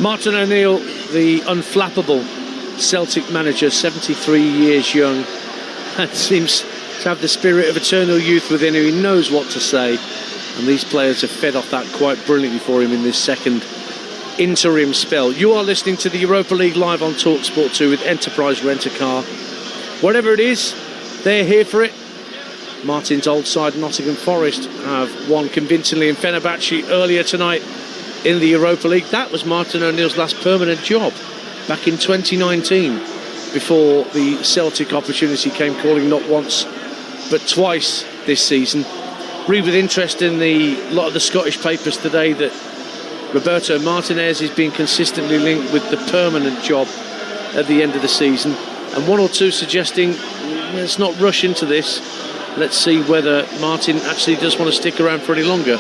Martin O'Neill, the unflappable Celtic manager, 73 years young, and seems to have the spirit of eternal youth within him. He knows what to say, and these players have fed off that quite brilliantly for him in this second interim spell. You are listening to the Europa League live on Talksport 2 with Enterprise Rent-A-Car. Whatever it is, they're here for it. Martin's old side, Nottingham Forest, have won convincingly in Fenerbahce earlier tonight in the Europa League. That was Martin O'Neill's last permanent job back in 2019, before the Celtic opportunity came calling not once but twice this season. Read with interest in a lot of the Scottish papers today that Roberto Martinez is being consistently linked with the permanent job at the end of the season, and one or two suggesting let's not rush into this. Let's see whether Martin actually does want to stick around for any longer.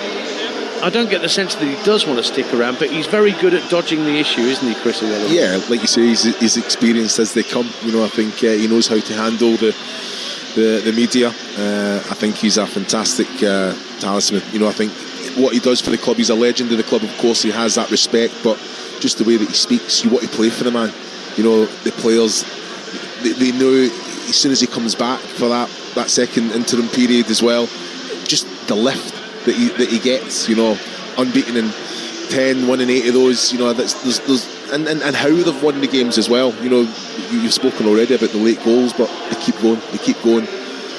I don't get the sense that he does want to stick around, but he's very good at dodging the issue, isn't he, Chris? Yeah, like you say, he's experienced as they come. You know, I think he knows how to handle the media. I think he's a fantastic talisman. You know, I think what he does for the club, he's a legend of the club. Of course, he has that respect, but just the way that he speaks, you want to play for the man. You know, the players, they know as soon as he comes back for that second interim period as well, just the lift that he gets, you know, unbeaten in 10, winning 8 of those, you know, and how they've won the games as well. You know, you've spoken already about the late goals, but they keep going.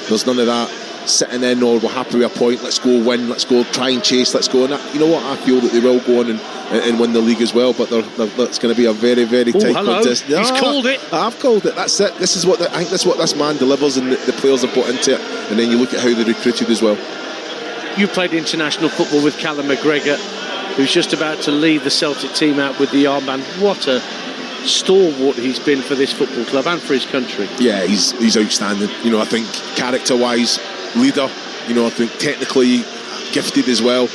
There's none of that sitting in, or we're happy with a point, let's go win, let's go try and chase, let's go. And you know what, I feel that they will go on and win the league as well, but that's going to be a very, very tight contest. He's called it. I've called it. That's it. This is what I think. That's what this man delivers, and the players have bought into it. And then you look at how they recruited as well. You played international football with Callum McGregor, who's just about to lead the Celtic team out with the armband. What a stalwart he's been for this football club and for his country. Yeah, he's outstanding. You know, I think character-wise, leader. You know, I think technically gifted as well,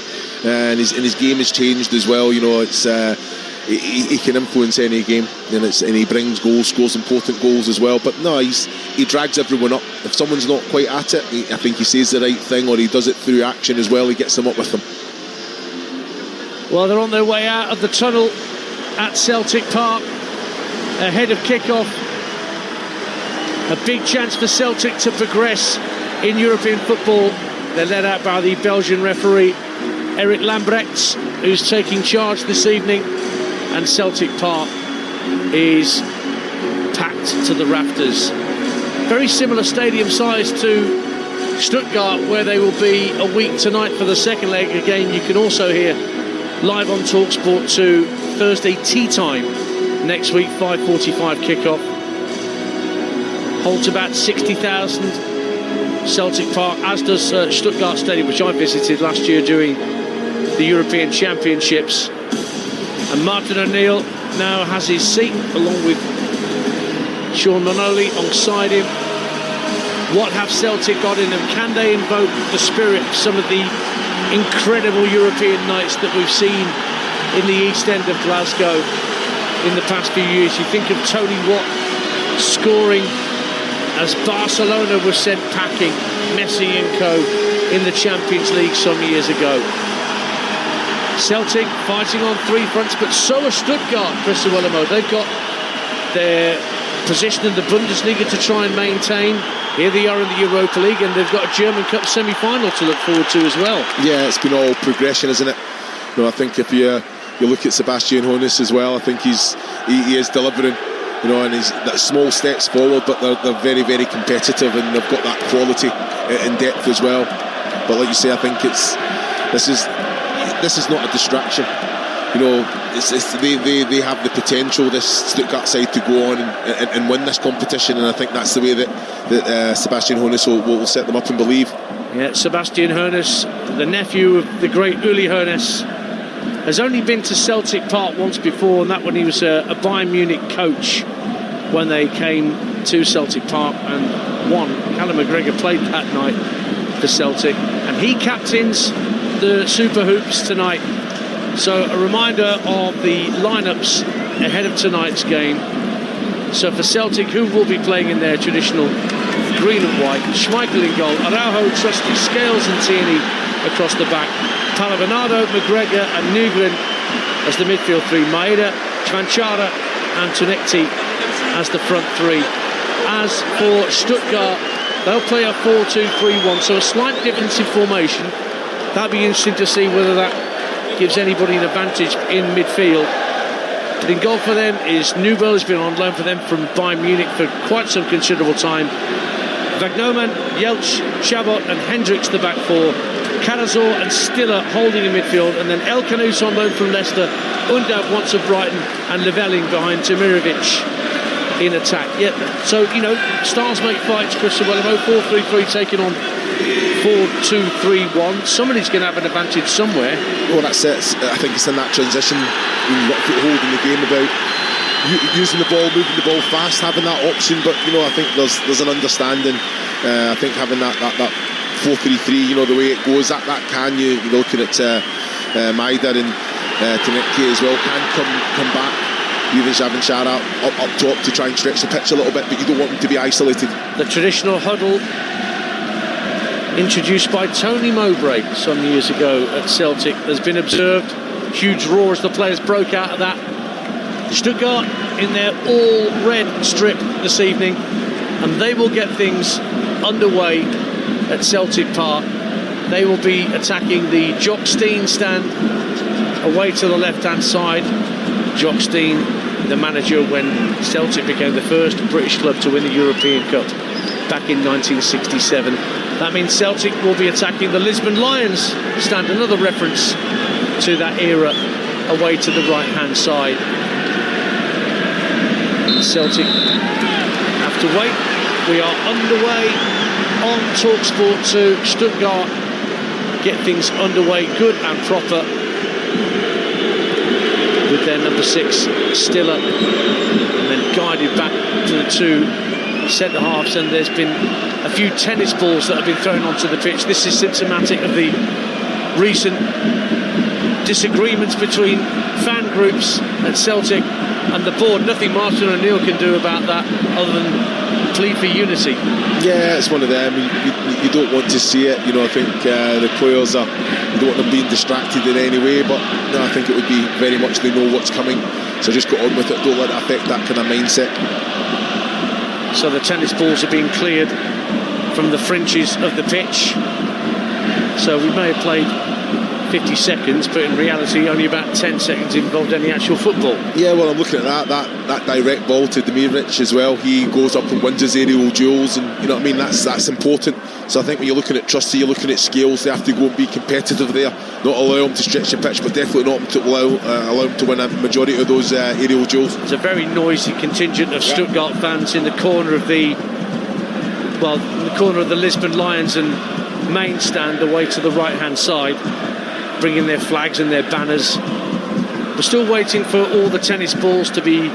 and his game has changed as well. You know, it's he can influence any game, and he brings goals, scores important goals as well. But no, he drags everyone up. If someone's not quite at it, I think he says the right thing, or he does it through action as well. He gets them up with them. Well, they're on their way out of the tunnel at Celtic Park ahead of kick-off. A big chance for Celtic to progress in European football. They're led out by the Belgian referee Eric Lambrechts, who's taking charge this evening, and Celtic Park is packed to the rafters. Very similar stadium size to Stuttgart, where they will be a week tonight for the second leg. Again, you can also hear live on Talksport 2 Thursday tea time next week, 5:45 kickoff. Holds about 60,000. Celtic Park, as does Stuttgart Stadium, which I visited last year during the European Championships. And Martin O'Neill now has his seat along with Sean Manoli alongside him. What have Celtic got in them? Can they invoke the spirit of some of the incredible European nights that we've seen in the East End of Glasgow in the past few years? You think of Tony Watt scoring as Barcelona was sent packing, Messi and co, in the Champions League some years ago. Celtic fighting on 3 fronts, but so are Stuttgart, Chris Iwelumo. They've got their position in the Bundesliga to try and maintain. Here they are in the Europa League, and they've got a German Cup semi-final to look forward to as well. Yeah, it's been all progression, isn't it? You know, I think if you look at Sebastian Hoeneß as well, I think he is delivering. You know, and he's that small steps forward, but they're very, very competitive, and they've got that quality in depth as well. But like you say, I think this is not a distraction. You know, they have the potential, this Stuttgart side, to go on and win this competition, and I think that's the way that Sebastian Hoeneß will set them up and believe. Yeah, Sebastian Hoeneß, the nephew of the great Uli Hoeneß, has only been to Celtic Park once before, and that when he was a Bayern Munich coach when they came to Celtic Park and won. Callum McGregor played that night for Celtic, and he captains the Super Hoops tonight. So a reminder of the lineups ahead of tonight's game. So for Celtic, who will be playing in their traditional green and white: Schmeichel in goal, Araujo, Trusty, Scales and Tierney across the back, Palavernado, McGregor and Nygren as the midfield three, Maeda, Schwanchara and Tunekti as the front three. As for Stuttgart, they'll play a 4-2-3-1, so a slight difference in formation. That'll be interesting to see whether that gives anybody an advantage in midfield. But in goal for them is Nubel, who's been on loan for them from Bayern Munich for quite some considerable time. Vagnoman, Jeltsch, Chabot and Hendricks the back four. Karazor and Stiller holding in midfield, and then El Kanous on loan from Leicester, Undav once of Brighton, and Leveling behind Timirovic in attack. Yeah, so, you know, stars make fights, Christian Wellamo. 4-3-3 taking on 4-2-3-1. Somebody's going to have an advantage somewhere. Well, that's it. I think it's in that transition. You've got to put hold in the game about using the ball, moving the ball fast, having that option. But, you know, I think there's an understanding. I think having that 4-3-3, you know, the way it goes, that can you're looking at Maida and Taneki as well, can come back, even Schwanchara up top to try and stretch the pitch a little bit, but you don't want them to be isolated. The traditional huddle introduced by Tony Mowbray some years ago at Celtic has been observed. Huge roar as the players broke out of that. Stuttgart in their all-red strip this evening, and they will get things underway at Celtic Park. They will be attacking the Jock Stein stand away to the left-hand side. Jock Stein, the manager when Celtic became the first British club to win the European Cup back in 1967. That means Celtic will be attacking the Lisbon Lions stand, another reference to that era, away to the right-hand side. Celtic have to wait. We are underway on Talksport 2. Stuttgart get things underway good and proper with their number 6 Stiller, and then guided back to the two centre halves. And there's been a few tennis balls that have been thrown onto the pitch. This is symptomatic of the recent disagreements between fan groups at Celtic and the board. Nothing Martin O'Neill can do about that other than plead for unity. Yeah, it's one of them. You don't want to see it. You know, I think the players you don't want them being distracted in any way, but no, I think it would be very much they know what's coming, so just get on with it. Don't let it affect that kind of mindset. So the tennis balls are being cleared from the fringes of the pitch. So we may have played 50 seconds, but in reality only about 10 seconds involved any actual football. Yeah, well, I'm looking at that direct ball to Demirovic as well. He goes up and wins his aerial duels, and you know what I mean, that's important. So I think when you're looking at Trusty, you're looking at skills. They have to go and be competitive there, not allow him to stretch the pitch, but definitely not to allow him to win a majority of those aerial duels. There's a very noisy contingent of Stuttgart fans in the corner of the Lisbon Lions and main stand away to the right hand side, bringing their flags and their banners. We're still waiting for all the tennis balls to be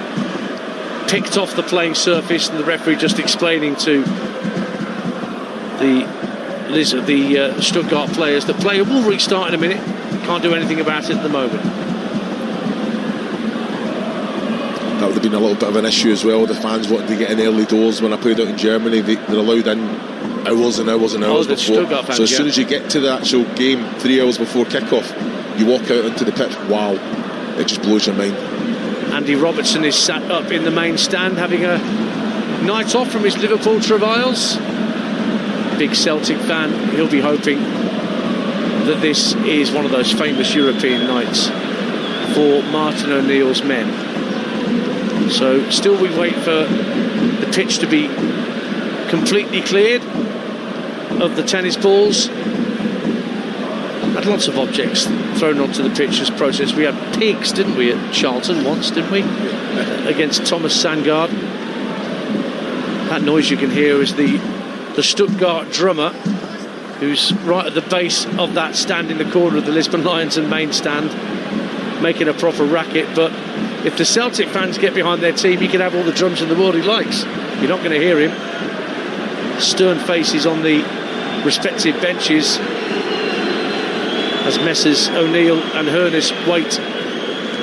picked off the playing surface, and the referee just explaining to the Stuttgart players that play will restart in a minute. Can't do anything about it at the moment. That would have been a little bit of an issue as well. The fans wanting to get in early doors. When I played out in Germany, they're allowed in hours and hours and hours before. Fans, so as soon as you get to the actual game, 3 hours before kick-off, you walk out into the pitch. Wow, it just blows your mind. Andy Robertson is sat up in the main stand having a night off from his Liverpool travails. Big Celtic fan. He'll be hoping that this is one of those famous European nights for Martin O'Neill's men. So still we wait for the pitch to be completely cleared of the tennis balls. Had lots of objects thrown onto the pitch as protest. We had pigs, didn't we, at Charlton once, didn't we? Against Thomas Sandgaard. That noise you can hear is the Stuttgart drummer, who's right at the base of that stand in the corner of the Lisbon Lions and main stand, making a proper racket. But if the Celtic fans get behind their team, he can have all the drums in the world he likes. You're not going to hear him. Stern faces on the respective benches as Messrs O'Neill and Hoeneß wait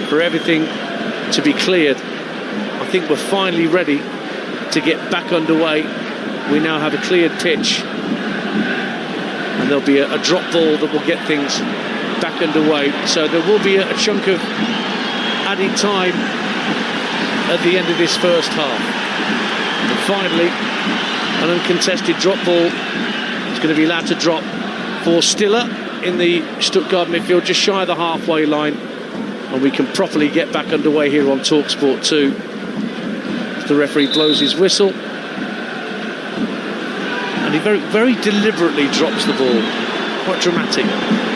for everything to be cleared. I think we're finally ready to get back underway. We now have a cleared pitch, and there'll be a drop ball that will get things back underway. So there will be a chunk of added time at the end of this first half. And finally, an uncontested drop ball. It's going to be allowed to drop for Stiller in the Stuttgart midfield, just shy of the halfway line. And we can properly get back underway here on Talksport 2. The referee blows his whistle. And he very, very deliberately drops the ball. Quite dramatic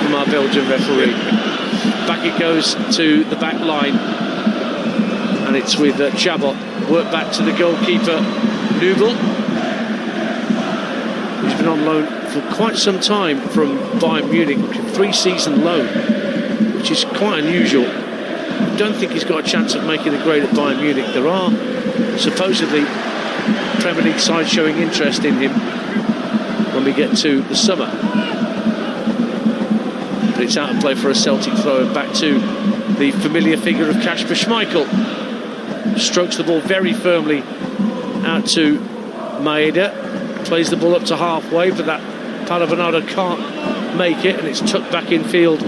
from our Belgian referee. Back it goes to the back line. And it's with Chabot. Work back to the goalkeeper, Nubel. Who's been on loan for quite some time from Bayern Munich. 3-season loan, which is quite unusual. I don't think he's got a chance of making a grade at Bayern Munich. There are supposedly Premier League sides showing interest in him when we get to the summer. But it's out of play for a Celtic throw, and back to the familiar figure of Kasper Schmeichel. Strokes the ball very firmly out to Maeda. Plays the ball up to halfway, but that Palavernado can't make it, and it's tucked back in field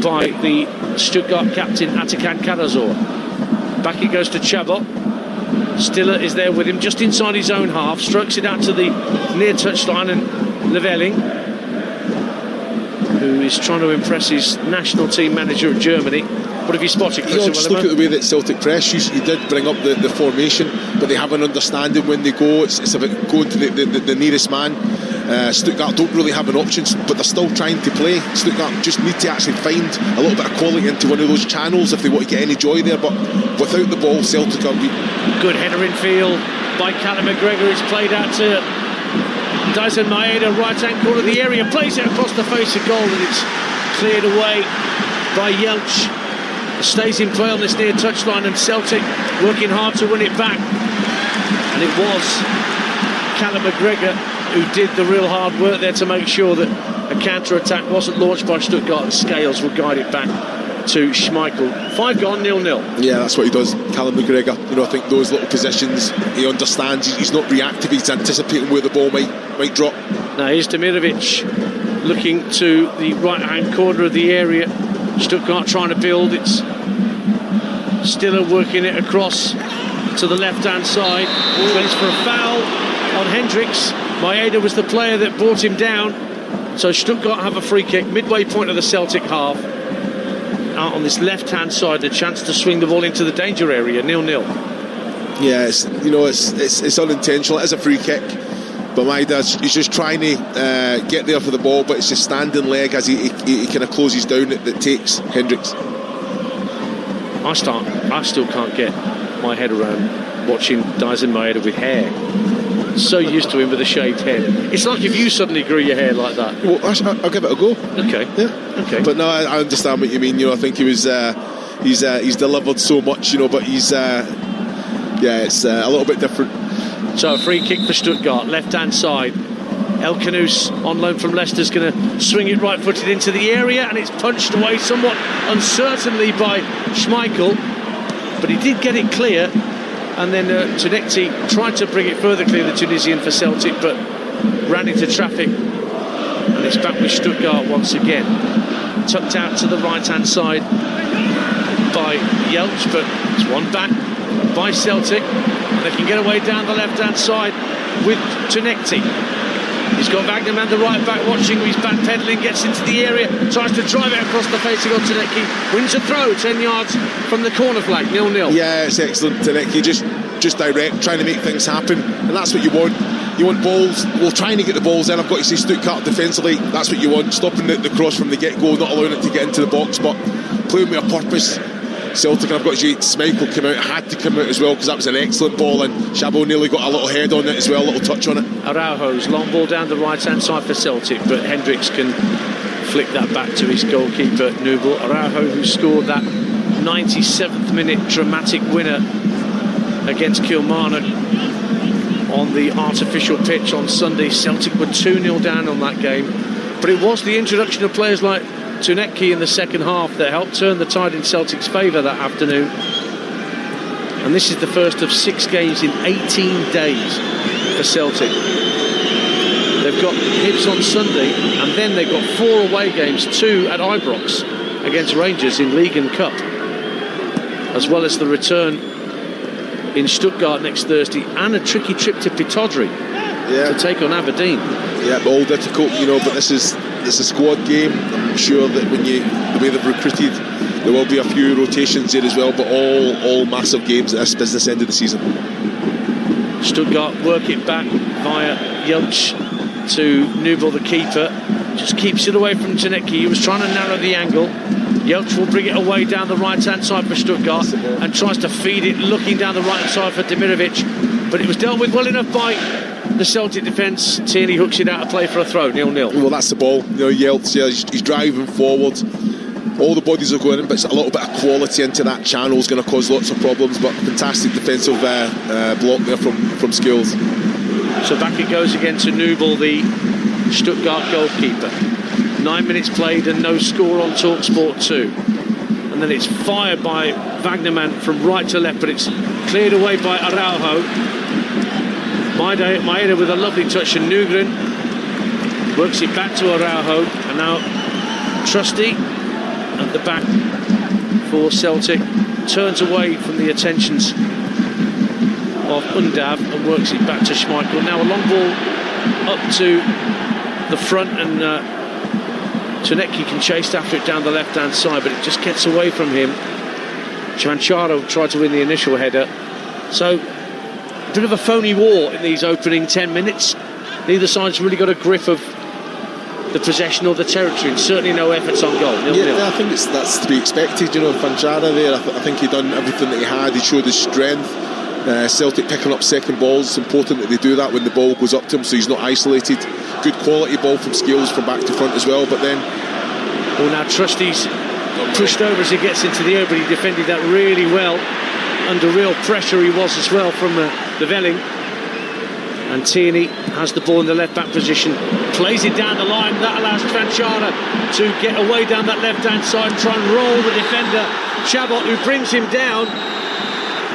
by the Stuttgart captain Atakan Karazor. Back it goes to Chabot. Stiller is there with him just inside his own half, strokes it out to the near touchline, and Leveling, who is trying to impress his national team manager of Germany. What have you spotted, Chris? Just look at the way that Celtic press. You did bring up the formation, but they have an understanding when they go. It's about going to the nearest man. Stuttgart don't really have an option, but they're still trying to play. Stuttgart just need to actually find a little bit of quality into one of those channels if they want to get any joy there. But without the ball, Celtic are weak. Good header in field by Callum McGregor. It's played out to Dyson Maeda, right-hand corner of the area. Plays it across the face of goal, and it's cleared away by Jeltsch. Stays in play on this near touchline, and Celtic working hard to win it back. And it was Callum McGregor who did the real hard work there to make sure that a counter-attack wasn't launched by Stuttgart, and Scales will guide it back to Schmeichel. 5 gone, 0-0. Yeah, that's what he does, Callum McGregor. You know, I think those little positions, he understands. He's not reactive, he's anticipating where the ball might drop. Now here's Demirovic looking to the right-hand corner of the area. Stuttgart trying to build. It's Stiller working it across to the left-hand side. Plays for a foul on Hendricks. Maeda was the player that brought him down. So Stuttgart have a free kick, midway point of the Celtic half. Out on this left-hand side, a chance to swing the ball into the danger area, 0-0. Yeah, it's unintentional. It is a free kick. But Maeda, he's just trying to get there for the ball, but it's his standing leg as he kind of closes down that takes Hendricks. I still can't get my head around watching Dyson Maeda with hair. So used to him with a shaved head. It's like if you suddenly grew your hair like that. Well, I'll give it a go. Okay. Yeah. Okay. But no, I understand what you mean. You know, I think he was he's delivered so much. You know, but it's a little bit different. So a free kick for Stuttgart, left-hand side. El Kanous on loan from Leicester is going to swing it right-footed into the area, and it's punched away somewhat uncertainly by Schmeichel, but he did get it clear, and then Tunekti tried to bring it further clear, the Tunisian for Celtic, but ran into traffic, and it's back with Stuttgart once again. Tucked out to the right-hand side by Jeltsch, but it's one back by Celtic. They can get away down the left-hand side with Tunekti. He's got Wagnerman, the right back, watching. He's back-pedalling, gets into the area, tries to drive it across the face of Tunekti. Wins a throw 10 yards from the corner flag, 0-0. Yeah, it's excellent. Tunekti just direct, trying to make things happen, and that's what you want. You want balls. Well, trying to get the balls in. I've got to say, Stuttgart defensively, that's what you want. Stopping the cross from the get-go, not allowing it to get into the box, but playing with a purpose. Celtic, and I've got to say, Schmeichel came out, had to come out as well, because that was an excellent ball, and Chabot nearly got a little head on it as well, a little touch on it. Araujo's long ball down the right-hand side for Celtic, but Hendricks can flick that back to his goalkeeper, Nubel. Araujo, who scored that 97th minute dramatic winner against Kilmarnock on the artificial pitch on Sunday. Celtic were 2-0 down on that game, but it was the introduction of players like Tunekti in the second half that helped turn the tide in Celtic's favour that afternoon. And this is the first of 6 games in 18 days for Celtic. They've got Hibs on Sunday, and then they've got 4 away games, 2 at Ibrox against Rangers in League and Cup, as well as the return in Stuttgart next Thursday, and a tricky trip to Pittodrie to take on Aberdeen. Yeah, all difficult, but this is a squad game. I'm sure that the way they've recruited, there will be a few rotations here as well, but all massive games at this business end of the season. Stuttgart work it back via Jeltsch to Nubel, the keeper. Just keeps it away from Janecki. He was trying to narrow the angle. Jeltsch will bring it away down the right-hand side for Stuttgart and tries to feed it, looking down the right-hand side for Demirovic. But it was dealt with well enough by the Celtic defence. Tierney hooks it out of play for a throw, 0-0. Well, that's the ball. Jeltsch, he's driving forward. All the bodies are going in, but a little bit of quality into that channel is going to cause lots of problems. But fantastic defensive block there from Skills. So back it goes again to Nubel, the Stuttgart goalkeeper. 9 minutes played and no score on Talksport 2. And then it's fired by Wagnerman from right to left, but it's cleared away by Araujo. Maeda with a lovely touch, and Nygren works it back to Araujo. And now Trusty at the back for Celtic turns away from the attentions of Undav and works it back to Schmeichel. Now a long ball up to the front, and Janecki can chase after it down the left-hand side, but it just gets away from him. Cianciaro tried to win the initial header. So a bit of a phony war in these opening 10 minutes. Neither side's really got a grip of the possession or the territory, and certainly no efforts on goal. 0-0. Yeah, I think that's to be expected. Fanchara there, I think he done everything that he had. He showed his strength. Celtic picking up second balls. It's important that they do that when the ball goes up to him, so he's not isolated. Good quality ball from Scales from back to front as well. But then, now Trusty's pushed over as he gets into the air, but he defended that really well. Under real pressure he was as well from the Velling. And Tierney has the ball in the left-back position, plays it down the line. That allows Fanchara to get away down that left-hand side and try and roll the defender, Chabot, who brings him down.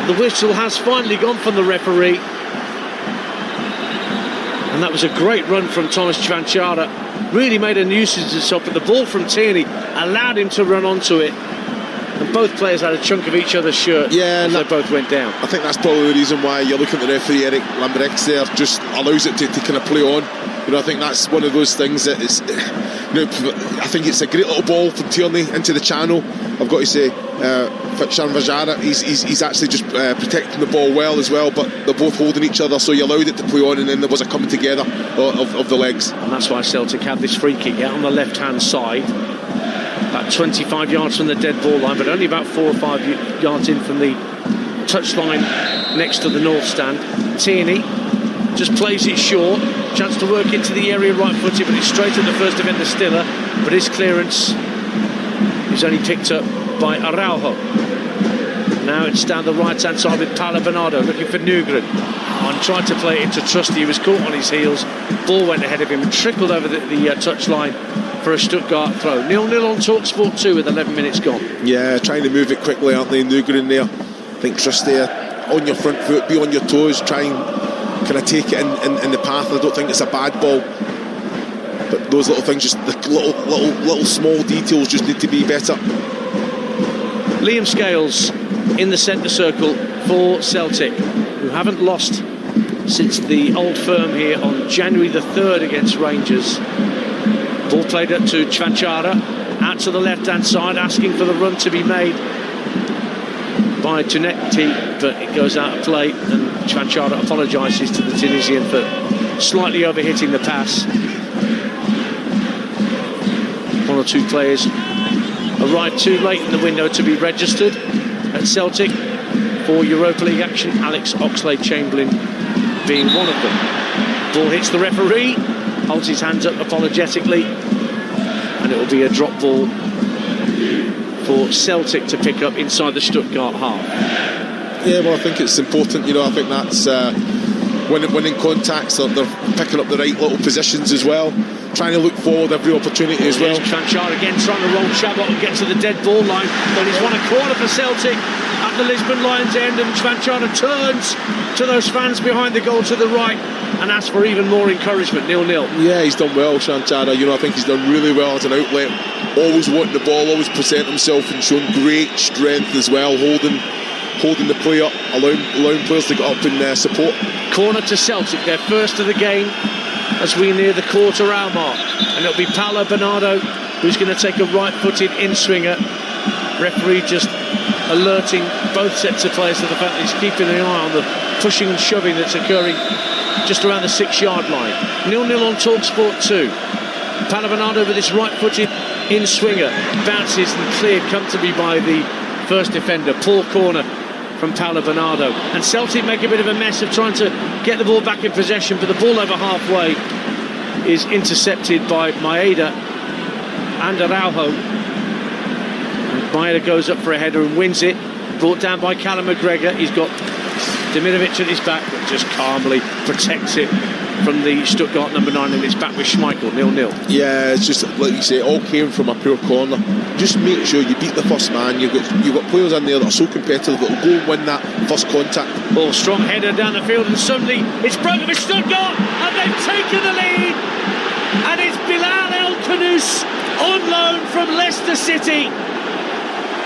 The whistle has finally gone from the referee. And that was a great run from Thomas Fanchara. Really made a nuisance of himself, but the ball from Tierney allowed him to run onto it. And both players had a chunk of each other's shirt as they both went down. I think that's probably the reason why you're looking at the referee, Eric Lambrecht there, just allows it to kind of play on. I think that's one of those things that it's, I think it's a great little ball from Tierney into the channel. I've got to say, Fanchara, he's actually just protecting the ball well as well, but they're both holding each other, so you allowed it to play on, and then there was a coming together of the legs. And that's why Celtic have this free kick out on the left-hand side. About 25 yards from the dead ball line, but only about 4 or 5 yards in from the touchline next to the north stand. Tierney just plays it short, chance to work into the area right-footed, but it's straight at the first defender, Stiller, but his clearance is only picked up by Araujo. Now it's down the right-hand side with Paolo Bernardo looking for Nygren. And tried to play it into Trusty, who was caught on his heels. Ball went ahead of him, trickled over the touchline for a Stuttgart throw. 0-0 on Talksport 2 with 11 minutes gone. Yeah, trying to move it quickly, aren't they? Nygren there. I think Trusty on your front foot, be on your toes, try and kind of take it in the path. I don't think it's a bad ball, but those little things, just the little small details, just need to be better. Liam Scales in the centre circle for Celtic, who haven't lost since the Old Firm here on January the 3rd against Rangers. Ball played up to Chvanchara, out to the left-hand side, asking for the run to be made by Janecki, but it goes out of play, and Chvanchara apologises to the Tunisian for slightly overhitting the pass. One or two players arrived too late in the window to be registered at Celtic for Europa League action, Alex Oxlade-Chamberlain being one of them. Ball hits the referee, holds his hands up apologetically, and it will be a drop ball for Celtic to pick up inside the Stuttgart half. Yeah, well, I think it's important, I think that's winning contacts, they're picking up the right little positions as well, trying to look forward every opportunity as well. Fanchara again trying to roll Chabot and get to the dead ball line, but he's won a corner for Celtic at the Lisbon Lions end, and Fanchara turns to those fans behind the goal to the right and asks for even more encouragement. 0-0. Yeah, he's done well, Fanchara. I think he's done really well as an outlet, always wanting the ball, always present himself and showing great strength as well, holding holding the play up, allowing players to get up and support. Corner to Celtic, their first of the game as we near the quarter-hour mark. And it'll be Paolo Bernardo who's going to take a right-footed in-swinger. Referee just alerting both sets of players to the fact that he's keeping an eye on the pushing and shoving that's occurring just around the 6-yard line. 0-0 on Talksport 2. Paolo Bernardo with this right-footed in-swinger bounces and cleared comfortably by the first defender. Poor corner from Paolo Bernardo, and Celtic make a bit of a mess of trying to get the ball back in possession, but the ball over halfway is intercepted by Maeda and Araujo, and Maeda goes up for a header and wins it, brought down by Callum McGregor. He's got Dimirovic at his back, but just calmly protects it from the Stuttgart number 9, and it's back with Schmeichel. 0-0. Yeah, it's just like you say, it all came from a poor corner. Just make sure you beat the first man. You've got players in there that are so competitive that will go and win that first contact. Oh, strong header down the field, and suddenly it's broken for Stuttgart, and they've taken the lead. And it's Bilal El-Khanous on loan from Leicester City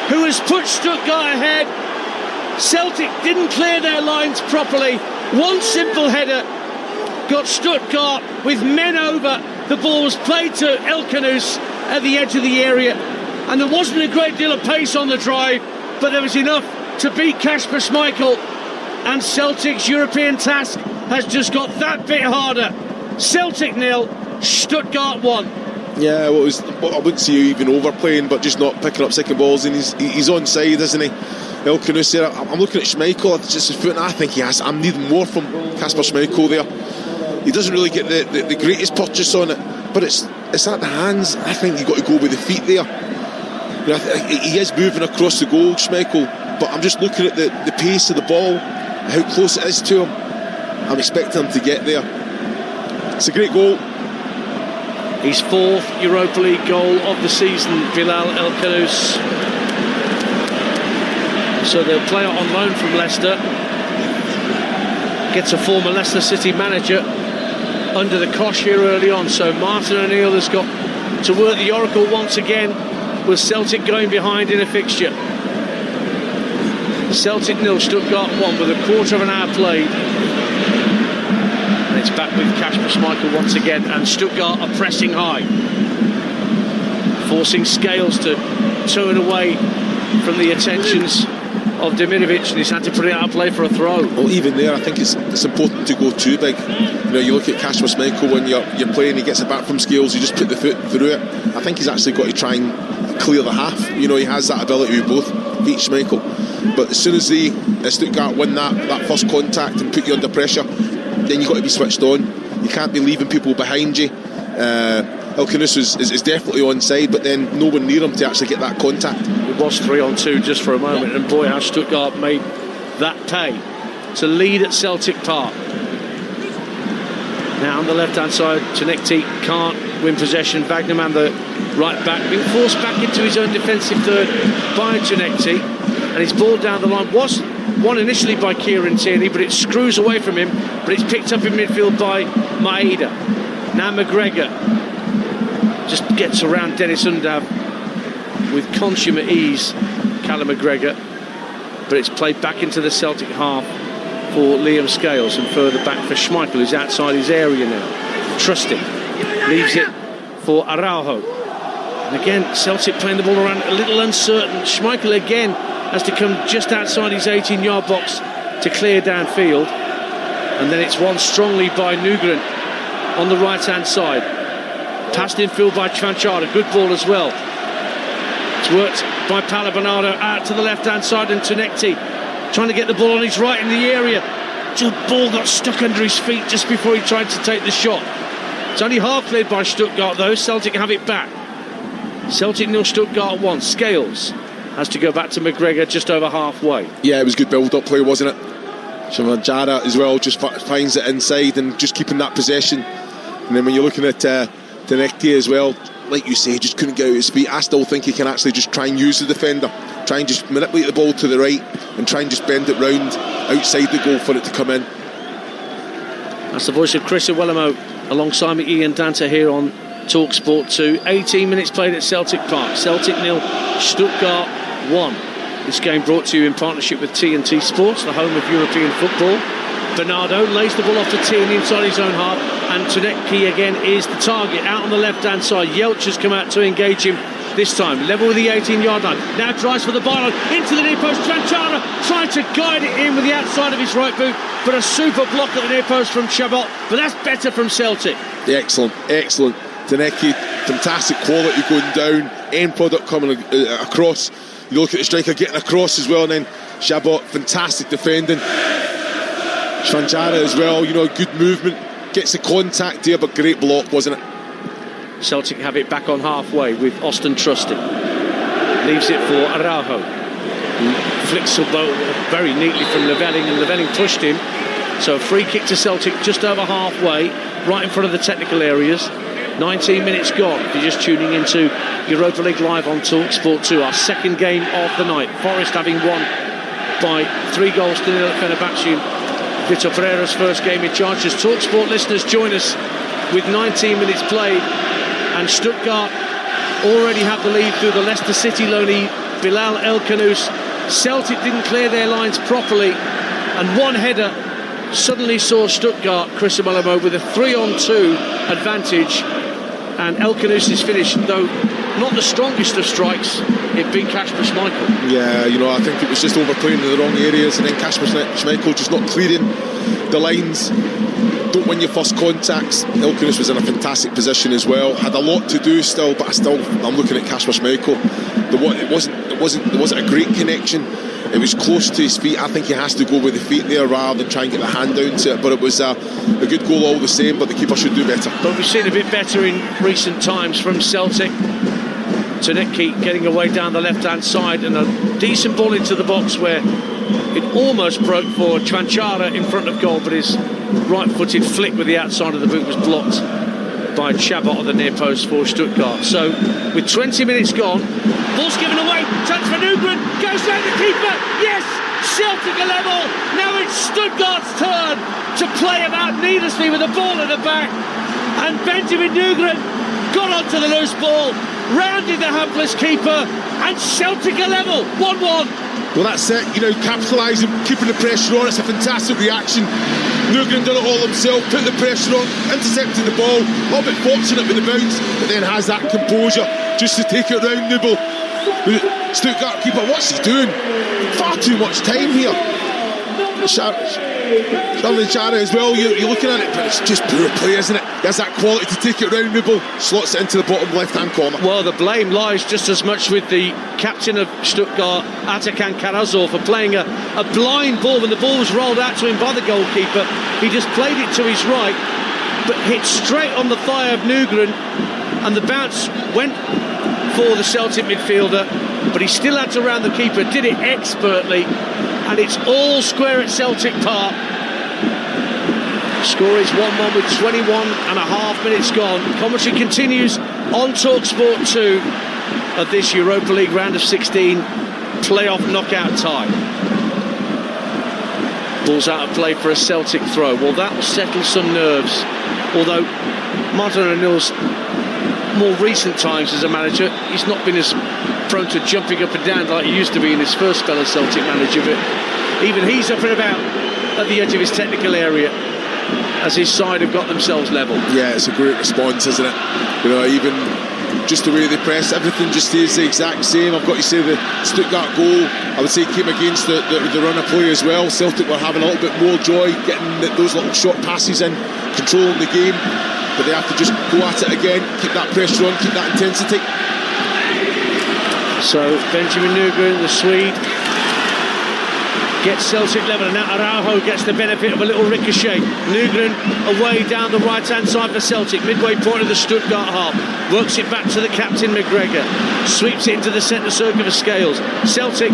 who has put Stuttgart ahead. Celtic didn't clear their lines properly. One simple header got Stuttgart with men over. The ball was played to El-Khanous at the edge of the area, and there wasn't a great deal of pace on the drive, but there was enough to beat Kasper Schmeichel, and Celtic's European task has just got that bit harder. Celtic 0, Stuttgart 1. Yeah, well, I wouldn't say even overplaying, but just not picking up second balls, and he's onside, isn't he? El-Khanous there. I'm looking at Schmeichel, just his foot, and I think I'm needing more from Kasper Schmeichel there. He doesn't really get the greatest purchase on it, but it's at the hands. I think you've got to go with the feet there. You know, he is moving across the goal, Schmeichel, but I'm just looking at the pace of the ball, how close it is to him. I'm expecting him to get there. It's a great goal. His 4th Europa League goal of the season, Bilal El-Khanous. So they'll play it on loan from Leicester. Gets a former Leicester City manager under the cosh here early on. So Martin O'Neill has got to work the oracle once again, with Celtic going behind in a fixture. Celtic 0, Stuttgart 1 with a quarter of an hour played. And it's back with Kasper Schmeichel once again, and Stuttgart are pressing high, forcing Scales to turn away from the attentions of Dimirovic, and he's had to put it out of play for a throw. Well, even there, I think it's important to go too big. You know, you look at Kasper Schmeichel when you're playing, he gets it back from Scales, you just put the foot through it. I think he's actually got to try and clear the half. You know, he has that ability with both feet, Schmeichel. But as soon as Stuttgart win that first contact and put you under pressure, then you've got to be switched on. You can't be leaving people behind you. El-Khanous is definitely onside, but then no one near him to actually get that contact. It was 3-on-2 just for a moment, and boy, how Stuttgart made that pay to lead at Celtic Park. Now on the left-hand side, Tchenekti can't win possession. Wagnerman, the right back, being forced back into his own defensive third by Tchenekti, and his ball down the line was won initially by Kieran Tierney, but it screws away from him, but it's picked up in midfield by Maeda. Now McGregor just gets around Dennis Undav with consummate ease, Callum McGregor, but it's played back into the Celtic half for Liam Scales, and further back for Schmeichel, who's outside his area now. Trusting, leaves it for Araujo, and again Celtic playing the ball around a little uncertain. Schmeichel again has to come just outside his 18-yard box to clear downfield, and then it's won strongly by Nugren on the right-hand side. Passed infield by Chvanchara, good ball as well. It's worked by Paolo Bernardo out to the left-hand side, and Tchenekti trying to get the ball on his right in the area. The ball got stuck under his feet just before he tried to take the shot. It's only half cleared by Stuttgart though. Celtic have it back. Celtic 0, Stuttgart 1. Scales has to go back to McGregor just over halfway. Yeah, it was good build-up play, wasn't it? Chvanchara as well just finds it inside and just keeping that possession. And then when you're looking at Tchenekti as well, like you say, just couldn't get out his feet. I still think he can actually just try and use the defender, try and just manipulate the ball to the right and try and just bend it round outside the goal for it to come in. That's the voice of Chris Iwelumo alongside me, Ian Danta, here on Talksport 2. 18 minutes played at Celtic Park. Celtic 0, Stuttgart 1. This game brought to you in partnership with TNT Sports, the home of European football. Bernardo lays the ball off to Tierney inside his own half, and Tunecki again is the target out on the left-hand side. Yelch has come out to engage him this time, level with the 18-yard line. Now drives for the byline into the near post. Tranchara trying to guide it in with the outside of his right boot, but a super block at the near post from Chabot. But that's better from Celtic. Excellent. Tunecki, fantastic quality going down, end product coming across. You look at the striker getting across as well, and then Chabot, fantastic defending. Tranchara as well, good movement, gets the contact there, but great block, wasn't it? Celtic have it back on halfway with Austin Trusty. Leaves it for Araujo, who flicks the ball very neatly from Leveling, and Leveling pushed him. So a free kick to Celtic just over halfway, right in front of the technical areas. 19 minutes gone. If you're just tuning into Europa League Live on Talksport 2, our second game of the night. Forest having won by 3 goals to 0 at Fenerbahce. Vitor Pereira's first game in charge. As Talksport listeners join us with 19 minutes played, and Stuttgart already have the lead through the Leicester City loanee Bilal El Khanous. Celtic didn't clear their lines properly, and one header suddenly saw Stuttgart, Chris Amalamo, with a 3-on-2 advantage, and El Khanous' finish, though not the strongest of strikes, it beat Kasper Schmeichel. Yeah, I think it was just overplaying in the wrong areas, and then Kasper Schmeichel just not clearing the lines. Don't win your first contacts. El Khanous was in a fantastic position as well. Had a lot to do still, but I'm looking at Kasper Schmeichel. It wasn't a great connection. It was close to his feet. I think he has to go with the feet there rather than try and get the hand down to it. But it was a good goal all the same, but the keeper should do better. But we've seen a bit better in recent times from Celtic. Tunecki getting away down the left-hand side, and a decent ball into the box where it almost broke for Tranchara in front of goal, but his right-footed flick with the outside of the boot was blocked by Chabot at the near post for Stuttgart. So with 20 minutes gone, ball's given away, chance for Nugren, goes round the keeper, yes, Celtic are level. Now it's Stuttgart's turn to play about needlessly with the ball at the back, and Benjamin Nugren got onto the loose ball, rounded the helpless keeper, and Celtic are level, 1-1. Well, that's it, capitalising, keeping the pressure on. It's a fantastic reaction. Nugren done it all himself, put the pressure on, intercepted the ball, a little bit fortunate with the bounce, but then has that composure just to take it round Nubel. The Stuttgart keeper, what's he doing? Far too much time here. Tranchara as well, you're looking at it, but it's just poor play, isn't it? He has that quality to take it round Nubel, slots it into the bottom left-hand corner. Well, the blame lies just as much with the captain of Stuttgart, Atakan Karazor, for playing a blind ball. When the ball was rolled out to him by the goalkeeper, he just played it to his right, but hit straight on the thigh of Nugren, and the bounce went for the Celtic midfielder, but he still had to round the keeper, did it expertly, and it's all square at Celtic Park. Score is 1-1 with 21 and a half minutes gone. Commentary continues on Talksport 2 of this Europa League round of 16 playoff knockout tie. Ball's out of play for a Celtic throw. Well, that will settle some nerves, although Martin O'Neill's more recent times as a manager, he's not been as prone to jumping up and down like he used to be in his first spell as Celtic manager, but even he's up and about at the edge of his technical area as his side have got themselves level. Yeah, it's a great response, isn't it? Even just the way they press, everything just stays the exact same. I've got to say the Stuttgart goal, I would say, came against the run of play as well. Celtic were having a little bit more joy getting those little short passes in, controlling the game, but they have to just go at it again, keep that pressure on, keep that intensity. So Benjamin Nugren, the Swede, gets Celtic level, and now Araujo gets the benefit of a little ricochet. Nugren away down the right-hand side for Celtic, midway point of the Stuttgart half, works it back to the captain McGregor, sweeps it into the centre circle of Scales. Celtic,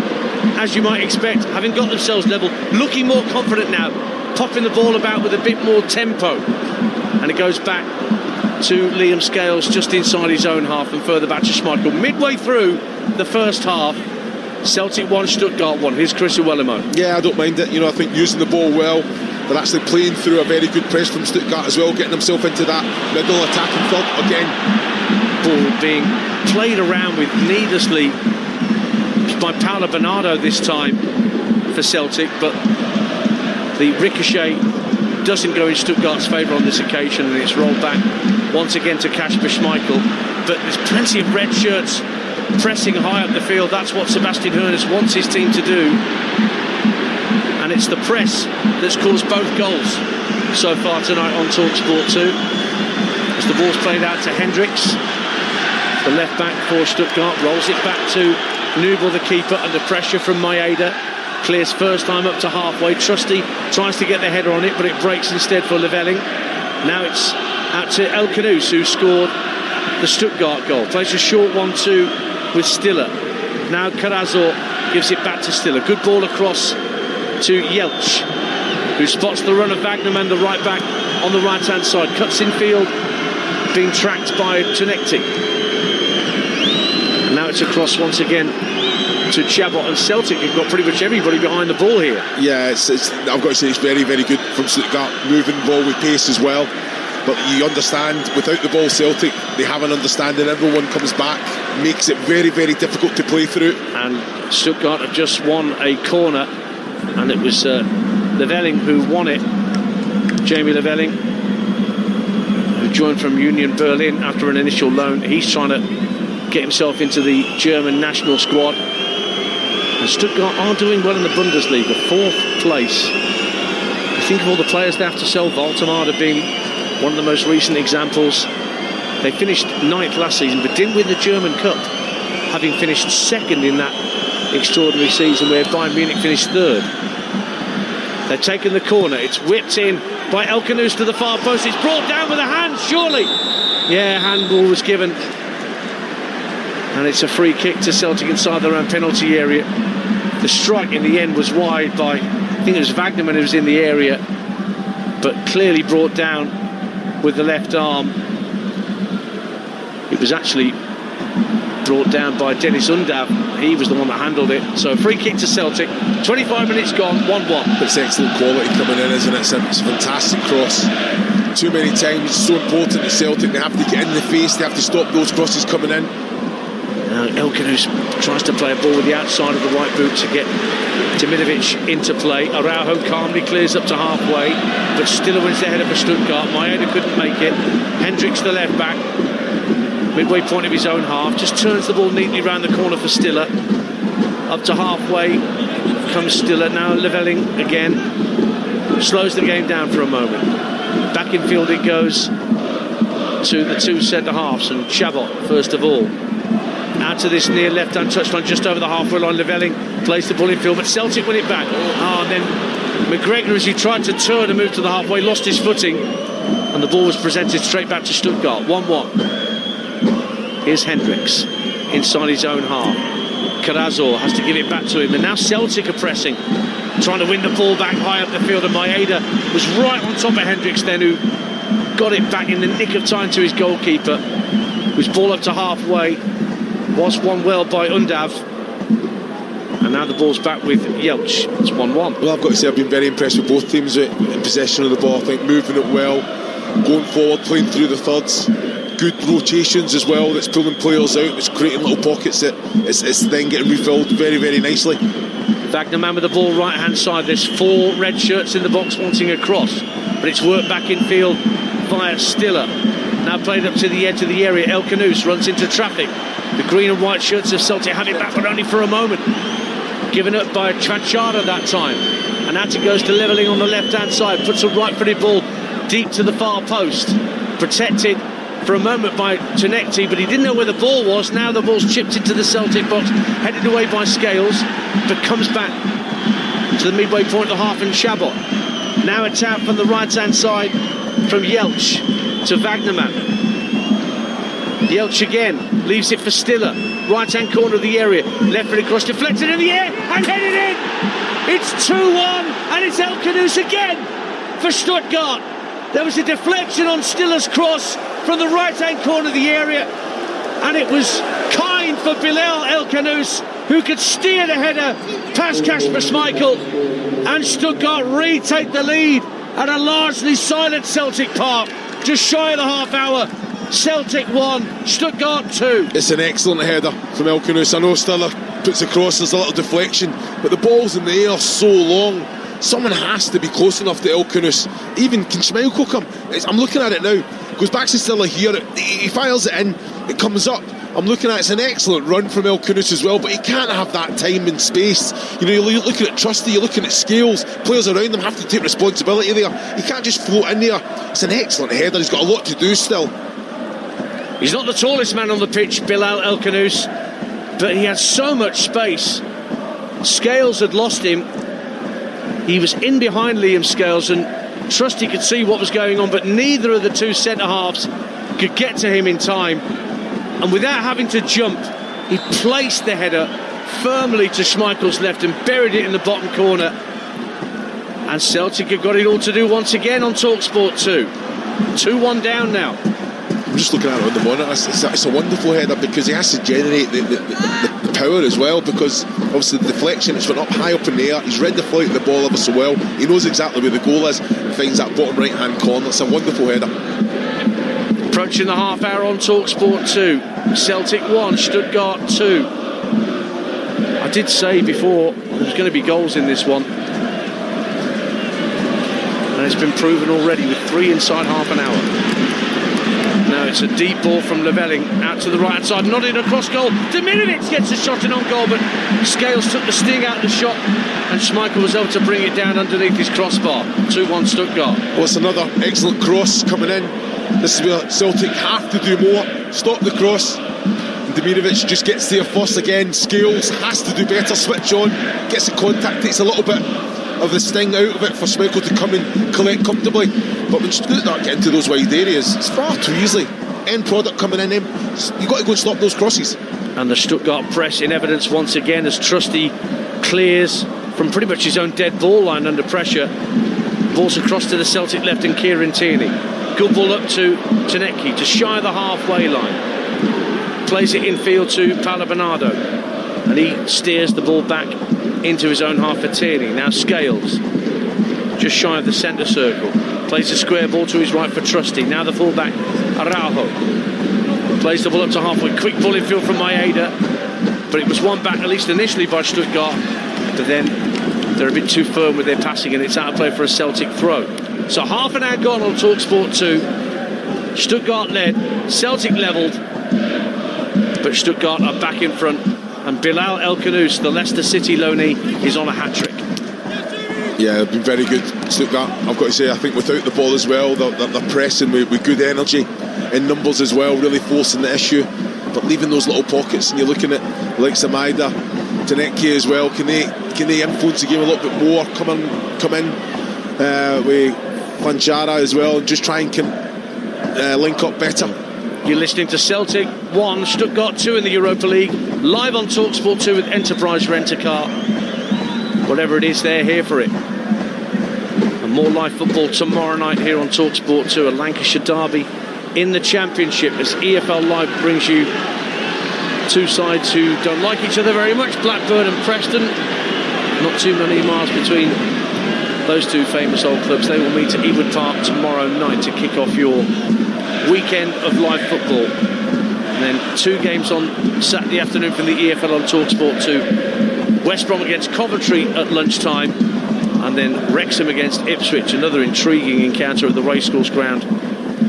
as you might expect, having got themselves level, looking more confident now, popping the ball about with a bit more tempo, and it goes back to Liam Scales just inside his own half and further back to Schmeichel. Midway through the first half, Celtic 1, Stuttgart 1. Here's Chris Uwelemo. Yeah, I don't mind it. I think using the ball well. They're actually playing through a very good press from Stuttgart as well, getting themselves into that middle attacking third again. Ball being played around with needlessly, by Paolo Bernardo this time for Celtic, but the ricochet doesn't go in Stuttgart's favour on this occasion, and it's rolled back once again to Kasper Schmeichel. But there's plenty of red shirts pressing high up the field. That's what Sebastian Hoeneß wants his team to do, and it's the press that's caused both goals so far tonight on Talksport 2. As the ball's played out to Hendricks, the left back for Stuttgart, rolls it back to Nubel, the keeper, under pressure from Maeda. Clears first time up to halfway. Trusty tries to get the header on it, but it breaks instead for Leveling. Now it's out to El Khanous, who scored the Stuttgart goal. Plays a short 1-2 with Stiller. Now Karazor gives it back to Stiller. Good ball across to Jelch, who spots the run of Wagnerman, the right back, on the right-hand side. Cuts in field, being tracked by Tunekti. And now it's across once again to Chabot, and Celtic have got pretty much everybody behind the ball here. Yeah, I've got to say it's very, very good from Stuttgart, moving the ball with pace as well. But you understand, without the ball, Celtic, they have an understanding. Everyone comes back, makes it very, very difficult to play through. And Stuttgart have just won a corner, and it was Leveling who won it. Jamie Leveling, who joined from Union Berlin after an initial loan. He's trying to get himself into the German national squad. And Stuttgart are doing well in the Bundesliga, 4th place. You think of all the players they have to sell, Voltemade being one of the most recent examples. They finished 9th last season, but didn't win the German Cup, having finished 2nd in that extraordinary season where Bayern Munich finished 3rd. They've taken the corner. It's whipped in by El Khanous to the far post. It's brought down with a hand, surely. Yeah, handball was given. And it's a free kick to Celtic inside their own penalty area. The strike in the end was wide by, I think it was Wagnerman who was in the area, but clearly brought down with the left arm. It was actually brought down by Dennis Undav. He was the one that handled it. So a free kick to Celtic. 25 minutes gone, 1-1. It's excellent quality coming in, isn't it? It's a fantastic cross. Too many times, it's so important to Celtic. They have to get in the face, they have to stop those crosses coming in. Now El Khanous tries to play a ball with the outside of the right boot to get Timidovic into play. Araujo calmly clears up to halfway, but Stiller wins the header for Stuttgart. Maeda couldn't make it. Hendricks, the left back, midway point of his own half, just turns the ball neatly round the corner for Stiller. Up to halfway comes Stiller. Now Leveling again slows the game down for a moment. Back in field it goes to the two centre-halves, and Chabot first of all. Out to this near left-hand touchline just over the halfway line. Leveling plays the ball in field, but Celtic win it back. And then McGregor, as he tried to turn and move to the halfway, lost his footing, and the ball was presented straight back to Stuttgart. 1-1. Here's Hendricks inside his own half. Karazor has to give it back to him, and now Celtic are pressing, trying to win the ball back high up the field, and Maeda was right on top of Hendricks then, who got it back in the nick of time to his goalkeeper, whose ball up to halfway was won well by Undav, and now the ball's back with Jelch. It's 1-1. Well, I've got to say I've been very impressed with both teams in possession of the ball. I think moving it well, going forward, playing through the thirds, good rotations as well, that's pulling players out, it's creating little pockets that it's then getting refilled very, very nicely. Wagnerman with the ball right hand side. There's 4 red shirts in the box wanting a cross, but it's worked back in field via Stiller. Now played up to the edge of the area. El Khanous runs into traffic. The green and white shirts of Celtic have it back, but only for a moment. Given up by Tranchada that time. And Atta goes to Leveling on the left-hand side. Puts a right-footed ball deep to the far post. Protected for a moment by Tunekti, but he didn't know where the ball was. Now the ball's chipped into the Celtic box, headed away by Scales, but comes back to the midway point of the half, and Chabot. Now a tap from the right-hand side from Jelch to Wagnerman. Jelch again, leaves it for Stiller. Right-hand corner of the area. Left foot across, deflected in the air, and headed in! It's 2-1, and it's El Khanous again for Stuttgart. There was a deflection on Stiller's cross from the right-hand corner of the area, and it was kind for Bilal El Khanous, who could steer the header past Kasper Schmeichel, and Stuttgart retake the lead at a largely silent Celtic Park. Just shy of the half hour. Celtic 1, Stuttgart 2. It's an excellent header from El Khanous. I know Stiller puts across, there's a little deflection, but the ball's in the air so long, someone has to be close enough to Elkanus. Even can Schmeichel come? I'm looking at it now, goes back to Stiller here, he fires it in, it comes up. I'm looking at it, it's an excellent run from Elkanus as well, but he can't have that time and space. You know, you're looking at Trusty, you're looking at Scales, players around them have to take responsibility there. He can't just float in there. It's an excellent header, he's got a lot to do still. He's not the tallest man on the pitch, Bilal Elkanus, but he had so much space. Scales had lost him. He was in behind Liam Scales, and Trusty could see what was going on, but neither of the two centre-halves could get to him in time. And without having to jump, he placed the header firmly to Schmeichel's left and buried it in the bottom corner. And Celtic have got it all to do once again on Talksport 2. 2-1 down now. I'm just looking at it on the monitor. It's a wonderful header because he has to generate the power as well, because obviously the deflection, it's went up high up in the air. He's read the flight of the ball ever so well. He knows exactly where the goal is and finds that bottom right hand corner. It's a wonderful header. Approaching the half hour on Talksport 2. Celtic 1, Stuttgart 2. I did say before there's going to be goals in this one, and it's been proven already with 3 inside half an hour. Now it's a deep ball from Leveling out to the right hand side, nodding across goal. Dimirovic gets a shot in on goal, but Scales took the sting out of the shot, and Schmeichel was able to bring it down underneath his crossbar. 2-1 Stuttgart. Well, it's another excellent cross coming in. This is where Celtic have to do more. Stop the cross. And Dimirovic just gets there first again. Scales has to do better. Switch on. Gets the contact. Takes a little bit of the sting out of it for Schmeichel to come and collect comfortably. But when Stuttgart get into those wide areas, it's far too easily. End product coming in. You've got to go and stop those crosses. And the Stuttgart press in evidence once again as Trusty clears from pretty much his own dead ball line under pressure. Balls across to the Celtic left and Kieran Tierney. Good ball up to Tanecki, to shy the halfway line. Plays it infield to Paolo Bernardo, and he steers the ball back into his own half for Tierney. Now Scales, just shy of the centre circle. Plays a square ball to his right for Trusty. Now the fullback, Araujo. Plays the ball up to halfway. Quick ball infield from Maeda, but it was won back, at least initially, by Stuttgart. But then they're a bit too firm with their passing, and it's out of play for a Celtic throw. So half an hour gone on Talksport 2. Stuttgart led, Celtic levelled, but Stuttgart are back in front, and Bilal Elkanus, the Leicester City loanee, is on a hat-trick. Yeah, they've been very good, Stuttgart. I've got to say, I think without the ball as well, they're pressing with good energy in numbers as well, really forcing the issue, but leaving those little pockets. And you're looking at like Maeda, Tanecki as well. Can they influence the game a little bit more? Come in with Fanchara as well, and just try and link up better. You're listening to Celtic 1, Stuttgart 2 in the Europa League, live on Talksport 2 with Enterprise Rent-A-Car. Whatever it is, they're here for it. And more live football tomorrow night here on Talksport 2, a Lancashire derby in the Championship, as EFL Live brings you two sides who don't like each other very much, Blackburn and Preston. Not too many miles between those two famous old clubs. They will meet at Ewood Park tomorrow night to kick off your weekend of live football. And then 2 games on Saturday afternoon from the EFL on Talksport 2. West Brom against Coventry at lunchtime, and then Wrexham against Ipswich, another intriguing encounter at the Racecourse ground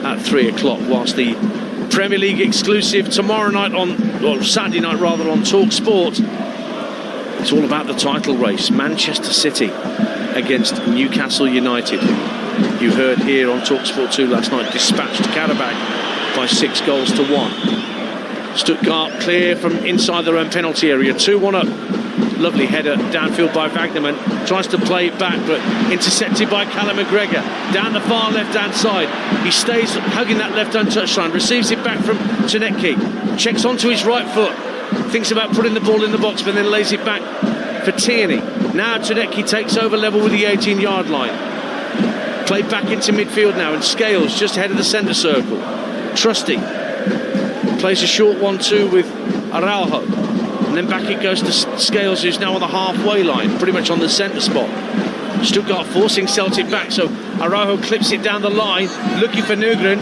at 3 o'clock, whilst the Premier League exclusive tomorrow night or Saturday night rather, on Talksport, it's all about the title race. Manchester City against Newcastle United. You heard here on Talksport 2 last night, dispatched Karabakh by 6 goals to 1. Stuttgart clear from inside their own penalty area, 2-1 up. Lovely header downfield by Wagnerman. Tries to play it back, but intercepted by Callum McGregor. Down the far left-hand side. He stays hugging that left-hand touchline. Receives it back from Tanecki. Checks onto his right foot. Thinks about putting the ball in the box, but then lays it back for Tierney. Now Tanecki takes over level with the 18-yard line. Played back into midfield now, and Scales just ahead of the centre circle. Trusty plays a short 1-2 with Araujo. And then back it goes to Scales, who's now on the halfway line, pretty much on the centre spot. Stuttgart forcing Celtic back, so Araujo clips it down the line, looking for Nygren,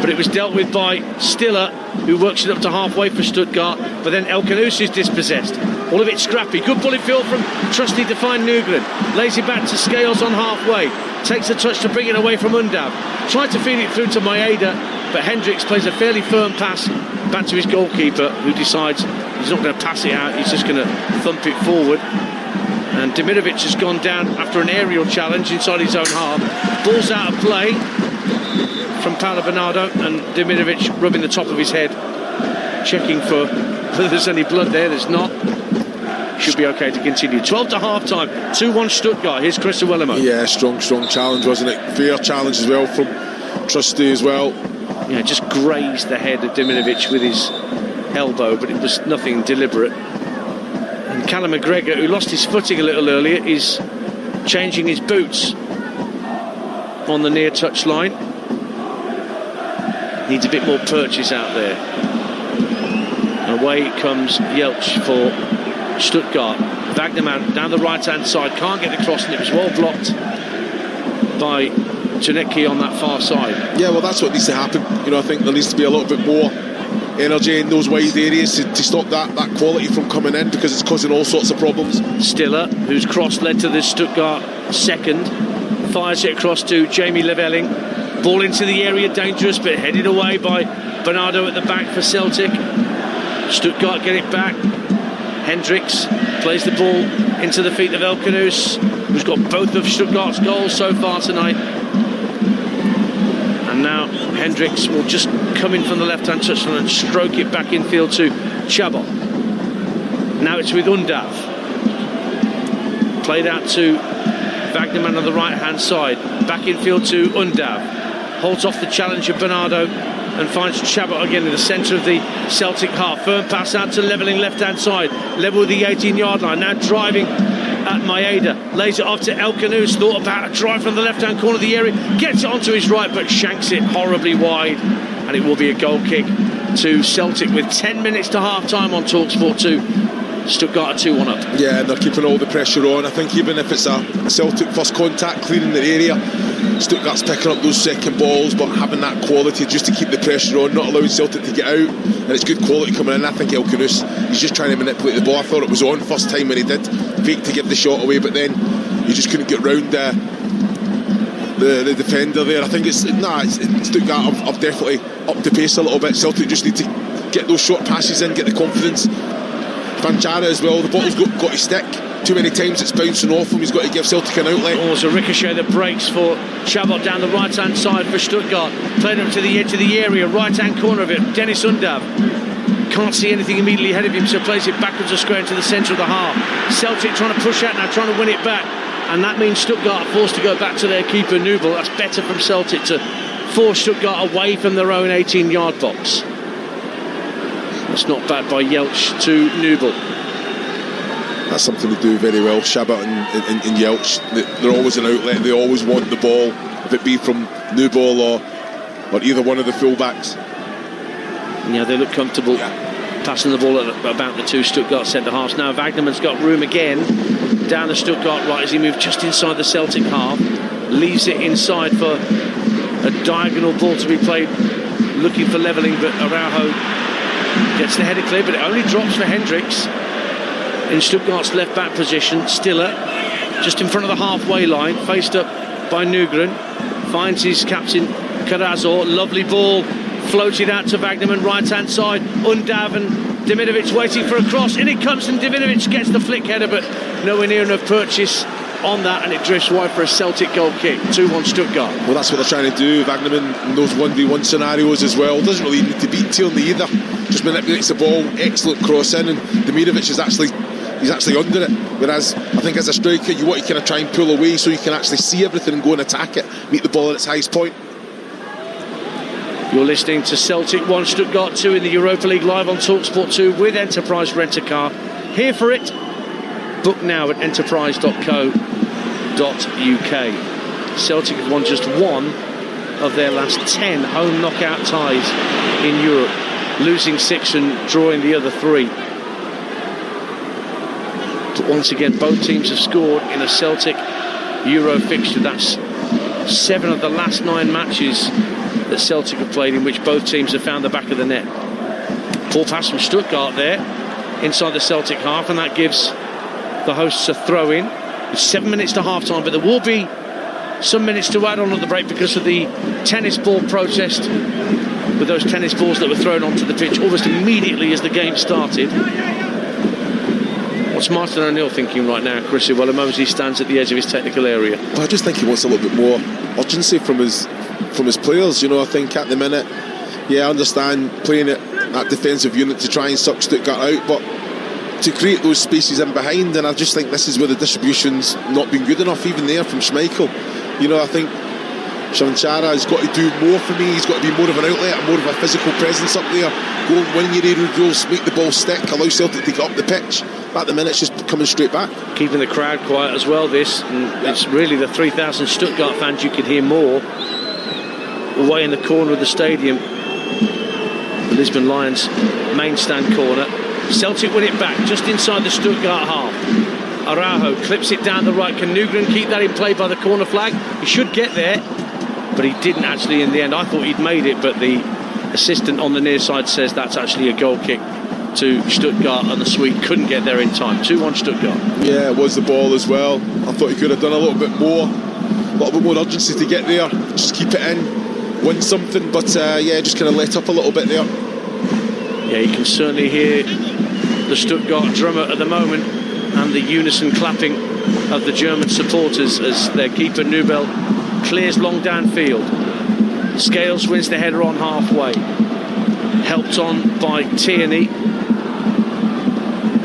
but it was dealt with by Stiller, who works it up to halfway for Stuttgart, but then Elkanus is dispossessed. All of it scrappy. Good bullet field from trusty defined Nugren. Lays it back to Scales on halfway. Takes a touch to bring it away from Undav. Tried to feed it through to Maeda, but Hendricks plays a fairly firm pass back to his goalkeeper, who decides he's not going to pass it out, he's just going to thump it forward. And Dimirovic has gone down after an aerial challenge inside his own half. Ball's out of play from Paolo Bernardo, and Dimirovic rubbing the top of his head, checking for whether there's any blood there. There's not. Should be okay to continue. 12 to half time, 2-1 Stuttgart. Here's Chris Willemo. Yeah, strong challenge, wasn't it? Fair challenge as well from Trusty as well. Yeah, just grazed the head of Dimirovic with his elbow, but it was nothing deliberate. And Callum McGregor, who lost his footing a little earlier, is changing his boots on the near touch line. Needs a bit more purchase out there. Away comes Jelch for Stuttgart. Wagnerman down the right hand side, can't get the cross, and it was well blocked by Janecki on that far side. Yeah, well, that's what needs to happen. You know, I think there needs to be a little bit more energy in those wide areas to stop that quality from coming in, because it's causing all sorts of problems. Stiller, whose cross led to the Stuttgart second, fires it across to Jamie Leveling. Ball into the area, dangerous, but headed away by Bernardo at the back for Celtic. Stuttgart get it back. Hendricks plays the ball into the feet of Elkanous, who's got both of Stuttgart's goals so far tonight. And now Hendricks will just come in from the left-hand touchline and stroke it back infield to Chabot. Now it's with Undav. Played out to Wagnerman on the right-hand side. Back infield to Undav. Holds off the challenge of Bernardo and finds Chabot again in the centre of the Celtic half. Firm pass out to Leveling left-hand side. Level with the 18-yard line. Now driving at Maeda. Lays it off to Elkanous. Thought about a drive from the left-hand corner of the area. Gets it onto his right, but shanks it horribly wide. And it will be a goal kick to Celtic with 10 minutes to half-time on Talksport 2. Stuttgart are 2-1 up. Yeah, and they're keeping all the pressure on. I think even if it's a Celtic first contact clearing the area, Stuttgart's picking up those second balls, but having that quality just to keep the pressure on, not allowing Celtic to get out. And it's good quality coming in. I think Elkanous, he's just trying to manipulate the ball. I thought it was on first time when he did fake to give the shot away, but then he just couldn't get round the defender there. I think it's Stuttgart have definitely upped the pace a little bit. Celtic just need to get those short passes in, get the confidence. Vanjara as well, the ball's got to stick. Too many times it's bouncing off him. He's got to give Celtic an outlet. Oh, there's a ricochet that breaks for Chabot down the right hand side for Stuttgart. Played up to the edge of the area, right hand corner of it. Dennis Undav can't see anything immediately ahead of him, so plays it backwards a square into the centre of the half. Celtic trying to push out now, trying to win it back, and that means Stuttgart are forced to go back to their keeper Nubel. That's better from Celtic to force Stuttgart away from their own 18-yard box. That's not bad by Jelch to Nubel. That's something to do very well. Chabot and Jelch, they're always an outlet. They always want the ball, if it be from Nubel or either one of the fullbacks. Yeah, they look comfortable passing the ball at about the two Stuttgart centre halves. Now Wagnerman's got room again down the Stuttgart right as he moves just inside the Celtic half. Leaves it inside for a diagonal ball to be played, looking for Leveling, but Araujo gets the header clear, but it only drops for Hendricks in Stuttgart's left back position. Stiller just in front of the halfway line, faced up by Nugren, finds his captain Karazor. Lovely ball floated out to Wagnerman right hand side. Undav and Dimirovic waiting for a cross, in it comes, and Dimirovic gets the flick header, but nowhere near enough purchase on that, and it drifts wide for a Celtic goal kick. 2-1 Stuttgart. Well, that's what they're trying to do. Wagnerman in those 1v1 scenarios as well doesn't really need to beat Tierney either, just manipulates the ball. Excellent cross in, and Dimirovic is actually under it, whereas I think as a striker you want to kind of try and pull away so you can actually see everything and go and attack it, meet the ball at its highest point. You're listening to Celtic 1 Stuttgart 2 in the Europa League, live on Talksport 2 with Enterprise Rent-A-Car. Here for it. Book now at enterprise.co.uk. Celtic have won just one of their last 10 home knockout ties in Europe, losing 6 and drawing the other 3. But once again, both teams have scored in a Celtic Euro fixture. That's 7 of the last 9 matches that Celtic have played in which both teams have found the back of the net. Poor pass from Stuttgart there. inside the Celtic half, and that gives the hosts a throw-in. It's 7 minutes to half-time, but there will be some minutes to add on at the break because of the tennis ball protest with those tennis balls that were thrown onto the pitch almost immediately as the game started. What's Martin O'Neill thinking right now, Chris? Well, as he stands at the edge of his technical area. Well, I just think he wants a little bit more urgency from his players. You know, I think at the minute, I understand playing that defensive unit to try and suck Stuttgart out, but to create those spaces in behind, and I just think this is where the distribution's not been good enough, even there from Schmeichel. You know, I think Shanchara has got to do more for me. He's got to be more of an outlet, more of a physical presence up there. Go and win your aerial duels, make the ball stick, allow Celtic to get up the pitch. But at the minute, it's just coming straight back. Keeping the crowd quiet as well, this. And it's really the 3,000 Stuttgart fans you could hear more away in the corner of the stadium. The Lisbon Lions main stand corner. Celtic win it back just inside the Stuttgart half. Araujo clips it down the right. Can Nugren keep that in play by the corner flag? He should get there, but he didn't actually in the end. I thought he'd made it, but the assistant on the near side says that's actually a goal kick to Stuttgart, and the Swede couldn't get there in time. 2-1 Stuttgart. Yeah, it was the ball as well. I thought he could have done a little bit more urgency to get there, just keep it in, win something, but just kind of let up a little bit there. Yeah, you can certainly hear the Stuttgart drummer at the moment and the unison clapping of the German supporters as their keeper Nubel clears long downfield. Scales wins the header on halfway, helped on by Tierney.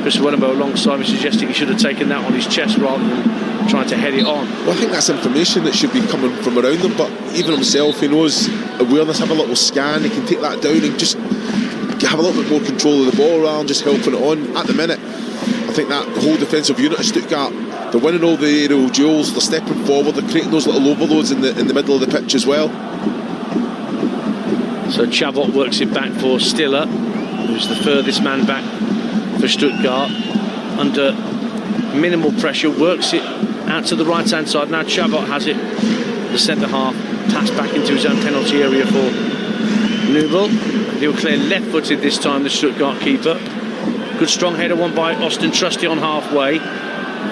Chris Wellenbo alongside me suggesting he should have taken that on his chest rather than trying to head it on. Well, I think that's information that should be coming from around them, but even himself, he knows awareness, have a little scan, he can take that down and just have a little bit more control of the ball rather than just helping it on. At the minute, I think that whole defensive unit of Stuttgart, they're winning all the aerial duels, they're stepping forward, they're creating those little overloads in the middle of the pitch as well. So Chabot works it back for Stiller, who's the furthest man back for Stuttgart, under minimal pressure, works it out to the right hand side. Now Chabot has it, the centre half, passed back into his own penalty area for Nubel. He'll clear left-footed this time, the Stuttgart keeper. Good strong header won by Austin Trusty on halfway.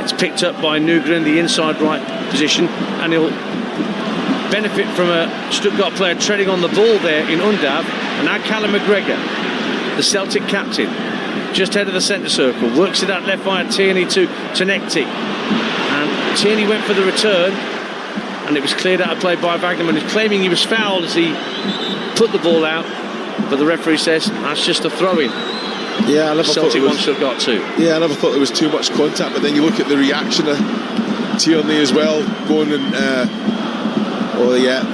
It's picked up by Nugren, the inside right position, and he'll benefit from a Stuttgart player treading on the ball there in Undav. And now Callum McGregor, the Celtic captain, just ahead of the centre circle, works it out left via Tierney to Tonekti, and Tierney went for the return, and it was cleared out of play by Wagnerman, who's claiming he was fouled as he put the ball out, but the referee says that's just a throw-in. Yeah, I never Celtic thought Stuttgart 2. Yeah, I never thought there was too much contact, but then you look at the reaction of Tierney as well, going and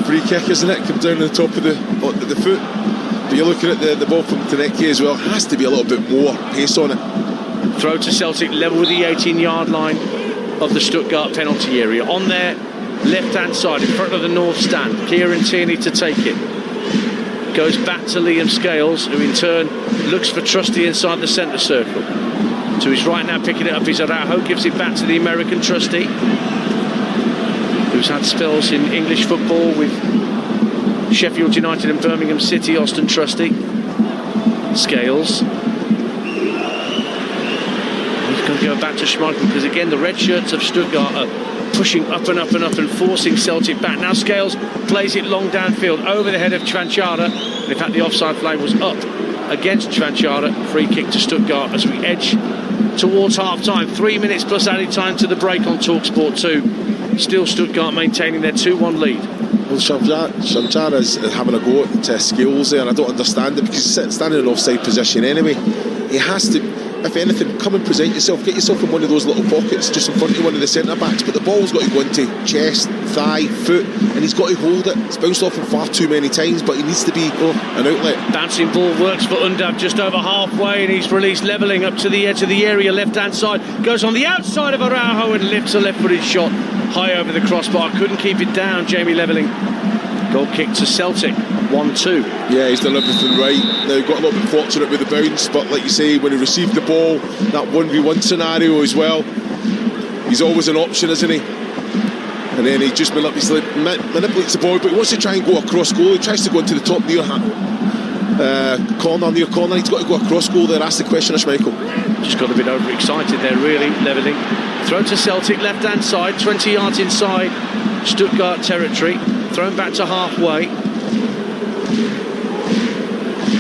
free kick, isn't it? Comes down on the top of the foot. But you're looking at the ball from Tonekti as well. Has to be a little bit more pace on it. Throw to Celtic, level with the 18-yard line of the Stuttgart penalty area. On their left-hand side, in front of the north stand, Kieran Tierney to take it. Goes back to Liam Scales, who in turn looks for Trusty inside the centre circle. To his right now, picking it up is Araujo, gives it back to the American Trusty, who's had spells in English football with Sheffield United and Birmingham City. Austin Trusty. Scales. He's going to go back to Schmeichel, because again the red shirts of Stuttgart are pushing up and up and up and forcing Celtic back. Now Scales plays it long downfield over the head of Chvanchara. In fact, the offside flag was up against Chvanchara. Free kick to Stuttgart as we edge towards half-time. 3 minutes plus added time to the break on Talksport 2. Still Stuttgart maintaining their 2-1 lead. Well, Chvanchara's having a go at Scales there, and I don't understand it, because he's standing in an offside position anyway. He has to, if anything, come and present yourself, get yourself in one of those little pockets just in front of one of the centre backs, but the ball's got to go into chest, thigh, foot, and he's got to hold it. It's bounced off him far too many times, but he needs to be an outlet. Bouncing ball works for Undav just over halfway, and he's released, levelling up to the edge of the area, left hand side, goes on the outside of Araujo and lifts a left footed shot high over the crossbar. Couldn't keep it down, Jamie Levelling. Goal kick to Celtic, 1-2. Yeah, he's done everything right. Now, he got a little bit fortunate with the bounce, but like you say, when he received the ball, that 1v1 scenario as well, he's always an option, isn't he? And then he just manipulates the ball, but he wants to try and go across goal. He tries to go into the top near corner. He's got to go across goal there. Ask the question of Schmeichel. Just got a bit overexcited there, really, levelling. Throw to Celtic, left-hand side, 20 yards inside Stuttgart territory. Thrown back to halfway.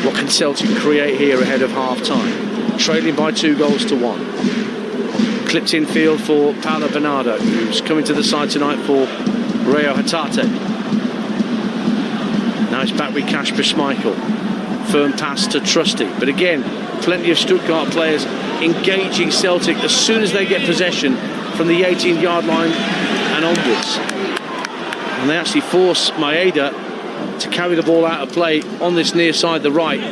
What can Celtic create here ahead of half-time? Trailing by 2-1. Clipped in field for Paulo Bernardo, who's coming to the side tonight for Rayo Hatate. Now it's back with Kasper Schmeichel. Firm pass to Trusty. But again, plenty of Stuttgart players engaging Celtic as soon as they get possession from the 18-yard line and onwards. And they actually force Maeda to carry the ball out of play on this near side, the right.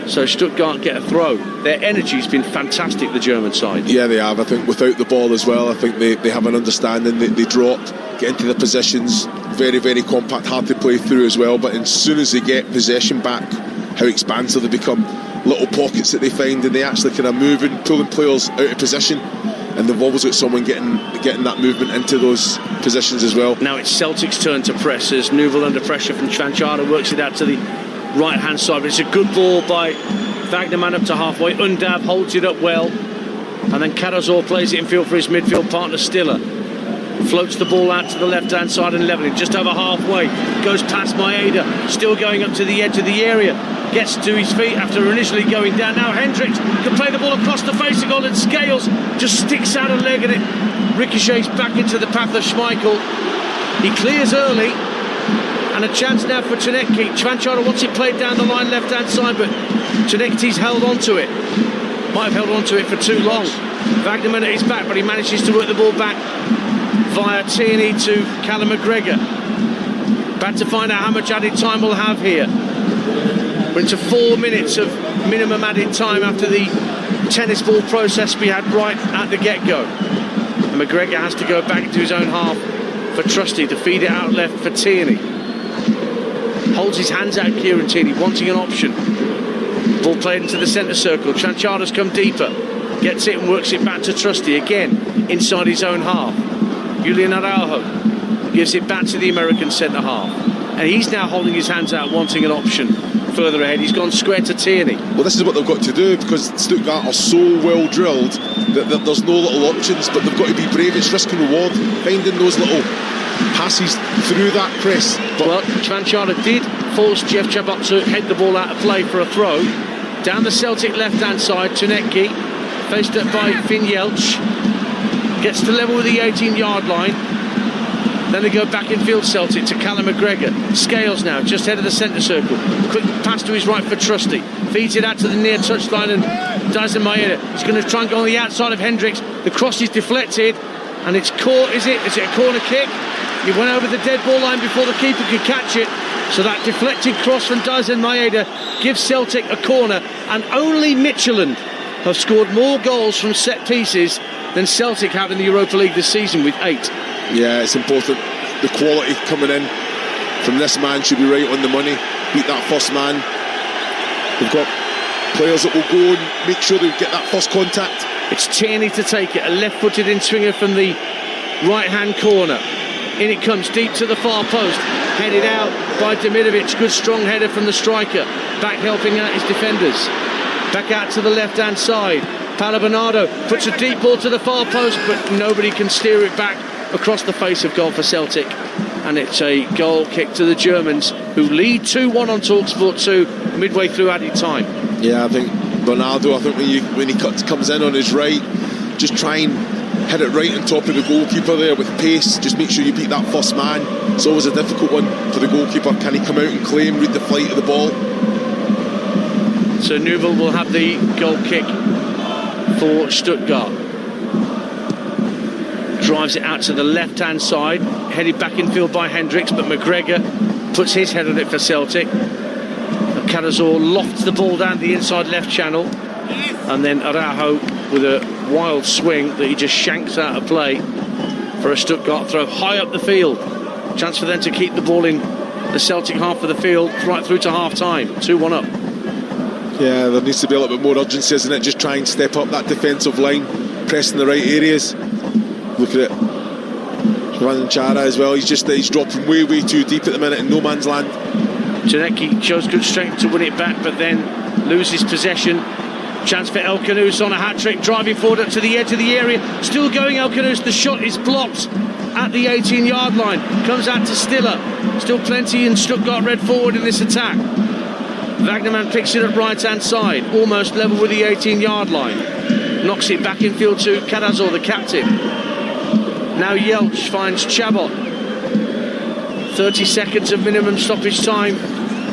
So Stuttgart get a throw. Their energy's been fantastic, the German side. Yeah, they have. I think without the ball as well, I think they have an understanding. They drop, get into the positions, very, very compact, hard to play through as well. But as soon as they get possession back, how expansive they become. Little pockets that they find, and they actually kind of moving, pulling players out of position. And they've always got someone getting that movement into those positions as well. Now it's Celtic's turn to press as Newell under pressure from Chanchara works it out to the right-hand side. But it's a good ball by Wagnerman up to halfway. Undav holds it up well. And then Karazor plays it in field for his midfield partner Stiller. Floats the ball out to the left-hand side and levelling just over halfway. Goes past Maeda, still going up to the edge of the area. Gets to his feet after initially going down. Now Hendricks can play the ball across the face of goal, and Scales just sticks out a leg and it ricochets back into the path of Schmeichel. He clears early, and a chance now for Tchenetki. Chanchara wants it played down the line left-hand side, but Tchenetki's held on to it. Might have held on to it for too long. Wagnerman at his back, but he manages to work the ball back via Tierney to Callum McGregor. Back to find out how much added time we'll have here. We're into 4 minutes of minimum added time after the tennis ball process we had right at the get-go. And McGregor has to go back into his own half for Trusty to feed it out left for Tierney. Holds his hands out, Kieran Tierney, wanting an option. Ball played into the centre circle. Chanchara's come deeper. Gets it and works it back to Trusty again inside his own half. Julian Araujo gives it back to the American centre half. And he's now holding his hands out, wanting an option further ahead. He's gone square to Tierney. Well, this is what they've got to do, because Stuttgart are so well drilled that there's no little options, but they've got to be brave. It's risk and reward, finding those little passes through that press. Well, Chanchara did force Jeff Chabot to head the ball out of play for a throw. Down the Celtic left-hand side, Tchenetki, faced up by Finn Jeltsch, gets to level with the 18-yard line. Then they go back in field Celtic to Callum McGregor. Scales now, just head of the centre circle. Quick pass to his right for Trusty. Feeds it out to the near touchline and Dyson Maeda. He's going to try and go on the outside of Hendricks. The cross is deflected and it's caught, is it? Is it a corner kick? He went over the dead ball line before the keeper could catch it. So that deflected cross from Dyson Maeda gives Celtic a corner, and only Midtjylland have scored more goals from set pieces than Celtic have in the Europa League this season with 8. Yeah, it's important. The quality coming in from this man should be right on the money. Beat that first man. They've got players that will go and make sure they get that first contact. It's Tierney to take it, a left-footed in-swinger from the right-hand corner. In it comes, deep to the far post, headed out by Demirovic. Good strong header from the striker, back helping out his defenders. Back out to the left-hand side. Paulo Bernardo puts a deep ball to the far post, but nobody can steer it back across the face of goal for Celtic. And it's a goal kick to the Germans, who lead 2-1 on Talksport 2 midway through added time. Yeah, I think Bernardo, when he comes in on his right, just try and hit it right on top of the goalkeeper there with pace. Just make sure you beat that first man. It's always a difficult one for the goalkeeper. Can he come out and claim, read the flight of the ball? So Newell will have the goal kick for Stuttgart. Drives it out to the left-hand side, headed back in field by Hendricks, but McGregor puts his head on it for Celtic. Karazor lofts the ball down the inside left channel, and then Araujo with a wild swing that he just shanks out of play for a Stuttgart throw high up the field. Chance for them to keep the ball in the Celtic half of the field right through to half-time. 2-1 up. Yeah, there needs to be a little bit more urgency, isn't it? Just try and step up that defensive line, press in the right areas. Look at it. Chanchara as well. He's dropping way too deep at the minute in no man's land. Tchenetki shows good strength to win it back, but then loses possession. Chance for El Khanous on a hat-trick, driving forward up to the edge of the area. Still going El Khanous. The shot is blocked at the 18-yard line. Comes out to Stiller. Still plenty in Stuttgart red forward in this attack. Wagnerman picks it up right-hand side, almost level with the 18-yard line. Knocks it back in field to Karazor, the captain. Now Jelch finds Chabot. 30 seconds of minimum stoppage time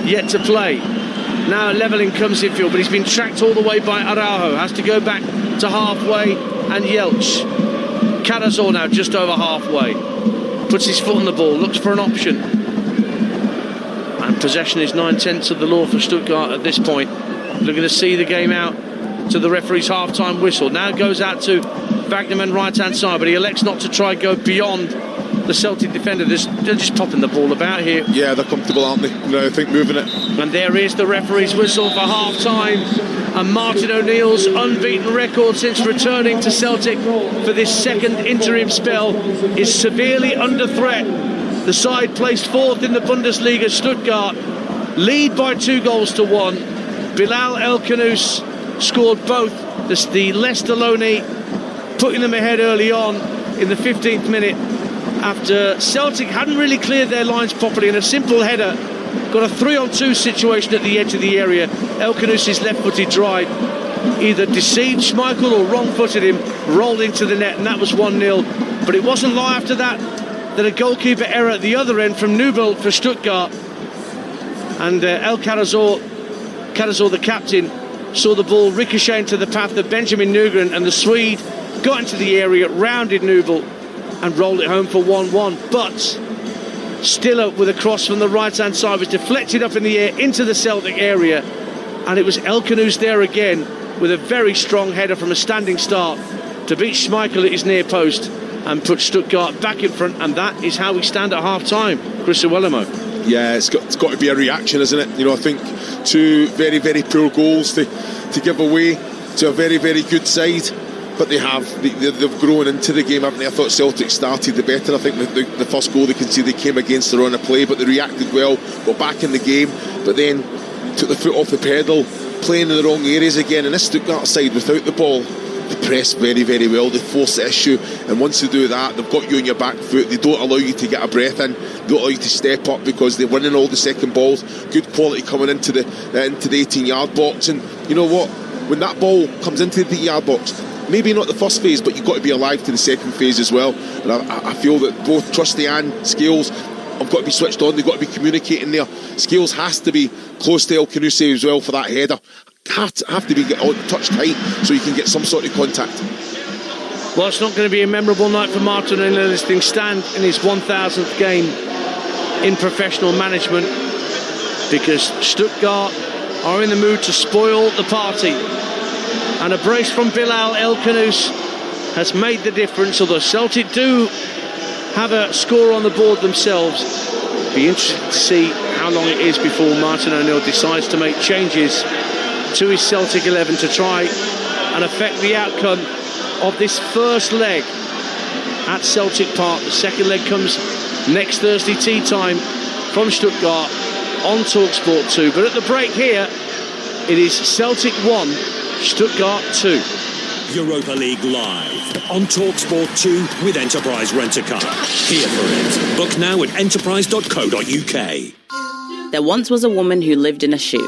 yet to play. Now levelling comes infield, but he's been tracked all the way by Araujo. Has to go back to halfway, and Jelch. Karazor now just over halfway. Puts his foot on the ball, looks for an option. And possession is 9/10 of the law for Stuttgart at this point. Looking to see the game out to the referee's half-time whistle. Now goes out to Wagnerman right-hand side, but he elects not to try go beyond the Celtic defender. They're just popping the ball about here. Yeah, they're comfortable, aren't they? I think moving it. And there is the referee's whistle for half-time. And Martin O'Neill's unbeaten record since returning to Celtic for this second interim spell is severely under threat. The side placed fourth in the Bundesliga, Stuttgart, lead by 2-1. Bilal El Khanous scored both. The Leicester loanee putting them ahead early on in the 15th minute after Celtic hadn't really cleared their lines properly, and a simple header got a 3-on-2 situation at the edge of the area. El Khanous' left-footed drive either deceived Schmeichel or wrong-footed him, rolled into the net, and that was 1-0. But it wasn't long after that a goalkeeper error at the other end from Nubel for Stuttgart, and El Karazor, the captain, saw the ball ricochet into the path of Benjamin Nugren, and the Swede got into the area, rounded Nubel and rolled it home for 1-1. But Stiller with a cross from the right-hand side was deflected up in the air into the Celtic area, and it was El Khanous there again with a very strong header from a standing start to beat Schmeichel at his near post and put Stuttgart back in front. And that is how we stand at half-time. Chris Uwelemo. Yeah, it's got to be a reaction, isn't it? I think two very, very poor goals to give away to a very, very good side. But they've grown into the game, haven't they? I thought Celtic started the better. I think the first goal they conceded came against the run of play, but they reacted well, got back in the game, but then took the foot off the pedal, playing in the wrong areas again. And this Stuttgart side, without the ball, they press very, very well, they force the issue, and once they do that, they've got you on your back foot. They don't allow you to get a breath in, they don't allow you to step up, because they're winning all the second balls. Good quality coming into the 18-yard box. And you know what, when that ball comes into the 18-yard box, maybe not the first phase, but you've got to be alive to the second phase as well. And I feel that both Trusty and Scales have got to be switched on. They've got to be communicating there. Scales has to be close to El Khanous as well for that header. Have to be touch tight so you can get some sort of contact. Well, it's not going to be a memorable night for Martin O'Neill as things stand in his 1000th game in professional management, because Stuttgart are in the mood to spoil the party. And a brace from Bilal El Khanous has made the difference, although Celtic do have a score on the board themselves. Be interested to see how long it is before Martin O'Neill decides to make changes to his Celtic 11 to try and affect the outcome of this first leg at Celtic Park. The second leg comes next Thursday tea time from Stuttgart on Talksport 2. But at the break here, it is Celtic 1, Stuttgart 2. Europa League live on Talksport 2 with Enterprise Rent-A-Car. Here for it. Book now at enterprise.co.uk. There once was a woman who lived in a shoe.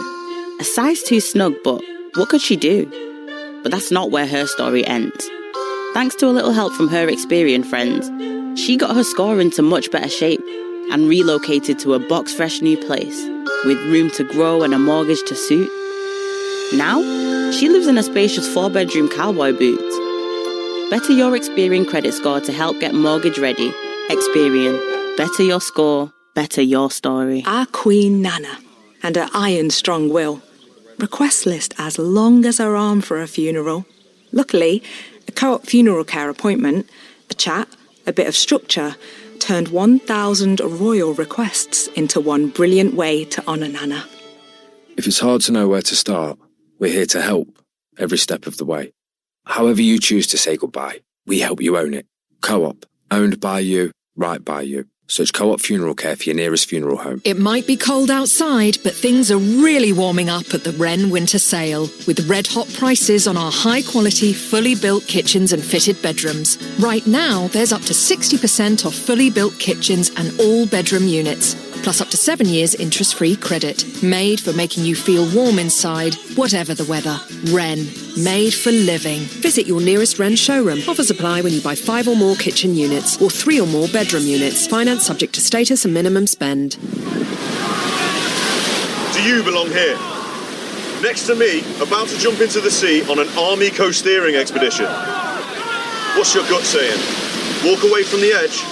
A size too snug, but what could she do? But that's not where her story ends. Thanks to a little help from her experienced friends, she got her score into much better shape and relocated to a box-fresh new place with room to grow and a mortgage to suit. Now, she lives in a spacious 4-bedroom cowboy boot. Better your Experian credit score to help get mortgage ready. Experian. Better your score, better your story. Our Queen Nana and her iron-strong will. Request list as long as her arm for a funeral. Luckily, a Co-op funeral care appointment, a chat, a bit of structure, turned 1,000 royal requests into one brilliant way to honour Nana. If it's hard to know where to start, we're here to help every step of the way. However you choose to say goodbye, we help you own it. Co-op, owned by you, right by you. Search Co-op Funeral Care for your nearest funeral home. It might be cold outside, but things are really warming up at the Wren Winter Sale, with red-hot prices on our high-quality, fully built kitchens and fitted bedrooms. Right now, there's up to 60% off fully built kitchens and all bedroom units, plus up to 7 years interest-free credit. Made for making you feel warm inside, whatever the weather. Wren. Made for living. Visit your nearest Wren showroom. Offers apply when you buy 5 or more kitchen units or 3 or more bedroom units. Finance subject to status and minimum spend. Do you belong here? Next to me, about to jump into the sea on an army coast-steering expedition. What's your gut saying? Walk away from the edge?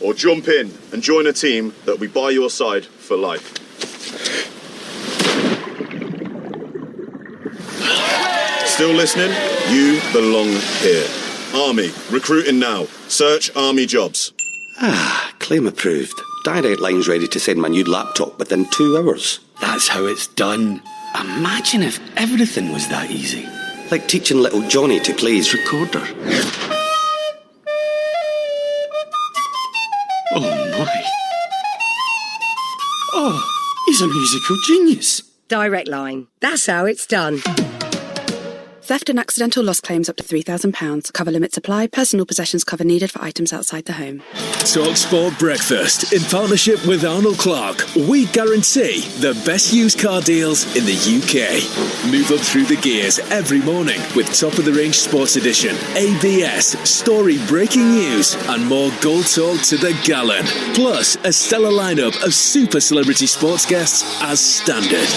Or jump in and join a team that will be by your side for life? Still listening? You belong here. Army, recruiting now. Search Army jobs. Claim approved. Direct line's ready to send my new laptop within 2 hours. That's how it's done. Imagine if everything was that easy. Like teaching little Johnny to play his recorder. Oh my. Oh, he's a musical genius. Direct line. That's how it's done. Theft and accidental loss claims up to £3,000. Cover limits apply. Personal possessions cover needed for items outside the home. Talksport Breakfast in partnership with Arnold Clark. We guarantee the best used car deals in the UK. Move up through the gears every morning with top of the range sports edition, ABS, story breaking news, and more gold talk to the gallon. Plus a stellar lineup of super celebrity sports guests as standard.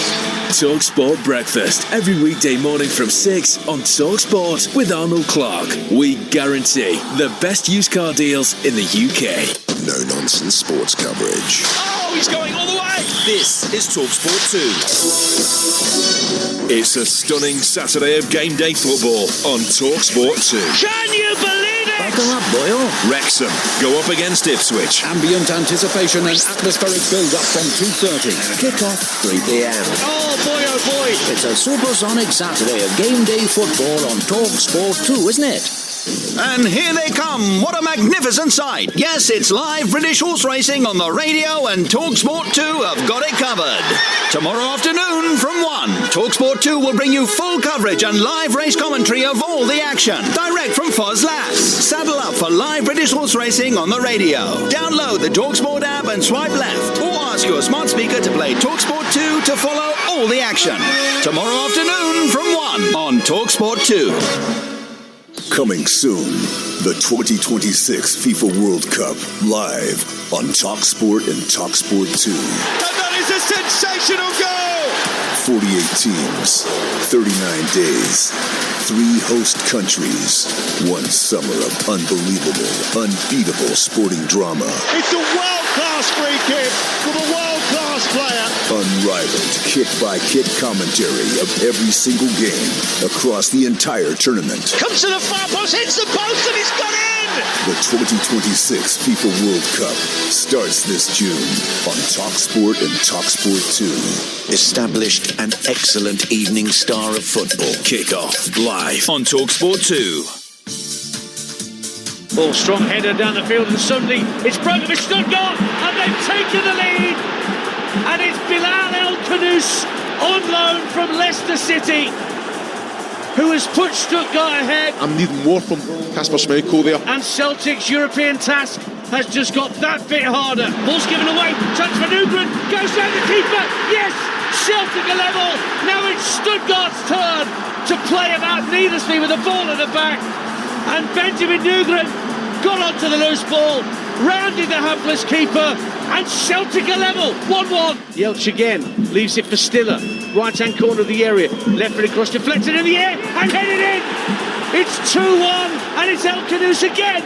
Talksport Breakfast every weekday morning from 6 on Talksport with Arnold Clark. We guarantee the best used car deals in the UK. No-nonsense sports coverage. Oh, he's going all the way! This is Talksport 2. It's a stunning Saturday of game day football on Talksport 2. Can you believe it? Buckle up, Boyle. Wrexham go up against Ipswich. Ambient anticipation and atmospheric build-up from 2:30. Kick-off 3 p.m. Oh boy, oh boy. It's a supersonic Saturday of game day football on Talksport 2, isn't it? And here they come. What a magnificent sight. Yes, it's live British horse racing on the radio, and Talksport 2 have got it covered. Tomorrow afternoon from 1, Talksport 2 will bring you full coverage and live race commentary of all the action. Direct from Foslas. Saddle up for live British horse racing on the radio. Download the Talksport app and swipe left. Or ask your smart speaker to play Talksport 2 to follow all the action. Tomorrow afternoon from 1 on Talksport 2. Coming soon, the 2026 FIFA World Cup, live on Talksport and Talksport 2. And that is a sensational goal! 48 teams, 39 days, 3 host countries, 1 summer of unbelievable, unbeatable sporting drama. It's a world-class free kick from a world-class player. Unrivaled kick-by-kick commentary of every single game across the entire tournament. Comes to the far post, hits the post, and he's got in! The 2026 FIFA World Cup starts this June on Talksport and Talksport 2. Established and excellent evening star of football. Kick-off live on Talksport 2. Ball strong header down the field, and suddenly it's broken for Stuttgart, and they've taken the lead. And it's Bilal El-Khanous on loan from Leicester City, who has put Stuttgart ahead. I'm needing more from Kasper Schmeichel there. And Celtic's European task has just got that bit harder. Ball's given away, chance for Nugren, goes down the keeper, yes! Celtic are level, now it's Stuttgart's turn to play about needlessly with the ball at the back. And Benjamin Nugren got onto the loose ball, rounded the hapless keeper, and Celtic are level, 1-1. Yelch again, leaves it for Stiller, right-hand corner of the area, left foot across, deflected in the air, and headed in. It's 2-1, and it's El-Khanous again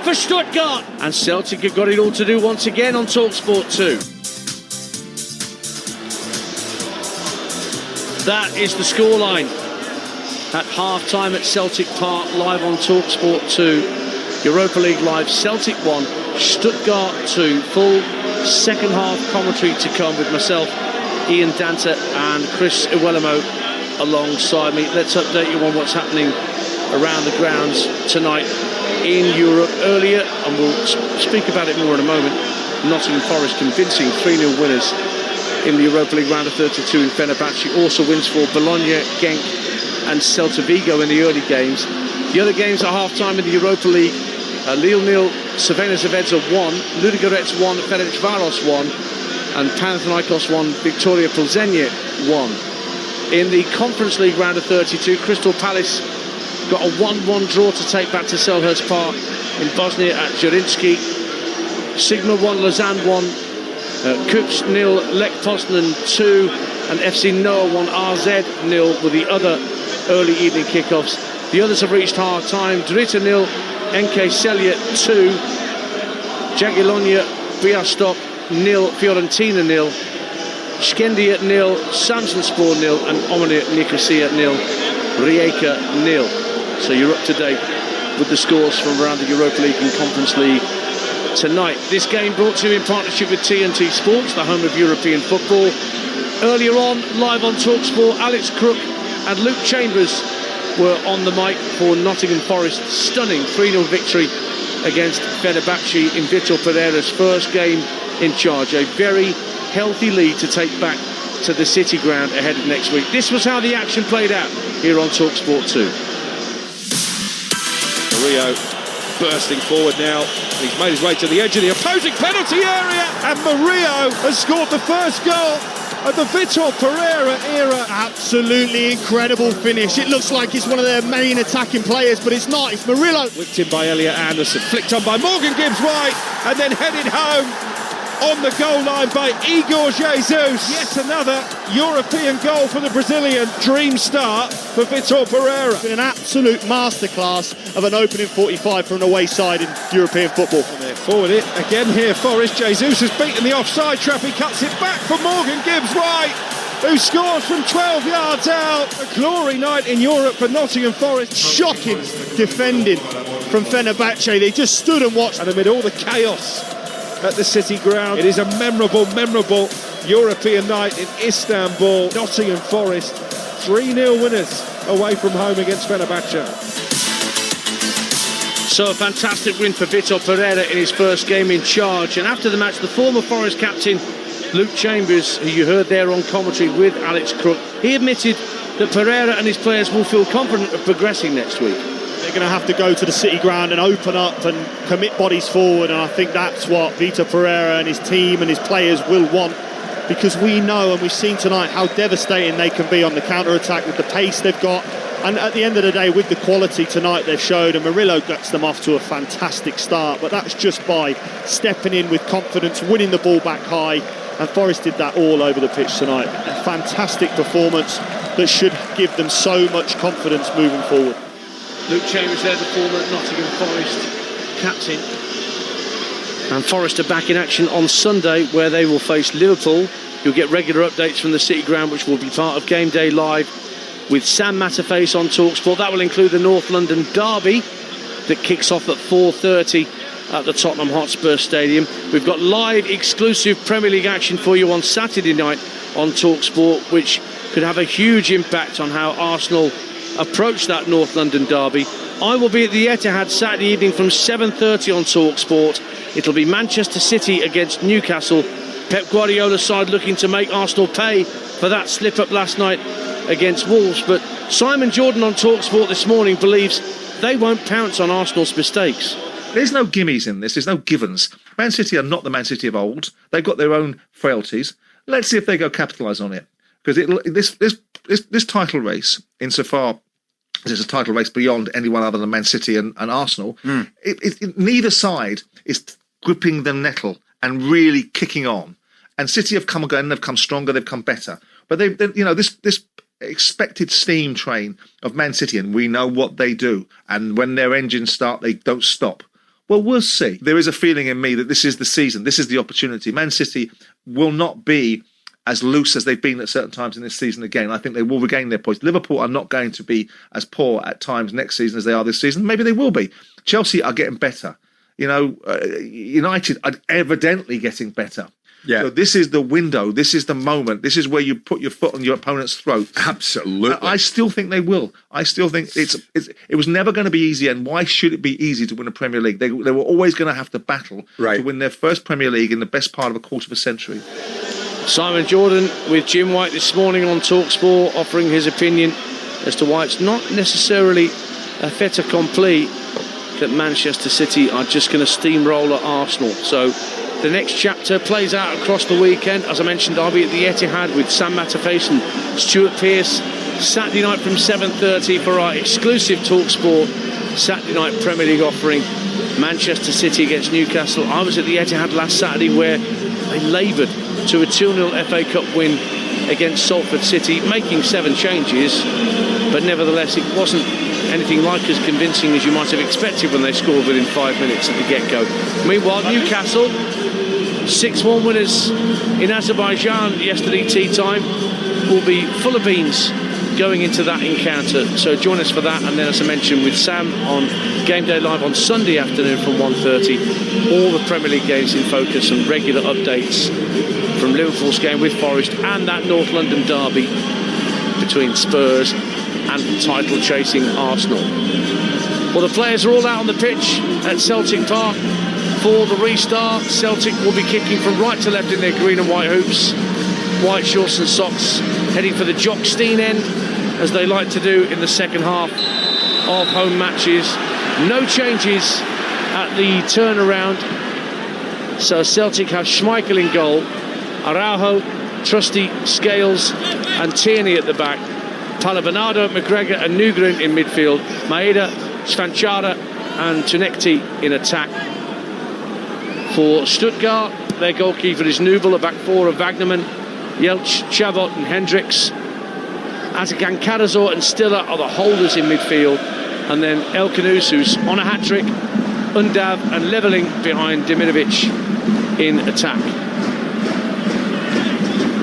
for Stuttgart. And Celtic have got it all to do once again on Talksport 2. That is the scoreline at half-time at Celtic Park, live on Talksport 2. Europa League live, Celtic 1, Stuttgart 2. Full second half commentary to come with myself, Ian Danta and Chris Iwelumo alongside me. Let's update you on what's happening around the grounds tonight in Europe earlier, and we'll speak about it more in a moment. Nottingham Forest convincing 3-0 winners in the Europa League round of 32 in Fenerbahce. Also wins for Bologna, Genk and Celta Vigo in the early games. The other games at half-time in the Europa League, Lille 0, Crvena Zvezda 1, Ludogorets 1, Ferencvaros 1 and Panathinaikos 1, Victoria Plzeň 1. In the Conference League round of 32, Crystal Palace got a 1-1 draw to take back to Selhurst Park in Bosnia at Zrinjski. Sigma 1, Lausanne 1, Kups 0, Lech Poznan 2 and FC Noah 1, RZ 0 with the other early evening kickoffs. The others have reached half time. Drita 0, NK Celje 2, Jagiellonia Białystok 0, Fiorentina 0, Skendia 0, Samsunspor 0 and Omonia Nicosia 0, Rijeka 0. So you're up to date with the scores from around the Europa League and Conference League tonight. This game brought to you in partnership with TNT Sports, the home of European football. Earlier on, live on Talksport, Alex Crook and Luke Chambers were on the mic for Nottingham Forest's stunning 3-0 victory against Fenerbahce in Vitor Pereira's first game in charge. A very healthy lead to take back to the City ground ahead of next week. This was how the action played out here on Talksport 2. Murillo bursting forward now. He's made his way to the edge of the opposing penalty area, and Murillo has scored the first goal of the Vitor Pereira era. Absolutely incredible finish. It looks like it's one of their main attacking players, but it's not. It's Murillo. Whipped in by Elliot Anderson, flicked on by Morgan Gibbs-White, and then headed home on the goal line by Igor Jesus. Yet another European goal for the Brazilian. Dream start for Vitor Pereira. It's been an absolute masterclass of an opening 45 from an away side in European football. And they're forward it again here, Forest. Jesus has beaten the offside trap. He cuts it back for Morgan Gibbs-White, who scores from 12 yards out. A glory night in Europe for Nottingham Forest. Shocking defending from Fenerbahce. They just stood and watched. And amid all the chaos at the City ground, it is a memorable European night in Istanbul. Nottingham Forest 3-0 winners away from home against Fenerbahce. So a fantastic win for Vitor Pereira in his first game in charge. And after the match, the former Forest captain Luke Chambers, who you heard there on commentary with Alex Crook, he admitted that Pereira and his players will feel confident of progressing next week. They're going to have to go to the City ground and open up and commit bodies forward, and I think that's what Vitor Pereira and his team and his players will want, because we know and we've seen tonight how devastating they can be on the counter-attack with the pace they've got, and at the end of the day with the quality tonight they've showed. And Murillo gets them off to a fantastic start, but that's just by stepping in with confidence, winning the ball back high, and Forest did that all over the pitch tonight. A fantastic performance that should give them so much confidence moving forward. Luke Chambers there, the former Nottingham Forest captain. And Forest are back in action on Sunday, where they will face Liverpool. You'll get regular updates from the City ground, which will be part of Game Day Live with Sam Matterface on Talksport. That will include the North London derby that kicks off at 4:30 at the Tottenham Hotspur Stadium. We've got live exclusive Premier League action for you on Saturday night on Talksport, which could have a huge impact on how Arsenal approach that North London derby. I will be at the Etihad Saturday evening from 7:30 on Talksport. It'll be Manchester City against Newcastle. Pep Guardiola's side looking to make Arsenal pay for that slip-up last night against Wolves. But Simon Jordan on Talksport this morning believes they won't pounce on Arsenal's mistakes. There's no gimmies in this. There's no givens. Man City are not the Man City of old. They've got their own frailties. Let's see if they go capitalise on it. Because this title race, insofar as it's a title race beyond anyone other than Man City and Arsenal, neither side is gripping the nettle and really kicking on. And City have come again. They've come stronger. They've come better. But this expected steam train of Man City, and we know what they do. And when their engines start, they don't stop. Well, we'll see. There is a feeling in me that this is the season. This is the opportunity. Man City will not be as loose as they've been at certain times in this season again. I think they will regain their poise. Liverpool are not going to be as poor at times next season as they are this season. Maybe they will be. Chelsea are getting better. United are evidently getting better. Yeah. So this is the window. This is the moment. This is where you put your foot on your opponent's throat. Absolutely. I still think they will. I still think it was never going to be easy. And why should it be easy to win a Premier League? They were always going to have to battle to win their first Premier League in the best part of a quarter of a century. Simon Jordan with Jim White this morning on Talksport, offering his opinion as to why it's not necessarily a fait accompli that Manchester City are just going to steamroller Arsenal. So the next chapter plays out across the weekend. As I mentioned, I'll be at the Etihad with Sam Matterface and Stuart Pearce Saturday night from 7:30 for our exclusive Talksport Saturday night Premier League offering. Manchester City against Newcastle. I was at the Etihad last Saturday where they laboured to a 2-0 FA Cup win against Salford City, making 7 changes, but nevertheless it wasn't anything like as convincing as you might have expected when they scored within 5 minutes at the get-go. Meanwhile, Newcastle 6-1 winners in Azerbaijan yesterday tea time, will be full of beans going into that encounter. So join us for that, and then as I mentioned with Sam on Game Day Live on Sunday afternoon from 1:30, all the Premier League games in focus and regular updates from Liverpool's game with Forest and that North London derby between Spurs and title-chasing Arsenal. Well, the players are all out on the pitch at Celtic Park for the restart. Celtic will be kicking from right to left in their green and white hoops, white shorts and socks, heading for the Jock Stein end, as they like to do in the second half of home matches. No changes at the turnaround. So Celtic have Schmeichel in goal, Araujo, Trusty, Scales and Tierney at the back, Palabernado, McGregor and Nygren in midfield, Maeda, Svanchara and Tunekti in attack. For Stuttgart, their goalkeeper is Nubel, a back four of Wagnerman, Jelch, Chabot and Hendricks. Atakan Karazor and Stiller are the holders in midfield, and then El Kanous, who's on a hat-trick, Undav and levelling behind Demirovic in attack.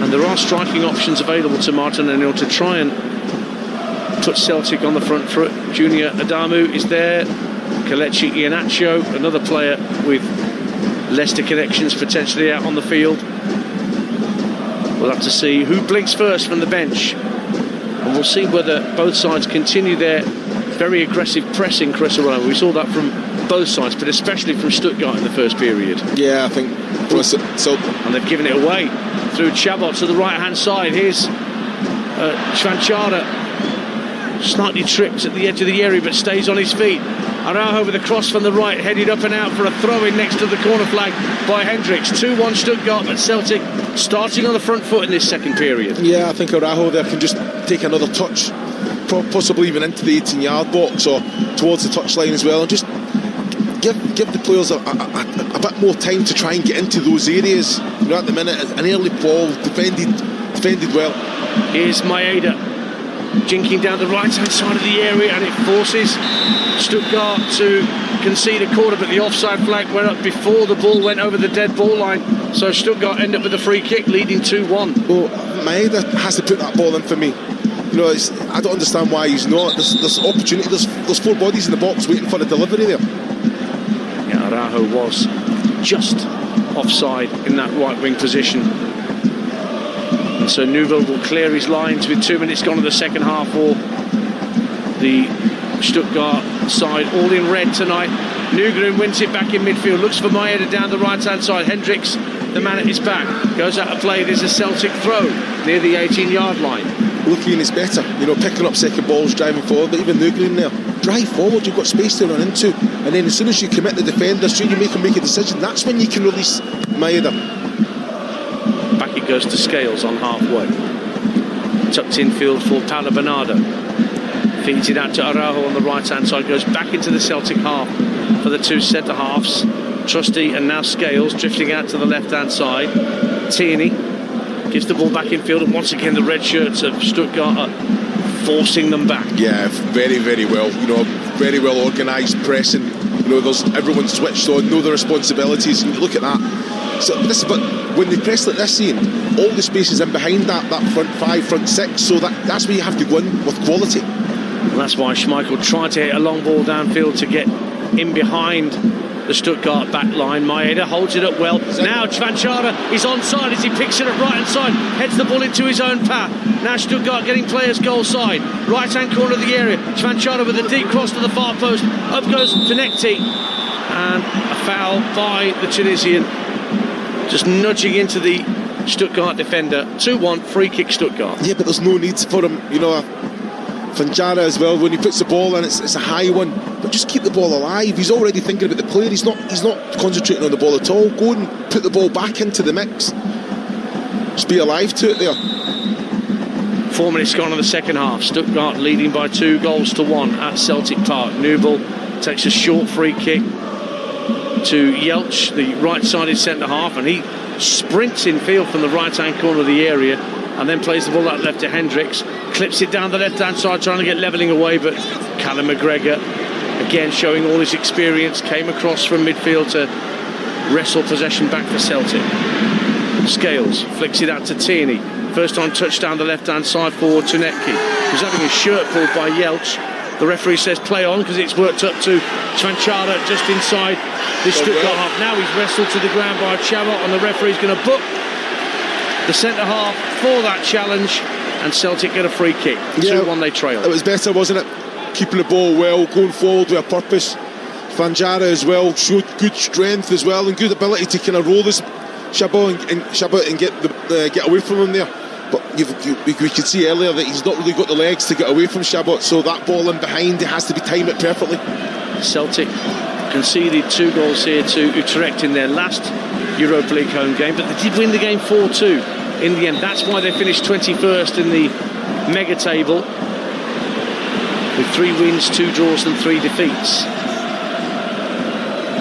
And there are striking options available to Martin O'Neill to try and put Celtic on the front foot. Junior Adamu is there, Kelechi Iheanacho, another player with Leicester connections potentially out on the field. We'll have to see who blinks first from the bench, and we'll see whether both sides continue their very aggressive pressing, Chris Arroyo. We saw that from both sides, but especially from Stuttgart in the first period. Yeah, I think so. And they've given it away through Chabot to the right-hand side. Here's Svanchara, slightly tripped at the edge of the area, but stays on his feet. Araujo with a cross from the right, headed up and out for a throw-in next to the corner flag by Hendricks. 2-1 Stuttgart, but Celtic starting on the front foot in this second period. Yeah, I think Araujo there can just take another touch, possibly even into the 18-yard box or towards the touchline as well, and just give the players a bit more time to try and get into those areas. You know, at the minute, an early ball, defended well. Here's Maeda, jinking down the right-hand side of the area, and it forces Stuttgart to concede a corner, but the offside flag went up before the ball went over the dead ball line, so Stuttgart end up with a free kick, leading 2-1. Well, Maeda has to put that ball in for me. You know, I don't understand why he's not. There's opportunity. There's 4 bodies in the box waiting for a delivery there. Yeah, Araujo was just offside in that right wing position. And so Newville will clear his lines with 2 minutes gone in the second half for the Stuttgart side, all in red tonight. Nygren wins it back in midfield, looks for Maeda down the right hand side. Hendricks, the man at his back, goes out of play. There's a Celtic throw near the 18-yard line. Looking is better, you know, picking up second balls, driving forward, but even Nygren there, drive forward, you've got space to run into, and then as soon as you commit the defender, as soon as you make a decision, that's when you can release Maeda. Back it goes to Scales on halfway, tucked infield for Palabernado, feeds it out to Araujo on the right hand side, goes back into the Celtic half for the 2 centre halves, Trusty and now Scales drifting out to the left hand side. Tierney gives the ball back in field, and once again the red shirts of Stuttgart are forcing them back. Yeah, very, very well. You know, very well organised pressing. You know, everyone's switched on, know their responsibilities, and look at that. So but when they press like this, Ian, all the space is in behind that front 5, front 6. So that's where you have to go in with quality. And that's why Schmeichel tried to hit a long ball downfield to get in behind the Stuttgart back line. Maeda holds it up well. Now Čvančara is onside as he picks it up right hand side, heads the ball into his own path. Now Stuttgart getting players goal side, right hand corner of the area. Čvančara with a deep cross to the far post. Up goes Finekti, and a foul by the Tunisian, just nudging into the Stuttgart defender. 2-1, free kick Stuttgart. Yeah, but there's no need for him, Fanjara as well, when he puts the ball in, it's a high one, but just keep the ball alive. He's already thinking about the player. He's not concentrating on the ball at all. Go and put the ball back into the mix. Just be alive to it there. 4 minutes gone in the second half. Stuttgart leading by 2-1 at Celtic Park. Nubel takes a short free kick to Jelch, the right-sided centre-half, and he sprints in field from the right-hand corner of the area, and then plays the ball out left to Hendricks, clips it down the left-hand side, trying to get levelling away, but Callum McGregor, again showing all his experience, came across from midfield to wrestle possession back for Celtic. Scales flicks it out to Tierney, first time touch down the left-hand side for Tunecki, who's having his shirt pulled by Jelch. The referee says play on because it's worked up to Čvančara just inside the Stuttgart half. Now he's wrestled to the ground by Chabot, and the referee's going to book the centre half for that challenge, and Celtic get a free kick. 2-1 they trail. It was better, wasn't it? Keeping the ball well, going forward with a purpose. Fanjara as well showed good strength as well, and good ability to kind of roll this Chabot and get away from him there. But we could see earlier that he's not really got the legs to get away from Chabot, so that ball in behind, it has to be timed it perfectly. Celtic conceded 2 goals here to Utrecht in their last Europa League home game, but they did win the game 4-2 in the end. That's why they finished 21st in the mega table, with 3 wins, 2 draws and 3 defeats.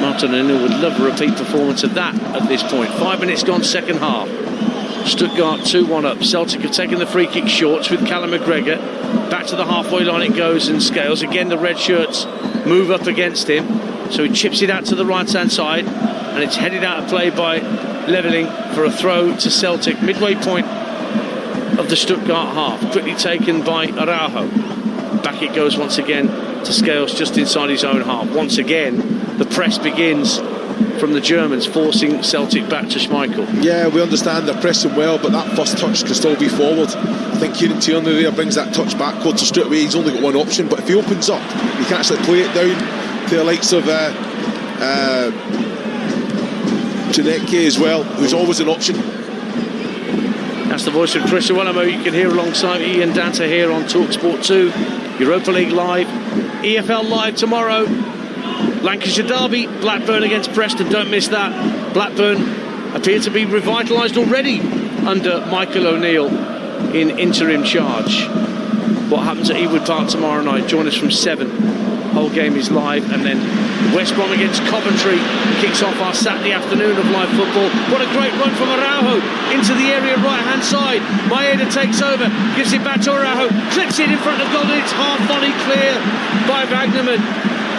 Martin O'Neill would love a repeat performance of that at this point. 5 minutes gone, second half. Stuttgart 2-1 up. Celtic have taken the free kick shorts with Callum McGregor. Back to the halfway line it goes, and Scales. Again, the red shirts move up against him, so he chips it out to the right-hand side, and it's headed out of play by Leveling for a throw to Celtic. Midway point of the Stuttgart half. Quickly taken by Araujo. Back it goes once again to Scales just inside his own half. Once again, the press begins from the Germans, forcing Celtic back to Schmeichel. Yeah, we understand they're pressing well, but that first touch can still be forward. I think Kieran Tierney there brings that touch backward, so straight away he's only got one option, but if he opens up, he can actually play it down to the likes of Tunecki as well, who's always an option. That's the voice of Chris Iwelumo you can hear alongside Ian Danta here on Talksport 2. Europa League Live, EFL Live tomorrow. Lancashire Derby, Blackburn against Preston, don't miss that. Blackburn appear to be revitalised already under Michael O'Neill in interim charge. What happens at Ewood Park tomorrow night? Join us from 7. Whole game is live, and then West Brom against Coventry kicks off our Saturday afternoon of live football. What a great run from Araujo into the area right hand side. Maeda takes over, gives it back to Araujo, clips it in front of goal, and it's half volley clear by Wagnerman.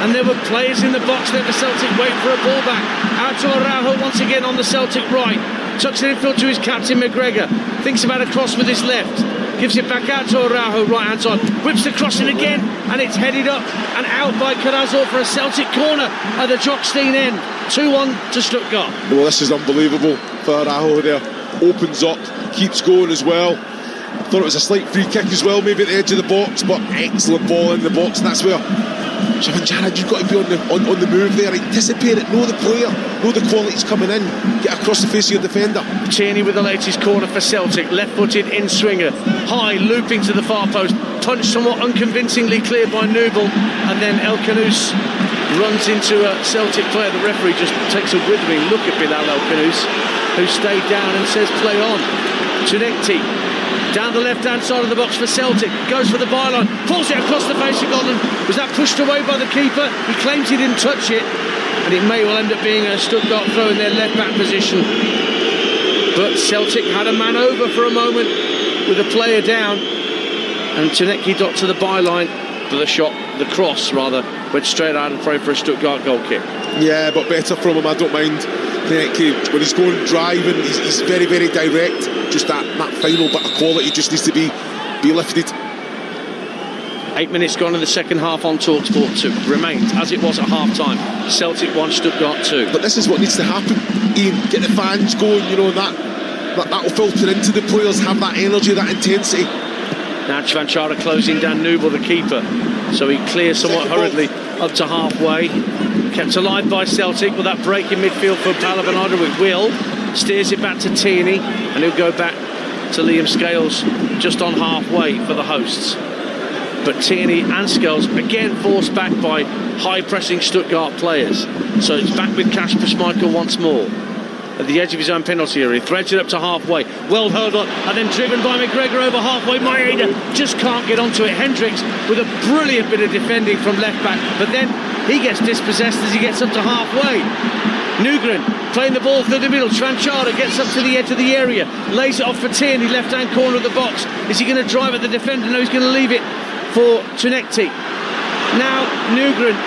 And there were players in the box there for Celtic waiting for a ball back. Out to Araujo once again on the Celtic right. Tucks it infield to his captain McGregor. Thinks about a cross with his left. Gives it back out to Araujo, right hand side. Whips the cross in again, and it's headed up and out by Carrazor for a Celtic corner at the Jockstein end. 2-1 to Stuttgart. Well, this is unbelievable for Araujo there. Opens up, keeps going as well. Thought it was a slight free kick as well, maybe at the edge of the box, but excellent ball in the box, and that's where Čvančara, you've got to be on the move there, anticipate it, know the player, know the qualities coming in, get across the face of your defender. Tierney with the latest corner for Celtic, left-footed in swinger, high, looping to the far post, punched somewhat unconvincingly clear by Nubel, and then El Khanous runs into a Celtic player. The referee just takes a withering look at Bilal El Khanous, who stayed down and says play on. Tunecki down the left-hand side of the box for Celtic, goes for the byline, pulls it across the face of goal, and was that pushed away by the keeper? He claims he didn't touch it, and it may well end up being a Stuttgart throw in their left-back position. But Celtic had a man over for a moment with a player down, and Tunecki got to the byline, but the cross went straight out and pray for a Stuttgart goal kick. Yeah, but better from him, I don't mind. Tunecki, when he's going driving, he's very, very direct. Just that final bit of quality just needs to be lifted. 8 minutes gone in the second half on Talksport 2. Remains as it was at half-time. Celtic 1, Stuttgart 2. But this is what needs to happen, Ian. Get the fans going, you know, that will filter into the players, have that energy, that intensity. Now Chvanchara closing down Nubel, the keeper. So he clears somewhat hurriedly up to halfway. Kept alive by Celtic with that break in midfield for Palavanada with Will. Steers it back to Tierney, and he'll go back to Liam Scales just on halfway for the hosts. But Tierney and Scales again forced back by high-pressing Stuttgart players. So it's back with Kasper Schmeichel once more. At the edge of his own penalty area, he threads it up to halfway. Well held on, and then driven by McGregor over halfway. Maeda just can't get onto it. Hendricks with a brilliant bit of defending from left back, but then he gets dispossessed as he gets up to halfway. Nygren playing the ball through the middle. Chvanchara gets up to the edge of the area, lays it off for Tierney, left-hand corner of the box. Is he going to drive at the defender? No, he's going to leave it for Tunekti. Now Nygren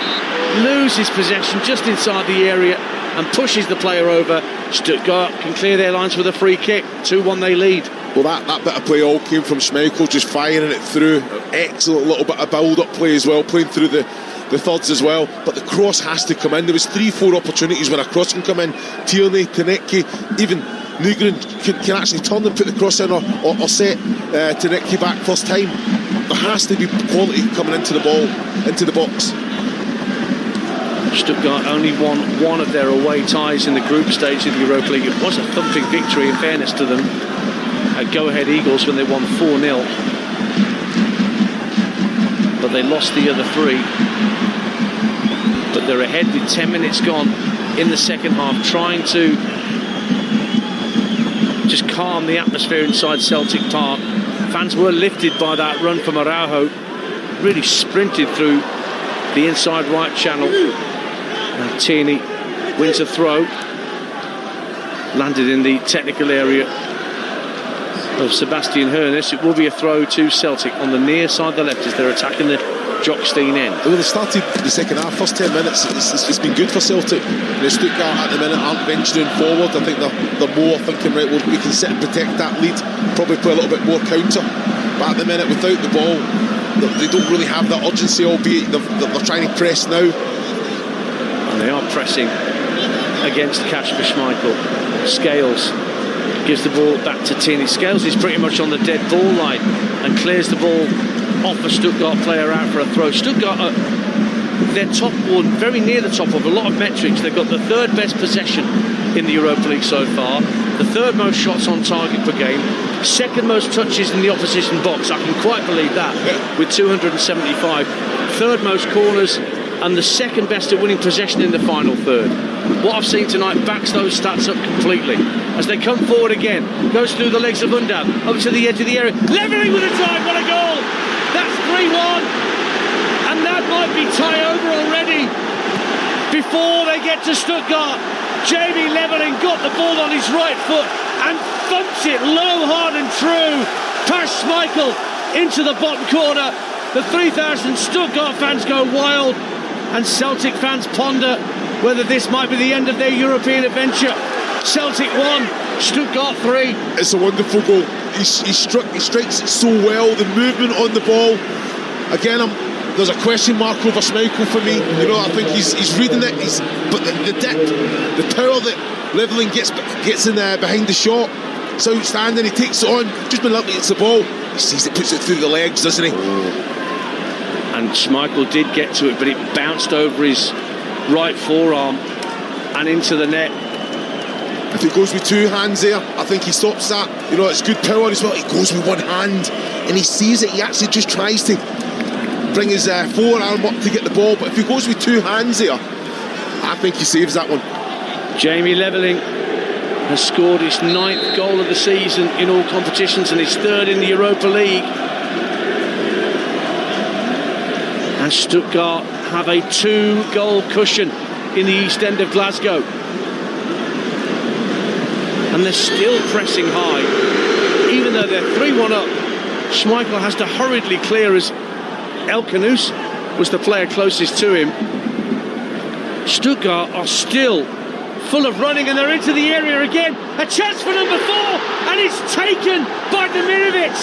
loses possession just inside the area and pushes the player over. Stuttgart can clear their lines with a free kick. 2-1 they lead. Well, that bit of play all came from Schmeichel, just firing it through. Excellent little bit of build-up play as well, playing through the thirds as well. But the cross has to come in. There was 3-4 opportunities when a cross can come in. Tierney, Tunekti, even Nygren can actually turn and put the cross in or set Tunekti back first time. There has to be quality coming into the ball, into the box. Stuttgart only won one of their away ties in the group stage of the Europa League. It was a thumping victory, in fairness to them, at Go Ahead Eagles when they won 4-0. But they lost the other 3. But they're ahead with 10 minutes gone in the second half, trying to just calm the atmosphere inside Celtic Park. Fans were lifted by that run from Araujo. Really sprinted through the inside right channel. Now Tierney wins a throw. Landed in the technical area of Sebastian Hoeneß. It will be a throw to Celtic on the near side of the left as they're attacking the Jockstein end. Well, they started the second half, first 10 minutes. It's been good for Celtic. Stuttgart at the minute aren't venturing forward. I think they're more thinking, right, well, we can sit and protect that lead, probably play a little bit more counter. But at the minute, without the ball, they don't really have that urgency, albeit they're trying to press now. And they are pressing against Kasper Schmeichel. Scales gives the ball back to Tierney. Scales is pretty much on the dead ball line and clears the ball off a Stuttgart player out for a throw. Stuttgart are they're top one, very near the top of a lot of metrics. They've got the third best possession in the Europa League so far, the third most shots on target per game, second most touches in the opposition box. I can quite believe that, with 275. Third most corners and the second best at winning possession in the final third. What I've seen tonight backs those stats up completely. As they come forward again, goes through the legs of Undab, over to the edge of the area, levelling with a drive, what a goal! That's 3-1, and that might be tie over already before they get to Stuttgart. Jamie Leveling got the ball on his right foot and thumps it low, hard and true past Schmeichel into the bottom corner. The 3,000 Stuttgart fans go wild, and Celtic fans ponder whether this might be the end of their European adventure. Celtic 1, Stuttgart 3. It's a wonderful goal. He strikes it so well. The movement on the ball. Again, there's a question mark over Schmeichel for me. You know, I think he's reading it. But the dip, the power that Leveling gets in there behind the shot, it's outstanding. He takes it on. Just been lucky it's the ball. He sees it, puts it through the legs, doesn't he? And Schmeichel did get to it, but it bounced over his right forearm and into the net. If he goes with two hands there, I think he stops that. You know, it's good power as well. He goes with one hand and he sees it. He actually just tries to bring his forearm up to get the ball. But if he goes with two hands there, I think he saves that one. Jamie Leveling has scored his 9th goal of the season in all competitions and his 3rd in the Europa League. And Stuttgart have a 2-goal cushion in the East End of Glasgow. And they're still pressing high. Even though they're 3-1 up, Schmeichel has to hurriedly clear as El Kanous was the player closest to him. Stuttgart are still full of running and they're into the area again. A chance for number 4 and it's taken by Demirovic.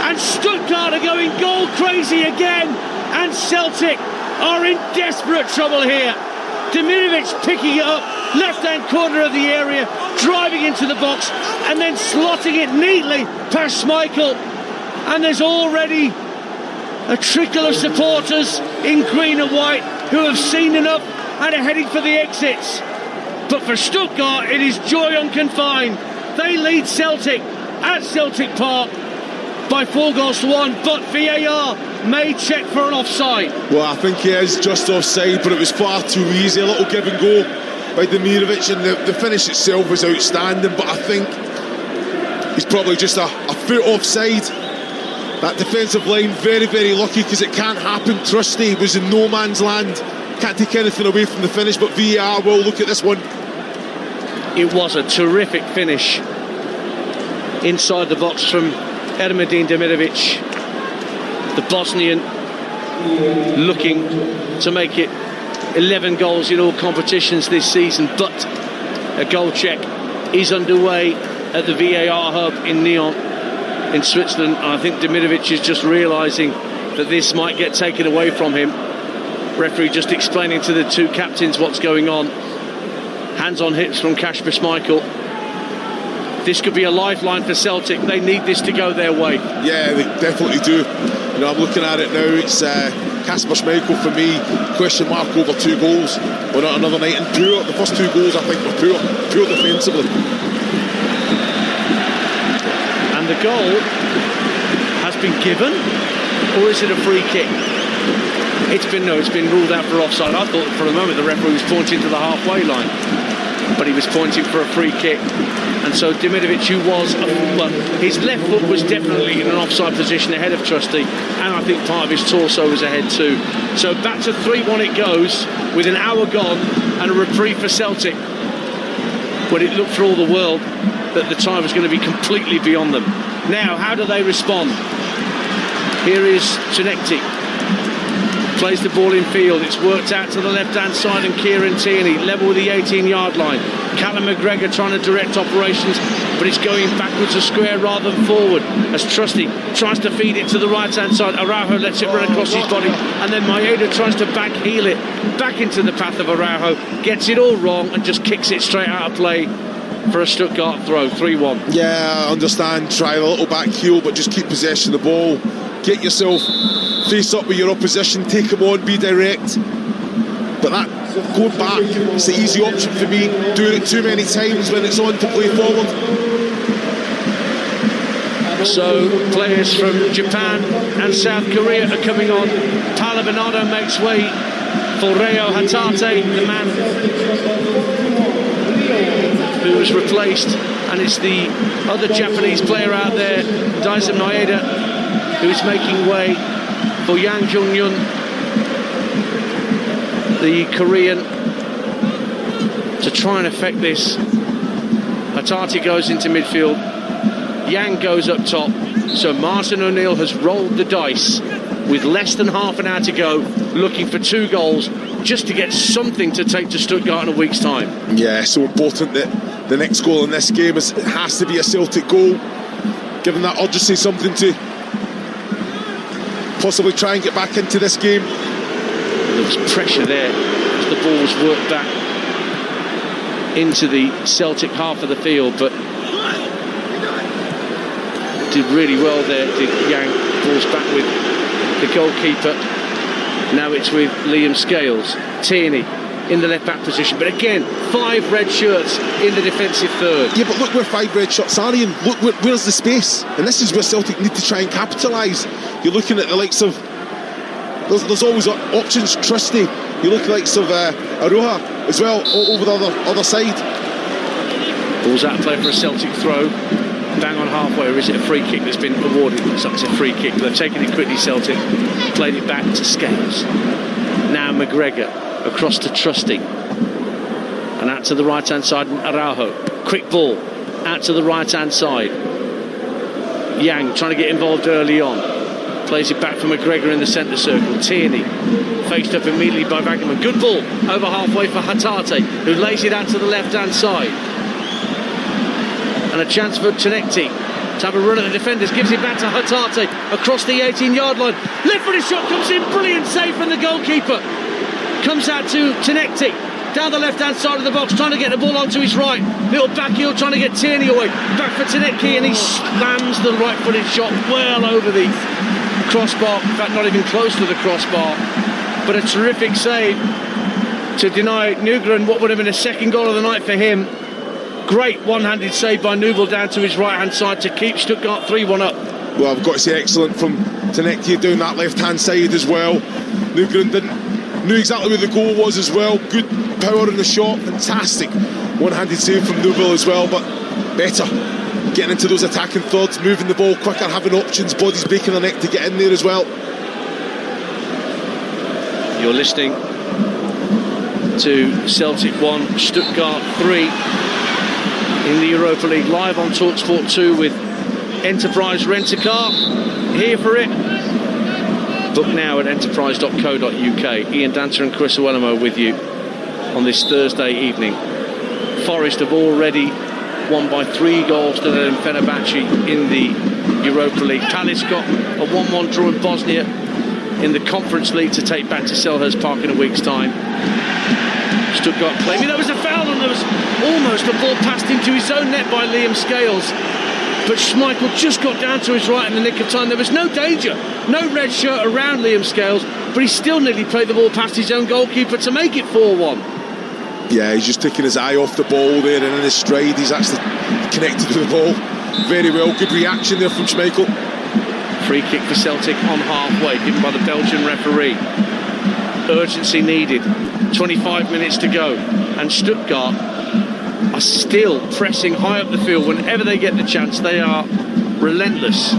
And Stuttgart are going goal crazy again. And Celtic are in desperate trouble here. Dimirovic picking it up, left-hand corner of the area, driving into the box, and then slotting it neatly past Schmeichel. And there's already a trickle of supporters in green and white who have seen enough and are heading for the exits. But for Stuttgart, it is joy unconfined. They lead Celtic at Celtic Park by 4-1, but VAR may check for an offside. Well, I think he is just offside, but it was far too easy. A little give and go by Dimirovic, and the finish itself was outstanding, but I think he's probably just a foot offside. That defensive line, very, very lucky, because it can't happen. Trusty was in no man's land. Can't take anything away from the finish, but VAR will look at this one. It was a terrific finish inside the box from Ermedin Demirovic, the Bosnian, looking to make it 11 goals in all competitions this season. But a goal check is underway at the VAR hub in Nyon in Switzerland. I think Demirovic is just realising that this might get taken away from him. Referee just explaining to the two captains what's going on. Hands on hips from Kasper Schmeichel. This could be a lifeline for Celtic. They need this to go their way. Yeah, they definitely do. You know, I'm looking at it now. It's Kasper Schmeichel for me. Question mark over 2 goals on another night. And poor. The first 2 goals I think were poor defensively. And the goal has been given, or is it a free kick? It's been ruled out for offside. I thought for a moment the referee was pointing to the halfway line, but he was pointing for a free kick. And so Dimirovic, who was, his left foot was definitely in an offside position ahead of Trusty, and I think part of his torso was ahead too. So back to 3-1 it goes, with an hour gone and a reprieve for Celtic, when it looked for all the world that the time was going to be completely beyond them. Now, how do they respond? Here is Trinecti. Plays the ball in field. It's worked out to the left-hand side, and Kieran Tierney level with the 18-yard line. Callum McGregor trying to direct operations, but it's going backwards a square rather than forward as Trusty tries to feed it to the right-hand side. Araujo lets it run across his body, and then Maeda tries to back heel it back into the path of Araujo, gets it all wrong and just kicks it straight out of play for a Stuttgart throw. 3-1. Yeah, I understand. Try a little back heel, but just keep possession of the ball. Get yourself face up with your opposition, take them on, be direct. But that going back, it's the easy option for me. Doing it too many times when it's on to play forward. So players from Japan and South Korea are coming on. Paolo Bernardo makes way for Reo Hatate, the man who was replaced, and it's the other Japanese player out there, Daisen Maeda, who's making way for Yang Jung-yun, the Korean, to try and affect this. Hatate goes into midfield, Yang goes up top, so Martin O'Neill has rolled the dice with less than half an hour to go, looking for 2 goals just to get something to take to Stuttgart in a week's time. Yeah, so important that the next goal in this game has to be a Celtic goal, given that urgency, something to possibly try and get back into this game. There was pressure there as the ball was worked back into the Celtic half of the field, but did really well there, did Yang. Balls back with the goalkeeper. Now it's with Liam Scales. Tierney in the left back position, but again 5 red shirts in the defensive third. Yeah, but look where 5 red shirts are in. Look where's the space, and this is where Celtic need to try and capitalise. You're looking at the likes of, there's always options. Trusty, you look at the likes of Aroha as well, over the other side. Ball's out of play for a Celtic throw, bang on halfway, or is it a free kick that's been awarded? It's up to a free kick. They've taken it quickly, Celtic, played it back to Scales. Now McGregor across to Trusty, and out to the right hand side, Araujo, quick ball out to the right hand side. Yang trying to get involved early on, plays it back for McGregor in the centre circle. Tierney faced up immediately by Wagnerman. Good ball over halfway for Hatate, who lays it out to the left hand side, and a chance for Trinecti. to have a run at the defenders, gives it back to Hatate across the 18-yard line. Left-footed shot comes in, brilliant save from the goalkeeper. Comes out to Tenekti, down the left-hand side of the box, trying to get the ball onto his right. Little back heel, trying to get Tierney away. Back for Tenekti, and he slams the right-footed shot well over the crossbar. In fact, not even close to the crossbar. But a terrific save to deny Nygren what would have been a second goal of the night for him. Great one-handed save by Nubel down to his right-hand side to keep Stuttgart 3-1 up. Well, I've got to say excellent from Tenekti down that left-hand side as well. Nygren knew exactly where the goal was as well. Good power in the shot, fantastic one-handed save from Nubel as well, but better getting into those attacking thirds, moving the ball quicker, having options, bodies breaking the neck to get in there as well. You're listening to Celtic 1, Stuttgart 3 in the Europa League, live on Talksport 2 with Enterprise Rent-A-Car. Here for it. Book now at enterprise.co.uk. Ian Dancer and Chris Owelamo with you on this Thursday evening. Forest have already won by 3 goals to them Fenerbahce in the Europa League. Palace got a 1-1 draw in Bosnia in the Conference League to take back to Selhurst Park in a week's time. Stuttgart claiming there was a foul, and there was almost a ball passed into his own net by Liam Scales, but Schmeichel just got down to his right in the nick of time. There was no danger, no red shirt around Liam Scales, but he still nearly played the ball past his own goalkeeper to make it 4-1. Yeah, he's just taking his eye off the ball there, and in his stride he's actually connected to the ball very well. Good reaction there from Schmeichel. Free kick for Celtic on halfway, given by the Belgian referee. Urgency needed. 25 minutes to go, and Stuttgart are still pressing high up the field whenever they get the chance. They are relentless.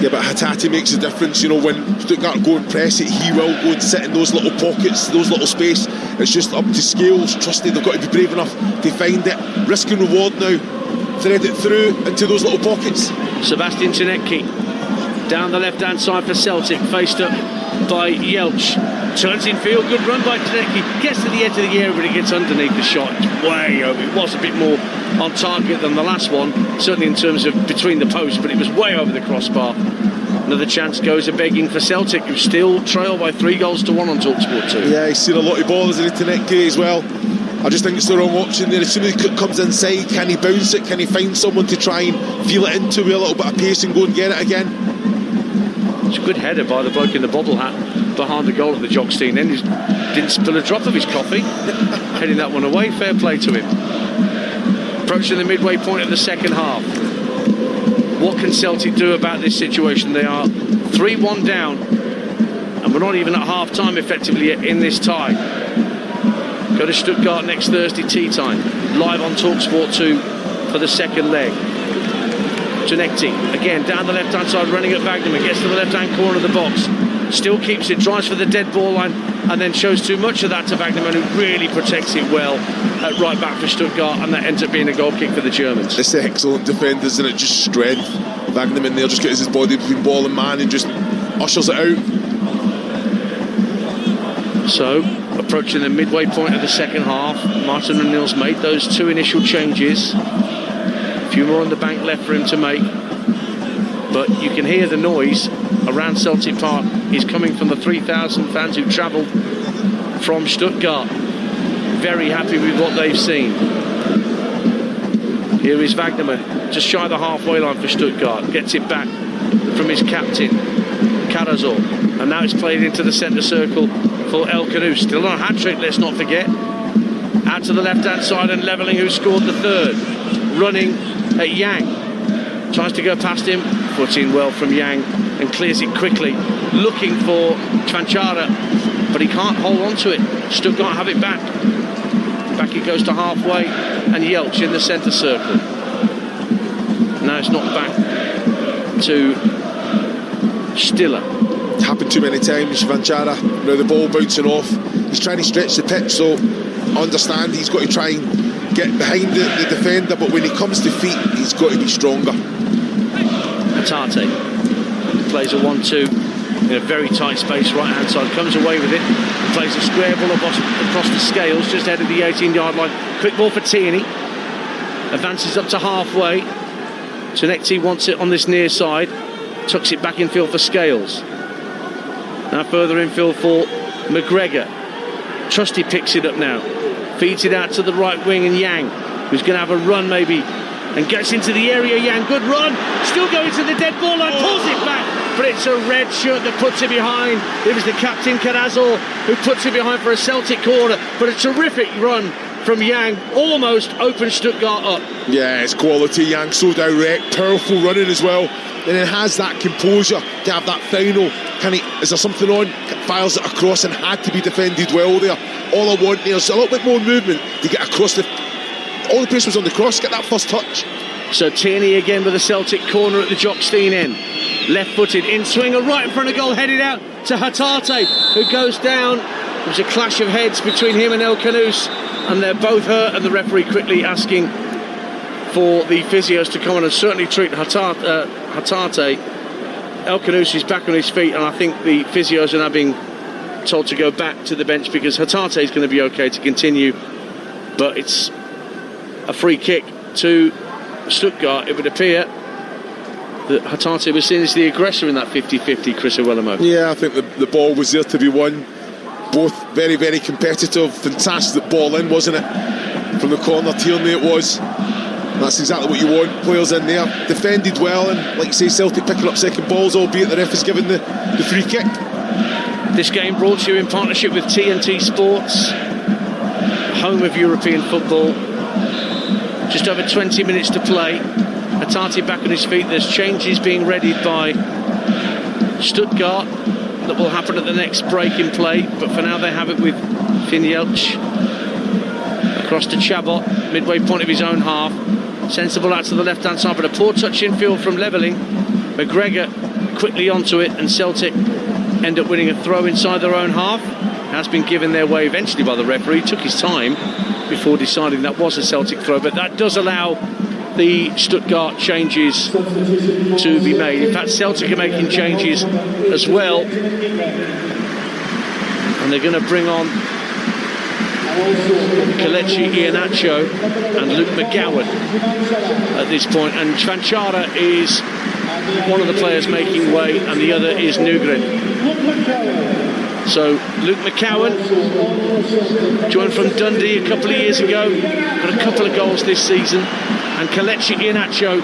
Yeah, but Hatate makes a difference. You know, when Stuttgart go and press it, he will go and sit in those little pockets, those little space. It's just up to Scales, trusting they've got to be brave enough to find it. Risk and reward now. Thread it through into those little pockets. Sebastian Tenekti down the left-hand side for Celtic, faced up by Jelch. Turns in field, good run by Tenekti. Gets to the edge of the area, but it gets underneath the shot. It's way over. It was a bit more on target than the last one, certainly in terms of between the posts, but it was way over the crossbar. Another chance goes a-begging for Celtic, who still trail by 3-1 on Talksport 2. Yeah, he's seen a lot of balls in Tenekti as well. I just think it's the wrong option there. As soon as he comes inside, can he bounce it? Can he find someone to try and feel it into with a little bit of pace and go and get it again? It's a good header by the bloke in the bobble hat behind the goal of the Jockstein. Then he didn't spill a drop of his coffee. Heading that one away. Fair play to him. Approaching the midway point of the second half. What can Celtic do about this situation? They are 3-1 down, and we're not even at half-time effectively yet in this tie. Go to Stuttgart next Thursday tea time, live on Talksport 2 for the second leg. Tenekti, again, down the left-hand side, running at Wagnerman, gets to the left-hand corner of the box, still keeps it, drives for the dead ball line, and then shows too much of that to Wagnerman, who really protects it well at right back for Stuttgart, and that ends up being a goal kick for the Germans. It's excellent defenders, and it just strength. Wagnerman there just gets his body between ball and man and just ushers it out. So, approaching the midway point of the second half, Martin O'Neill's made those 2 initial changes. A few more on the bank left for him to make, but you can hear the noise around Celtic Park is coming from the 3,000 fans who travelled from Stuttgart. Very happy with what they've seen. Here is Wagnerman, just shy of the halfway line for Stuttgart, gets it back from his captain Karazor, and now it's played into the centre circle for El Kanu. Still on a hat-trick, let's not forget. Out to the left-hand side and levelling, who scored the third. Running at Yang, tries to go past him, put in well from Yang and clears it quickly, looking for Tvanchara, but he can't hold on to it. Stuttgart have it back. Back it goes to halfway, and Jelch in the centre circle. Now it's knocked back to Stiller. It's happened too many times. Tvanchara, now the ball bouncing off. He's trying to stretch the pitch, so I understand he's got to try and get behind the defender, but when he comes to feet, he's got to be stronger. Hatate plays a 1-2 in a very tight space, right hand side, comes away with it, plays a square ball across the scales just ahead of the 18-yard line. Quick ball for Tierney, advances up to halfway, Tunekti wants it on this near side. Tucks it back infield for Scales. Now further infield for McGregor. Trusty picks it up now. Feeds it out to the right wing, and Yang, who's going to have a run maybe, and gets into the area. Yang, good run. Still going to the dead ball line. Pulls it back. But it's a red shirt that puts it behind. It was the captain, Carazor, who puts it behind for a Celtic corner. But a terrific run from Yang. Almost opens Stuttgart up. Yeah, it's quality. Yang so direct. Powerful running as well. And it has that composure to have that final. Is there something on? Fires it across and had to be defended well there. All I want there is a little bit more movement to get across the... All the press was on the cross, get that first touch. So Tierney again with a Celtic corner at the Jockstein end. Left-footed, in-swinger, right in front of goal, headed out to Hatate, who goes down. There's a clash of heads between him and El Canouse, and they're both hurt, and the referee quickly asking for the physios to come on and certainly treat Hatate. El Canouse is back on his feet, and I think the physios are now being told to go back to the bench because Hatate is going to be okay to continue. But it's a free kick to Stuttgart. It would appear that Hatate was seen as the aggressor in that 50-50, Chris Owellamo. Yeah, I think the ball was there to be won. Both very, very competitive. Fantastic ball in, wasn't it? From the corner, Tierney it was. That's exactly what you want. Players in there, defended well, and like you say, Celtic picking up second balls, albeit the ref has given the free kick. This game brought to you in partnership with TNT Sports, home of European football. Just over 20 minutes to play. Hatate back on his feet. There's changes being readied by Stuttgart that will happen at the next break in play, but for now they have it with Finn Jeltsch across to Chabot, midway point of his own half. Sensible out to the left hand side, but a poor touch infield from Leveling. McGregor quickly onto it, and Celtic end up winning a throw inside their own half. Has been given their way eventually by the referee. Took his time before deciding that was a Celtic throw, but that does allow the Stuttgart changes to be made. In fact, Celtic are making changes as well, and they're going to bring on Kelechi Iheanacho and Luke McGowan at this point, and Chvanchara is one of the players making way and the other is Nugren. So Luke McGowan joined from Dundee a couple of years ago, got a couple of goals this season, and Kelechi Iheanacho,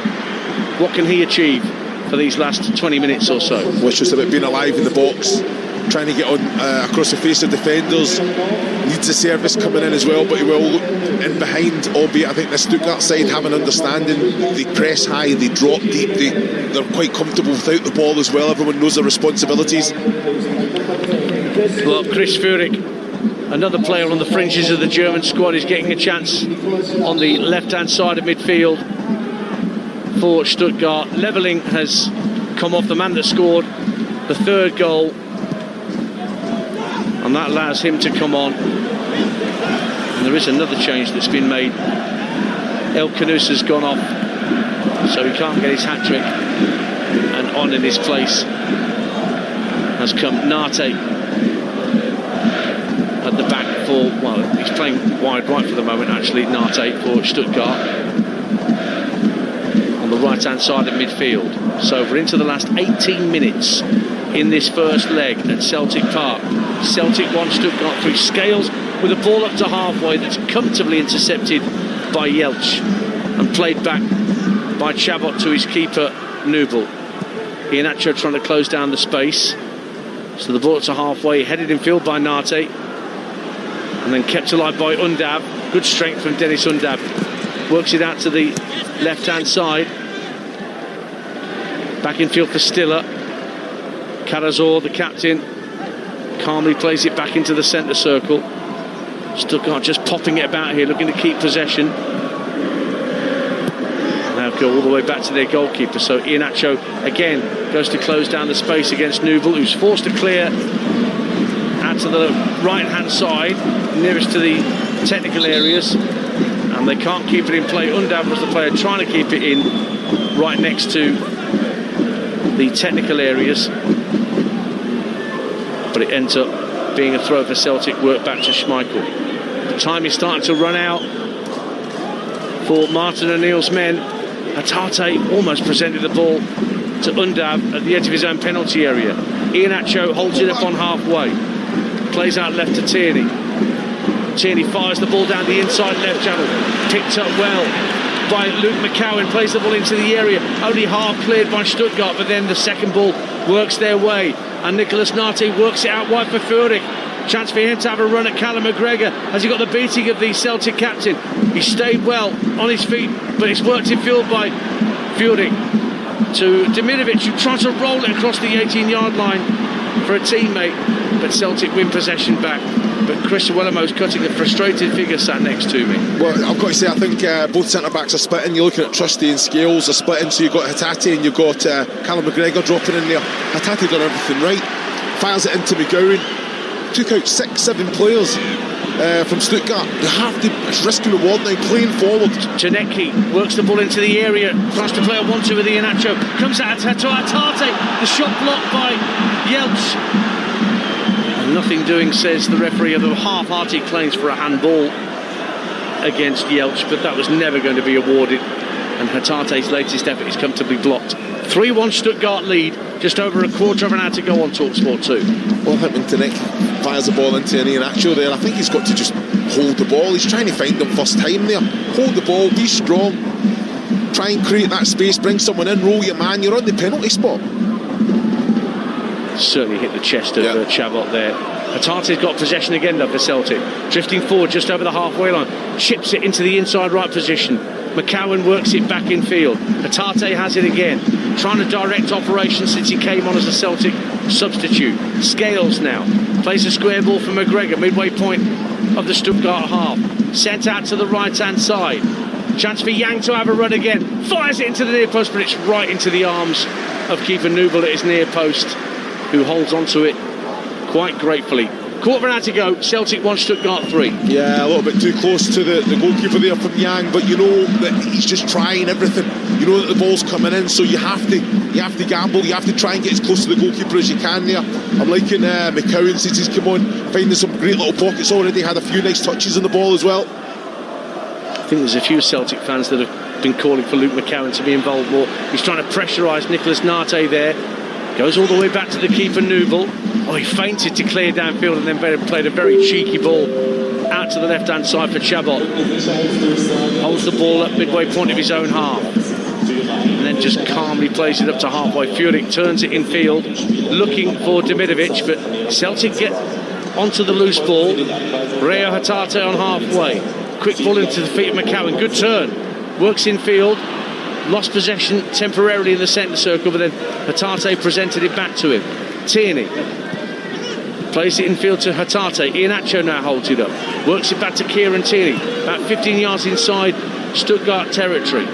what can he achieve for these last 20 minutes or so? Well, it's just about being alive in the box, trying to get on across the face of defenders. Needs a service coming in as well, but he will look in behind, albeit I think the Stuttgart side have an understanding. They press high, they drop deep, they're quite comfortable without the ball as well. Everyone knows their responsibilities. Well, Chris Führig, another player on the fringes of the German squad, is getting a chance on the left-hand side of midfield for Stuttgart. Leveling has come off, the man that scored the third goal, and that allows him to come on. And there is another change that's been made. El Canouse has gone off, so he can't get his hat-trick, and on in his place has come Nate at the back for, well, he's playing wide right for the moment actually, Nate for Stuttgart on the right hand side of midfield. So we're into the last 18 minutes in this first leg at Celtic Park. Celtic 1, Stuttgart 3. Scales with a ball up to halfway that's comfortably intercepted by Jeltsch and played back by Chabot to his keeper Nubel. Iheanacho trying to close down the space, so the ball up to halfway, headed in field by Nate and then kept alive by Undav. Good strength from Dennis Undav. Works it out to the left hand side, back in field for Stiller. Carazor, the captain, calmly plays it back into the centre circle. Stuttgart just popping it about here, looking to keep possession. Now go all the way back to their goalkeeper. So Iheanacho again goes to close down the space against Nubel, who's forced to clear out to the right hand side, nearest to the technical areas, and they can't keep it in play. Undav was the player trying to keep it in right next to the technical areas, but it ends up being a throw for Celtic. Work back to Schmeichel. The time is starting to run out for Martin O'Neill's men. Hatate almost presented the ball to Undav at the edge of his own penalty area. Iheanacho holds it up on halfway. Plays out left to Tierney. Tierney fires the ball down the inside left channel. Picked up well by Luke McCowan. Plays the ball into the area. Only half cleared by Stuttgart, but then the second ball works their way. And Nicolas Nate works it out wide for Furyk. Chance for him to have a run at Callum McGregor. Has he got the beating of the Celtic captain? He stayed well on his feet, but it's worked in field by Furyk to Dimitrovic, who tries to roll it across the 18-yard line for a teammate, but Celtic win possession back. But Chris Wellemo's cutting a frustrated figure sat next to me. Well, I've got to say, I think both centre-backs are splitting. You're looking at Trusty and Scales are splitting, so you've got Hatate and you've got Callum McGregor dropping in there. Hatate done everything right. Fires it into McGowan. Took out 6-7 players from Stuttgart. You have to, it's risk and reward now, playing forward. Janecki works the ball into the area, tries to play a 1-2 with Iheanacho, comes out to Hatate, the shot blocked by Jeltsch. And nothing doing, says the referee, of the half-hearted claims for a handball against Jeltsch, but that was never going to be awarded, and Hatate's latest effort is comfortably blocked. 3-1 Stuttgart lead, just over a quarter of an hour to go on Talksport 2. Well, Hinton fires the ball into Iheanacho there. I think he's got to just hold the ball. He's trying to find them first time there. Hold the ball, be strong, try and create that space, bring someone in, roll your man. You're on the penalty spot. Certainly hit the chest of Chabot there. Hatate's got possession again though for Celtic. Drifting forward just over the halfway line. Chips it into the inside right position. McCowan works it back in field. Hatate has it again. Trying to direct operations since he came on as a Celtic substitute. Scales now. Plays a square ball for McGregor. Midway point of the Stuttgart half. Sent out to the right-hand side. Chance for Yang to have a run again. Fires it into the near post, but it's right into the arms of keeper Nubel at his near post, who holds onto it quite gratefully. Quarter of an hour to go. Celtic 1, Stuttgart 3. Yeah, a little bit too close to the goalkeeper there from Yang, but you know that he's just trying everything. You know that the ball's coming in, so you have to gamble. You have to try and get as close to the goalkeeper as you can there. I'm liking McCowan since he's come on, finding some great little pockets already. Had a few nice touches on the ball as well. I think there's a few Celtic fans that have been calling for Luke McCowan to be involved more. He's trying to pressurise Nicolas Nate there. Goes all the way back to the keeper Nubel. Oh, he feinted to clear downfield and then played a very cheeky ball out to the left-hand side for Chabot. Holds the ball up midway point of his own half. And then just calmly plays it up to halfway. Furyk turns it in field, looking for Dimitrovic, but Celtic get onto the loose ball. Reo Hatate on halfway. Quick ball into the feet of McCowan. Good turn. Works in field. Lost possession temporarily in the centre circle, but then Hatate presented it back to him. Tierney plays it in field to Hatate. Iheanacho now holds it up. Works it back to Kieran Tierney. About 15 yards inside Stuttgart territory.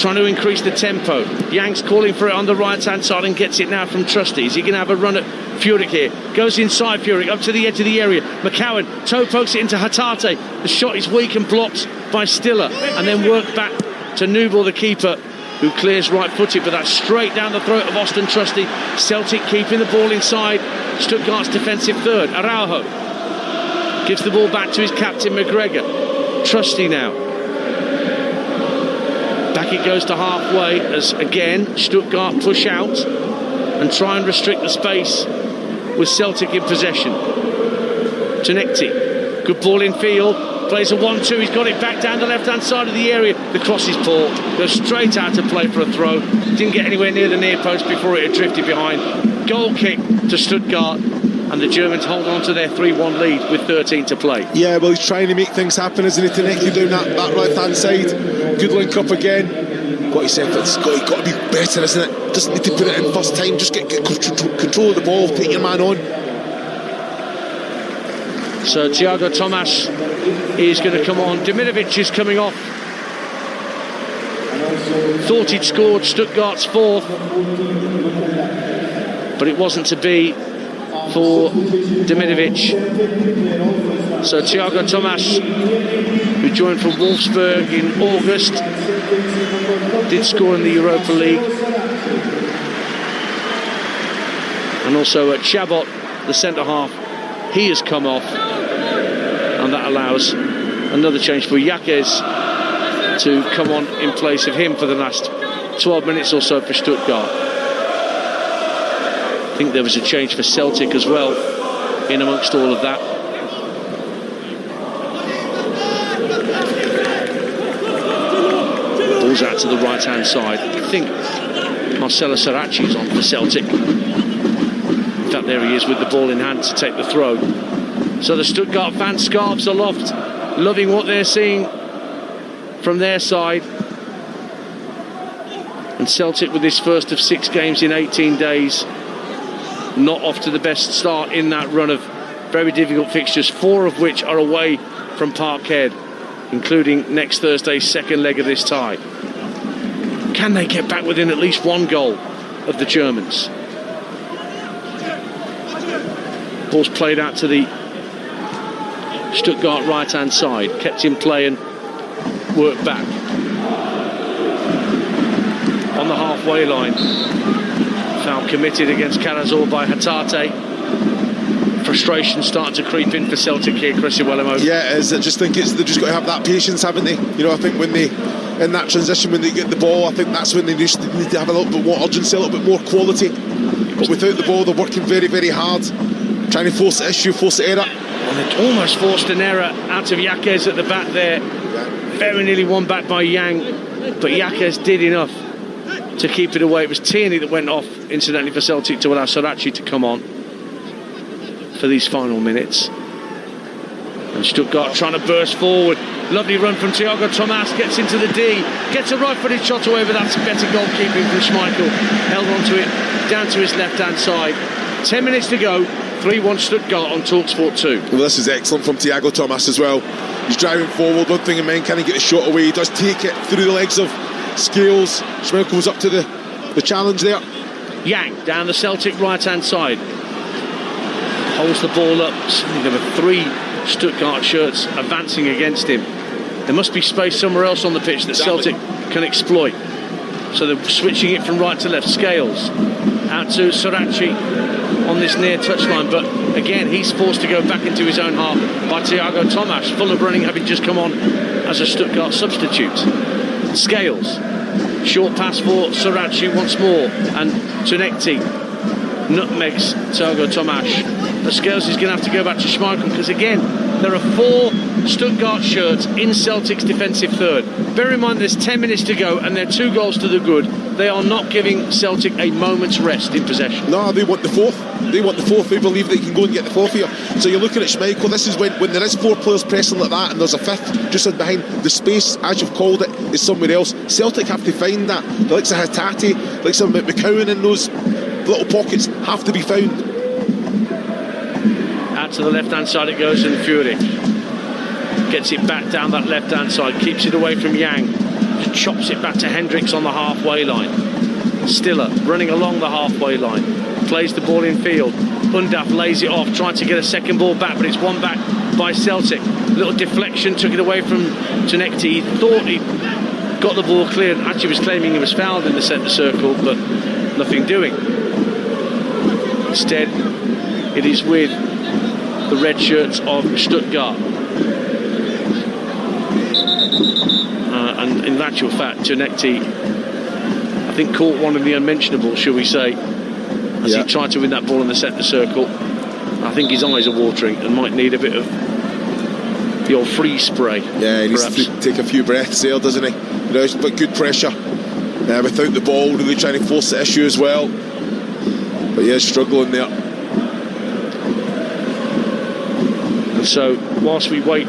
Trying to increase the tempo. Yang's calling for it on the right-hand side and gets it now from Trusty. Is he going to have a run at Furyk here? Goes inside Furyk, up to the edge of the area. McCowan toe pokes it into Hatate. The shot is weak and blocked by Stiller. And then worked back to Nubel, the keeper, who clears right-footed, but that's straight down the throat of Austin Trusty. Celtic keeping the ball inside Stuttgart's defensive third. Araujo gives the ball back to his captain McGregor. Trusty now. Back it goes to halfway as again Stuttgart push out and try and restrict the space with Celtic in possession. Janecki, good ball in field. Plays a 1-2, he's got it back down the left-hand side of the area. The cross is poor, goes straight out to play for a throw. Didn't get anywhere near the near post before it had drifted behind. Goal kick to Stuttgart, and the Germans hold on to their 3-1 lead with 13 to play. Yeah, well, he's trying to make things happen, isn't he? Janecki down that right-hand side. Good link up again. What he said, it's got to be better, isn't it? Doesn't need to put it in first time, just get control of the ball, take your man on. So Thiago Tomas is going to come on. Dimitrovic is coming off. Thought he'd scored Stuttgart's fourth, but it wasn't to be for Dimitrovic. So Thiago Tomas, who joined from Wolfsburg in August, did score in the Europa League. And also at Chabot, the centre-half, he has come off. And that allows another change for Yaquez to come on in place of him for the last 12 minutes or so for Stuttgart. I think there was a change for Celtic as well in amongst all of that. Ball's out to the right hand side. I think Marcelo Saracchi's on for Celtic. In fact, there he is with the ball in hand to take the throw. So the Stuttgart fans' scarves aloft, loving what they're seeing from their side. And Celtic, with this first of 6 games in 18 days, not off to the best start in that run of very difficult fixtures, 4 of which are away from Parkhead, including next Thursday's second leg of this tie. Can they get back within at least 1 goal of the Germans? Ball's played out to the Stuttgart right-hand side, kept in play and worked back. On the halfway line, foul committed against Karazor by Hatate. Frustration starting to creep in for Celtic here, Chris Iwelumo. Yeah, it is. I just think they've just got to have that patience, haven't they? You know, I think when they, in that transition, when they get the ball, I think that's when they need to have a little bit more urgency, a little bit more quality. But without the ball, they're working very, very hard, trying to force the issue, force the error. And they almost forced an error out of Yaquez at the back there. Very nearly won back by Yang, but Yaquez did enough to keep it away. It was Tierney that went off, incidentally, for Celtic to allow Saracchi to come on for these final minutes. And Stuttgart trying to burst forward. Lovely run from Thiago Tomas, gets into the D, gets a right-footed shot away, but that's better goalkeeping from Schmeichel. Held onto it, down to his left-hand side. 10 minutes to go, 3-1 Stuttgart on Talksport 2. Well, this is excellent from Thiago Tomas as well. He's driving forward, one thing in mind, can he get the shot away? He does take it through the legs of Scales. Schmeichel was up to the challenge there. Yang down the Celtic right-hand side. Holds the ball up. Suddenly there were 3 Stuttgart shirts advancing against him. There must be space somewhere else on the pitch that Celtic can exploit. So they're switching it from right to left. Scales out to Saracchi on this near touchline, but again he's forced to go back into his own half by Thiago Tomas, full of running, having just come on as a Stuttgart substitute. Scales, short pass for Saracchi once more, and Tunekti nutmegs Thiago Tomas. But Scales is going to have to go back to Schmeichel, because again there are 4 Stuttgart shirts in Celtic's defensive third. Bear in mind there's 10 minutes to go and they're 2 goals to the good. They are not giving Celtic a moment's rest in possession. No, they want the 4th. They want the 4th. They believe they can go and get the 4th here. So you're looking at Schmeichel. This is when there is 4 players pressing like that and there's a 5th just in behind. The space, as you've called it, is somewhere else. Celtic have to find that. The likes of Hatate, the likes of McCowan in those little pockets have to be found. Out to the left-hand side it goes, and Fury gets it back down that left-hand side, keeps it away from Yang, chops it back to Hendricks on the halfway line. Stiller running along the halfway line, plays the ball in field. Undaf lays it off, trying to get a second ball back, but it's won back by Celtic. Little deflection, took it away from Tunekti. He thought he got the ball cleared, actually was claiming he was fouled in the centre circle, but nothing doing. Instead, it is with the red shirts of Stuttgart. And in actual fact, Tunekti, I think, caught one of the unmentionables, shall we say, as he tried to win that ball in the centre circle. I think his eyes are watering and might need a bit of the old freeze spray. Yeah, he needs to take a few breaths there, doesn't he? You know, but good pressure without the ball, really trying to force the issue as well. But yeah, struggling there. And so, whilst we wait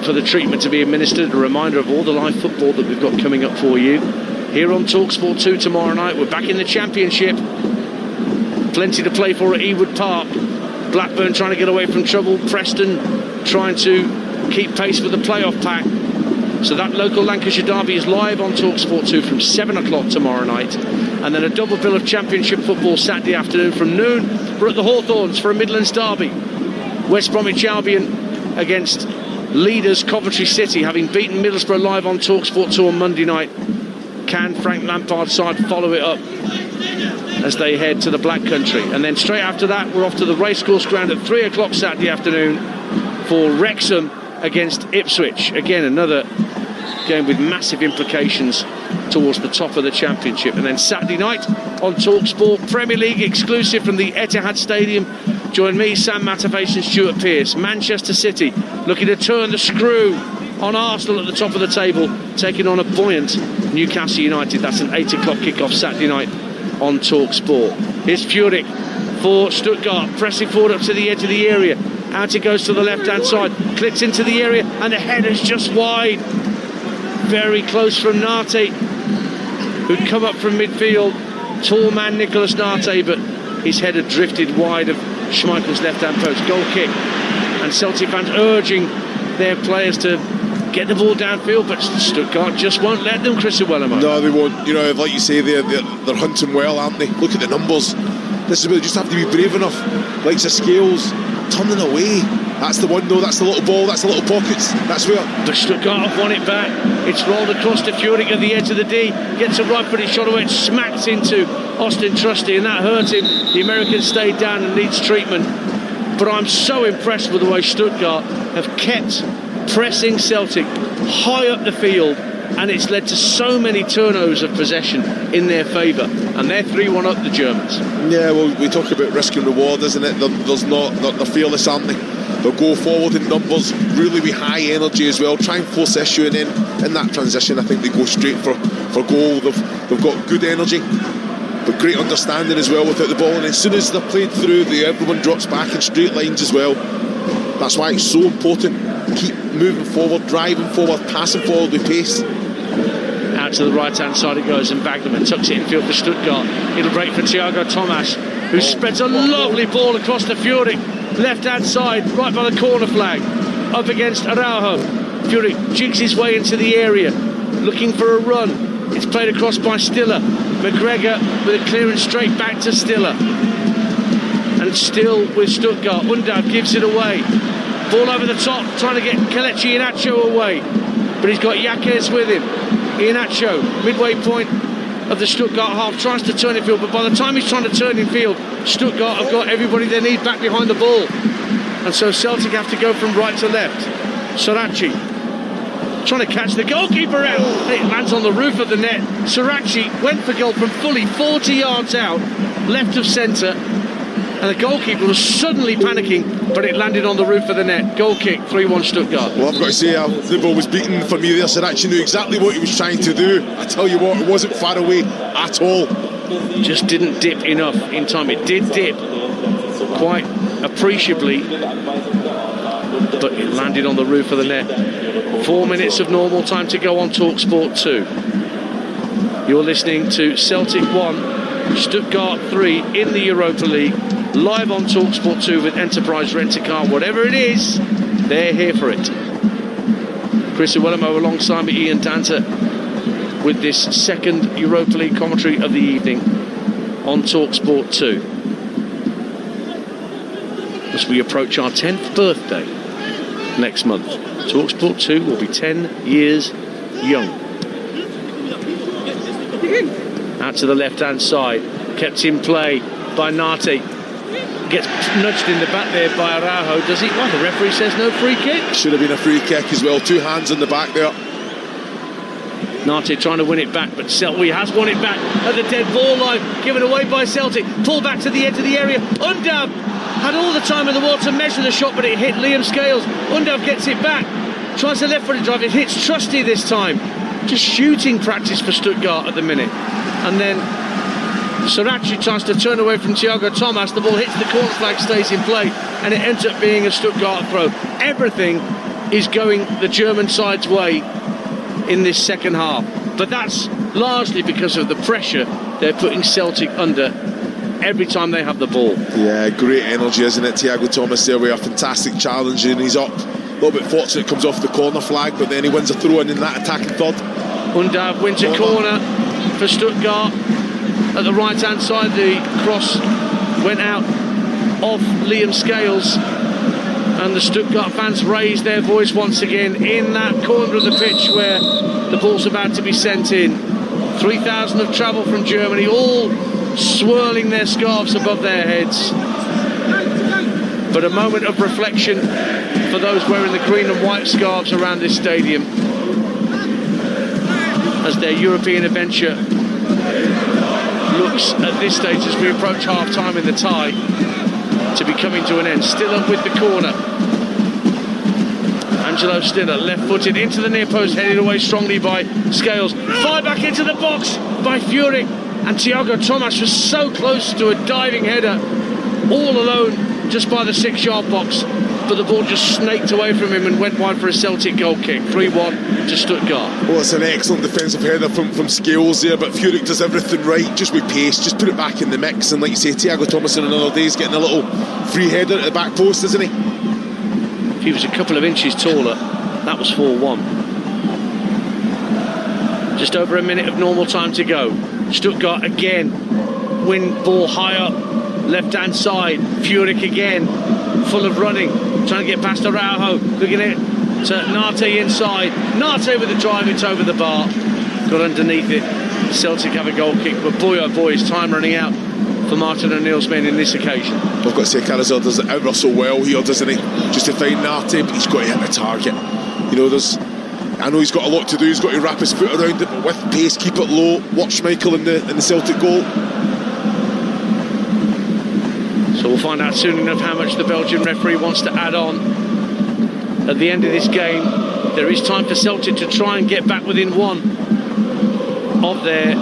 for the treatment to be administered, a reminder of all the live football that we've got coming up for you here on Talksport 2 tomorrow night. We're back in the Championship. Plenty to play for at Ewood Park. Blackburn trying to get away from trouble. Preston trying to keep pace with the playoff pack. So that local Lancashire derby is live on Talksport 2 from 7 o'clock tomorrow night. And then a double bill of Championship football Saturday afternoon from noon. We're at the Hawthorns for a Midlands derby. West Bromwich Albion against leaders Coventry City, having beaten Middlesbrough live on Talksport 2 on Monday night. Can Frank Lampard's side follow it up as they head to the Black Country? And then straight after that, we're off to the racecourse ground at 3 o'clock Saturday afternoon for Wrexham against Ipswich. Again, another game with massive implications towards the top of the Championship. And then Saturday night on Talksport, Premier League exclusive from the Etihad Stadium. Join me, Sam Matterface and Stuart Pearce. Manchester City looking to turn the screw on Arsenal at the top of the table, taking on a buoyant Newcastle United. That's an 8 o'clock kickoff Saturday night on Talksport. Here's Furyk for Stuttgart, pressing forward up to the edge of the area. Out it goes to the left-hand side, clicks into the area, and the header's just wide. Very close from Nate, who'd come up from midfield. Tall man Nicolas Nate, but his header drifted wide of Schmeichel's left-hand post. Goal kick, and Celtic fans urging their players to get the ball downfield, but Stuttgart just won't let them, Chris Uwellamo. No, they won't. You know, like you say, they're hunting well, aren't they? Look at the numbers. This is where they just have to be brave enough. Like the Scales, turning away. That's the one, though. That's the little ball. That's the little pockets. That's where. But Stuttgart have won it back. It's rolled across to Furyk at the edge of the D. Gets a right footed shot away. It smacks into Austin Trusty, and that hurt him. The American stayed down and needs treatment. But I'm so impressed with the way Stuttgart have kept pressing Celtic high up the field, and it's led to so many turnovers of possession in their favour, and they're 3-1 up, the Germans. Yeah, well, we talk about risk and reward, isn't it? They're fearless, aren't they? They'll go forward in numbers, really with high energy as well, try and force issue, and then in that transition I think they go straight for goal. They've got good energy, but great understanding as well without the ball, and as soon as they're played through, everyone drops back in straight lines as well. That's why it's so important. Keep moving forward, driving forward, passing forward with pace. Out to the right-hand side it goes, and Wagnerman tucks it in field for Stuttgart. It'll break for Thiago Tomas, who spreads a lovely ball across to Furyk. Left-hand side, right by the corner flag, up against Araujo. Furyk jigs his way into the area, looking for a run. It's played across by Stiller. McGregor with a clearance straight back to Stiller. And still with Stuttgart, Undav gives it away. Ball over the top, trying to get Kelechi Iheanacho away, but he's got Yaquez with him. Iheanacho, midway point of the Stuttgart half, tries to turn in field, but by the time he's trying to turn in field, Stuttgart have got everybody they need back behind the ball, and so Celtic have to go from right to left. Sorachi trying to catch the goalkeeper out. It lands on the roof of the net. Sorachi went for goal from fully 40 yards out, left of centre. And the goalkeeper was suddenly panicking, but it landed on the roof of the net. Goal kick, 3-1 Stuttgart. Well, I've got to say, the ball was beaten for me there. Sorachi knew exactly what he was trying to do. I tell you what, it wasn't far away at all. Just didn't dip enough in time. It did dip quite appreciably, but it landed on the roof of the net. 4 minutes of normal time to go on Talksport 2. You're listening to Celtic 1, Stuttgart 3 in the Europa League. Live on Talksport 2 with Enterprise Rent-A-Car. Whatever it is, they're here for it. Chris Uwellamo alongside me, Ian Danter, with this second Europa League commentary of the evening on Talksport 2. As we approach our 10th birthday next month, Talksport 2 will be 10 years young. Out to the left-hand side, kept in play by Nate. Gets nudged in the back there by Araujo. Does he? Well, the referee says no free kick. Should have been a free kick as well. 2 hands in the back there. Nate trying to win it back, but Celtic has won it back at the dead ball line. Given away by Celtic. Pull back to the edge of the area. Undav had all the time in the world to measure the shot, but it hit Liam Scales. Undav gets it back. Tries the left-footed drive. It hits Trusty this time. Just shooting practice for Stuttgart at the minute. And then Sorachi tries to turn away from Thiago Tomas. The ball hits the corner flag, stays in play, and it ends up being a Stuttgart throw. Everything is going the German side's way in this second half, but that's largely because of the pressure they're putting Celtic under every time they have the ball. Yeah, great energy, isn't it? Thiago Tomas there with a fantastic challenge, and he's up. A little bit fortunate, comes off the corner flag, but then he wins a throw in that attacking third. Undav wins a corner for Stuttgart. At the right-hand side, the cross went out off Liam Scales, and the Stuttgart fans raised their voice once again in that corner of the pitch where the ball's about to be sent in. 3,000 have travelled from Germany, all swirling their scarves above their heads. But a moment of reflection for those wearing the green and white scarves around this stadium. their European adventure looks at this stage, as we approach half-time in the tie, to be coming to an end. Still up with the corner. Angelo Stiller, left-footed into the near post, headed away strongly by Scales. Fired back into the box by Furyk. And Thiago Thomas was so close to a diving header, all alone, just by the 6-yard box. But the ball just snaked away from him and went wide for a Celtic goal kick. 3-1 to Stuttgart. Well, it's an excellent defensive header from Scales there, but Furyk does everything right, just with pace, just put it back in the mix. And like you say, Thiago Thomas in another day is getting a little free header at the back post, isn't he? If he was a couple of inches taller, that was 4-1. Just over a minute of normal time to go. Stuttgart again, win ball high up, left-hand side. Furyk again, full of running, trying to get past Araujo, looking at Nate inside. Nate with a drive, it's over the bar, got underneath it. Celtic have a goal kick, but boy oh boy, is time running out for Martin O'Neill's men in this occasion. I've got to say, Carazal does it out-rustle well here, doesn't he? Just to find Nate, but he's got to hit the target. You know, I know he's got a lot to do, he's got to wrap his foot around it, but with pace, keep it low, watch Michael in the Celtic goal. So we'll find out soon enough how much the Belgian referee wants to add on. At the end of this game, there is time for Celtic to try and get back within one of their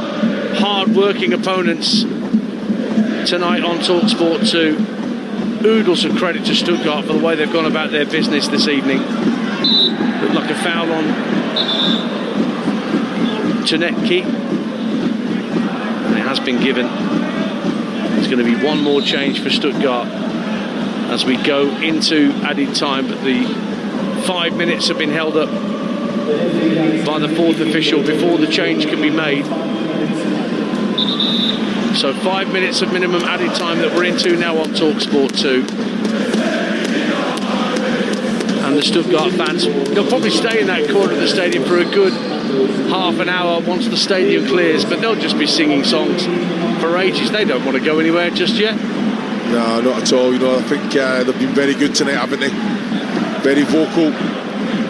hard-working opponents tonight on Talksport 2. Oodles of credit to Stuttgart for the way they've gone about their business this evening. Looked like a foul on Czernetki, and it has been given. There's going to be one more change for Stuttgart as we go into added time, but the 5 minutes have been held up by the fourth official before the change can be made. So 5 minutes of minimum added time that we're into now on Talksport 2. And the Stuttgart fans, they'll probably stay in that corner of the stadium for a good half an hour once the stadium clears, but they'll just be singing songs for ages. They don't want to go anywhere just yet. No, not at all. You know, I think they've been very good tonight, haven't they? Very vocal.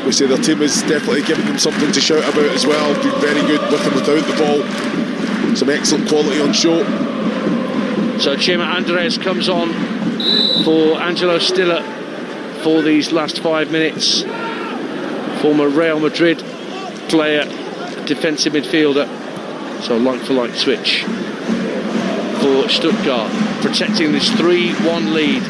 We say their team is definitely giving them something to shout about as well. Been very good with and without the ball. Some excellent quality on show. So Chema Andres comes on for Angelo Stiller for these last 5 minutes. Former Real Madrid player, defensive midfielder. So like-for-like switch for Stuttgart, protecting this 3-1 lead,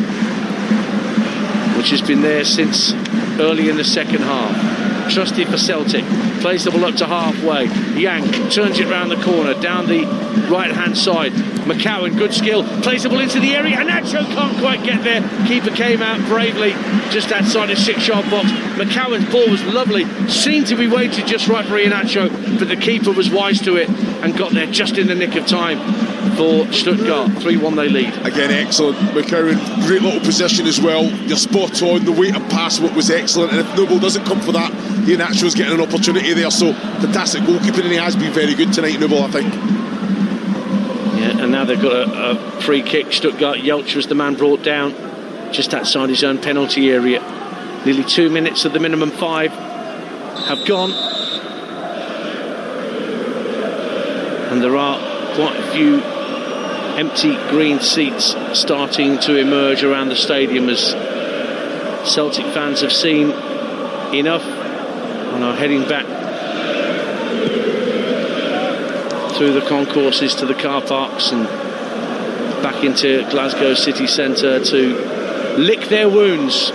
which has been there since early in the second half. Trusty for Celtic, plays the ball up to halfway. Yang turns it round the corner, down the right-hand side. McCowan, good skill, plays the ball into the area. Anacho can't quite get there. Keeper came out bravely just outside his 6-yard box. McCowan's ball was lovely, seemed to be weighted just right for Iheanacho, but the keeper was wise to it and got there just in the nick of time for Stuttgart. 3-1 they lead. Again, excellent. McCowan, great little possession as well. You're spot on. The weight of pass was excellent, and if Noble doesn't come for that, Iheanacho's getting an opportunity there. So fantastic goalkeeping, and he has been very good tonight, Noble, I think. Yeah, and now they've got a free kick. Stuttgart, Jeltsch was the man brought down just outside his own penalty area. Nearly 2 minutes of the minimum 5 have gone, and there are quite a few empty green seats starting to emerge around the stadium as Celtic fans have seen enough and are heading back through the concourses to the car parks and back into Glasgow city centre to lick their wounds.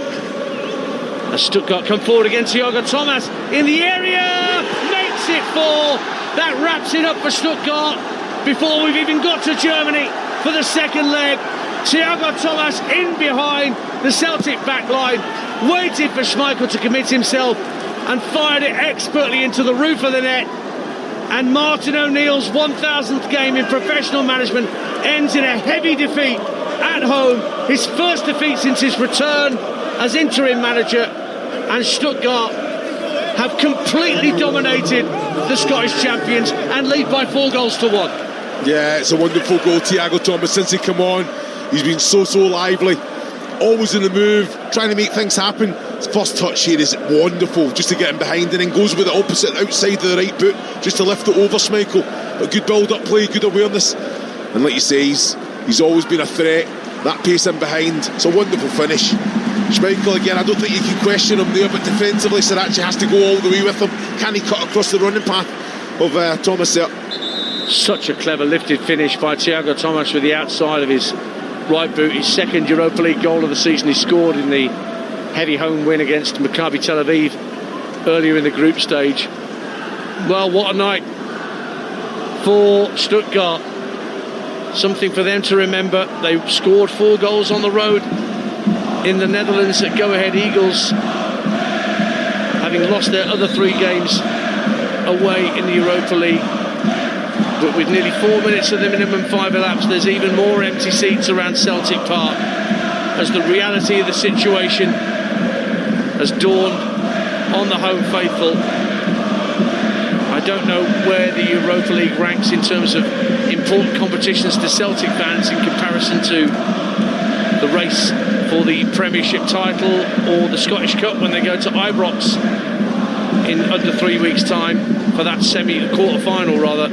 As Stuttgart come forward again, Thiago Thomas in the area, makes it 4. That wraps it up for Stuttgart before we've even got to Germany for the second leg. Thiago Thomas in behind the Celtic back line, waited for Schmeichel to commit himself and fired it expertly into the roof of the net. And Martin O'Neill's 1000th game in professional management ends in a heavy defeat at home, his first defeat since his return as interim manager, and Stuttgart have completely dominated the Scottish champions and lead by 4 goals to 1. Yeah, it's a wonderful goal. Thiago Thomas, since he come on, he's been so lively, always in the move, trying to make things happen. His first touch here is wonderful, just to get him behind, and then goes with the opposite outside of the right boot just to lift it over Schmeichel. A good build-up play, good awareness, and like you say, he's always been a threat. That pace in behind, it's a wonderful finish. Schmeichel again, I don't think you can question him there, but defensively Sirachi has to go all the way with him. Can he cut across the running path of Thomas there? Such a clever lifted finish by Thiago Thomas with the outside of his right boot. His second Europa League goal of the season. He scored in the heavy home win against Maccabi Tel Aviv earlier in the group stage. Well, what a night for Stuttgart. Something for them to remember. They scored 4 goals on the road in the Netherlands at Go Ahead Eagles, having lost their other 3 games away in the Europa League. But with nearly 4 minutes of the minimum 5 elapsed, there's even more empty seats around Celtic Park as the reality of the situation has dawned on the home faithful. I don't know where the Europa League ranks in terms of important competitions to Celtic fans in comparison to the race for the Premiership title or the Scottish Cup when they go to Ibrox in under 3 weeks' time for that quarter-final rather.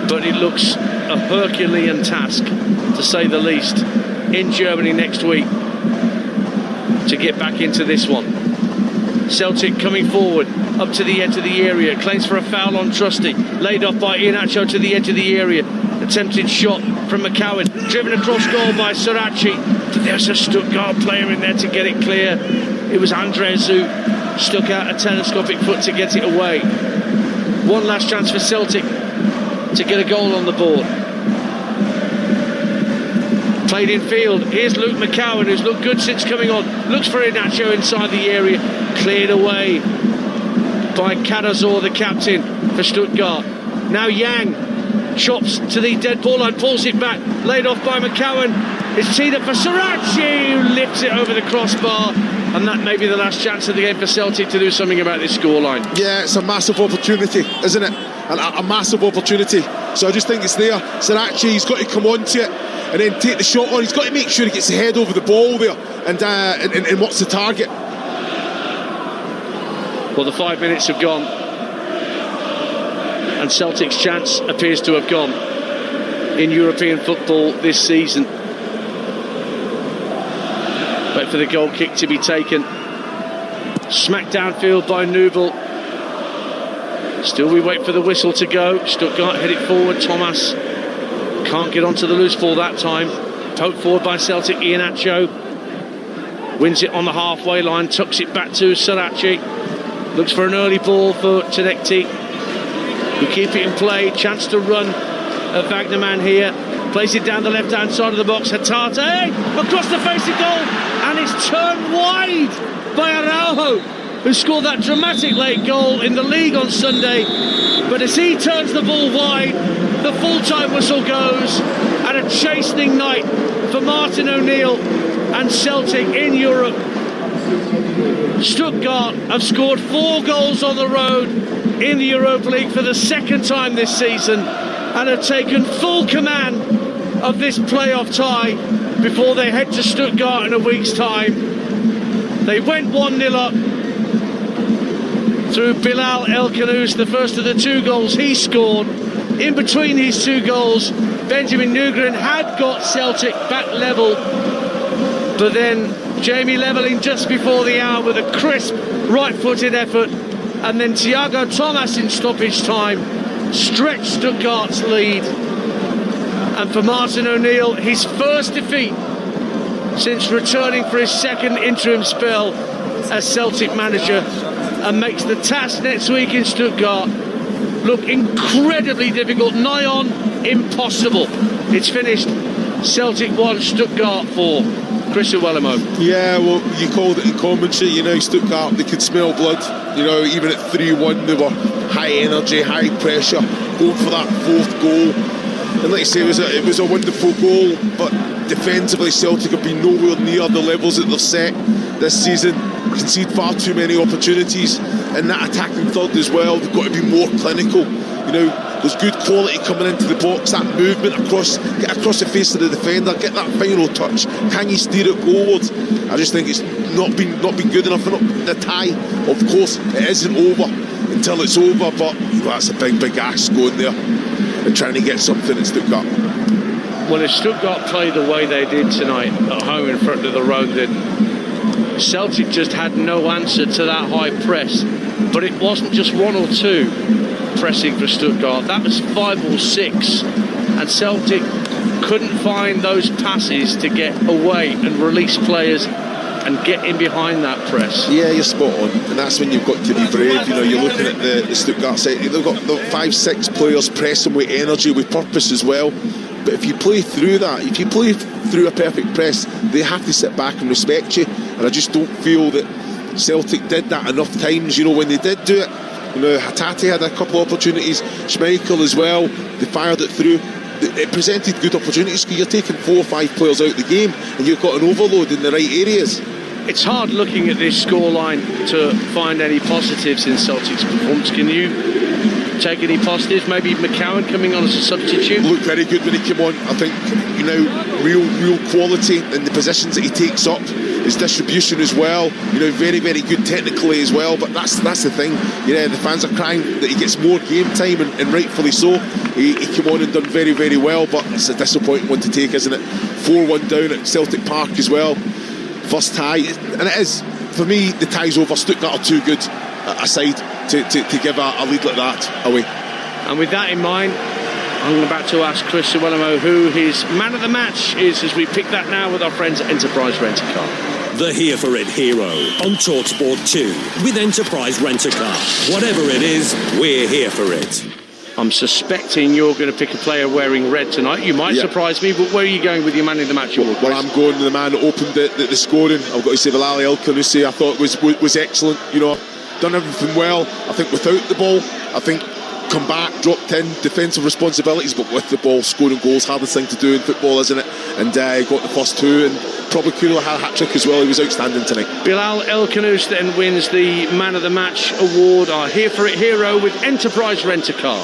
But it looks a Herculean task, to say the least, in Germany next week to get back into this one. Celtic coming forward up to the edge of the area, claims for a foul on Trusty, laid off by Iheanacho to the edge of the area. Attempted shot from McCowan, driven across goal by Sirachi, but there's a Stuttgart player in there to get it clear. It was Andres who stuck out a telescopic foot to get it away. One last chance for Celtic to get a goal on the board. Played in field. Here's Luke McCowan, who's looked good since coming on. Looks for Iheanacho inside the area. Cleared away by Kadazor, the captain for Stuttgart. Now Yang chops to the dead ball line, pulls it back, laid off by McCowan. It's teed up for Sirachi, who lifts it over the crossbar, and that may be the last chance of the game for Celtic to do something about this scoreline. Yeah, it's a massive opportunity, isn't it? A massive opportunity. So I just think it's there. Sirachi, he's got to come on to it and then take the shot on. He's got to make sure he gets the head over the ball there and what's the target. Well, the 5 minutes have gone, and Celtic's chance appears to have gone in European football this season. Wait for the goal kick to be taken. Smacked downfield by Nubel. Still we wait for the whistle to go. Stuttgart headed forward. Thomas can't get onto the loose ball that time. Poked forward by Celtic. Iheanacho wins it on the halfway line, tucks it back to Sirachi. Looks for an early ball for Tedekti, who keep it in play. Chance to run at Wagnerman here. Plays it down the left-hand side of the box. Hatate across the face of goal, and it's turned wide by Araujo, who scored that dramatic late goal in the league on Sunday. But as he turns the ball wide, the full-time whistle goes, and a chastening night for Martin O'Neill and Celtic in Europe. Stuttgart have scored 4 goals on the road in the Europa League for the second time this season, and have taken full command of this playoff tie before they head to Stuttgart in a week's time. They went 1-0 up through Bilal El Khanous, the first of the 2 goals he scored. In between his 2 goals, Benjamin Nugren had got Celtic back level, but then Jamie levelling just before the hour with a crisp right-footed effort, and then Thiago Thomas in stoppage time stretched Stuttgart's lead. And for Martin O'Neill, his first defeat since returning for his second interim spell as Celtic manager, and makes the task next week in Stuttgart look incredibly difficult, nigh on impossible. It's finished Celtic 1, Stuttgart 4. Chris Uwelimo. Yeah, well, you called it in commentary, Stuttgart, they could smell blood, even at 3-1 they were high energy, high pressure, going for that 4th goal, and like I say, it was a wonderful goal, but defensively Celtic have been nowhere near the levels that they've set this season. Concede far too many opportunities in that attacking third as well. They've got to be more clinical. There's good quality coming into the box, that movement get across the face of the defender, get that final touch. Can you steer it forward? I just think it's not been good enough. The tie, of course, it isn't over until it's over, but that's a big ask going there and trying to get something at Stuttgart. Well, if Stuttgart play the way they did tonight at home in front of the road, then Celtic just had no answer to that high press. But it wasn't just one or two pressing for Stuttgart, that was 5 or 6, and Celtic couldn't find those passes to get away and release players and get in behind that press. Yeah, you're spot on, and that's when you've got to be brave. You know, you're looking at the Stuttgart side, they've got 5-6 players pressing with energy, with purpose as well. But if you play through that, if you play through a perfect press, they have to sit back and respect you, and I just don't feel that Celtic did that enough times. You know, when they did do it, you know, Hatate had a couple of opportunities, Schmeichel as well, they fired it through. It presented good opportunities because you're taking 4 or 5 players out of the game and you've got an overload in the right areas. It's hard looking at this scoreline to find any positives in Celtic's performance. Can you take any positives? Maybe McCowan coming on as a substitute? Looked very good when he came on. I think, you know, real quality in the positions that he takes up, his distribution as well, you know, very good technically as well. But that's the thing, you know, the fans are crying that he gets more game time, and rightfully so. He came on and done very well, but it's a disappointing one to take, isn't it? 4-1 down at Celtic Park as well, first tie, and it is, for me, the tie's over. Stuttgart are too good a side to give a lead like that away. And with that in mind, I'm about to ask Chris Suwelamo who his man of the match is, as we pick that now with our friends at Enterprise Rent-A-Car. The Here For It hero on Talksport 2 with Enterprise Rent-A-Car. Whatever it is, we're here for it. I'm suspecting you're going to pick a player wearing red tonight. You might surprise me, but where are you going with your man of the match award? Well, I'm going to the man that opened the scoring. I've got to say Bilal El Khanouchi, I thought was excellent. You know, done everything well. I think without the ball, I think come back, dropped in, defensive responsibilities, but with the ball, scoring goals, hardest thing to do in football, isn't it? And he got the first 2, and probably Kula had a hat-trick as well. He was outstanding tonight. Bilal El Khanouchi then wins the man of the match award, our Here For It hero with Enterprise Rent-A-Car.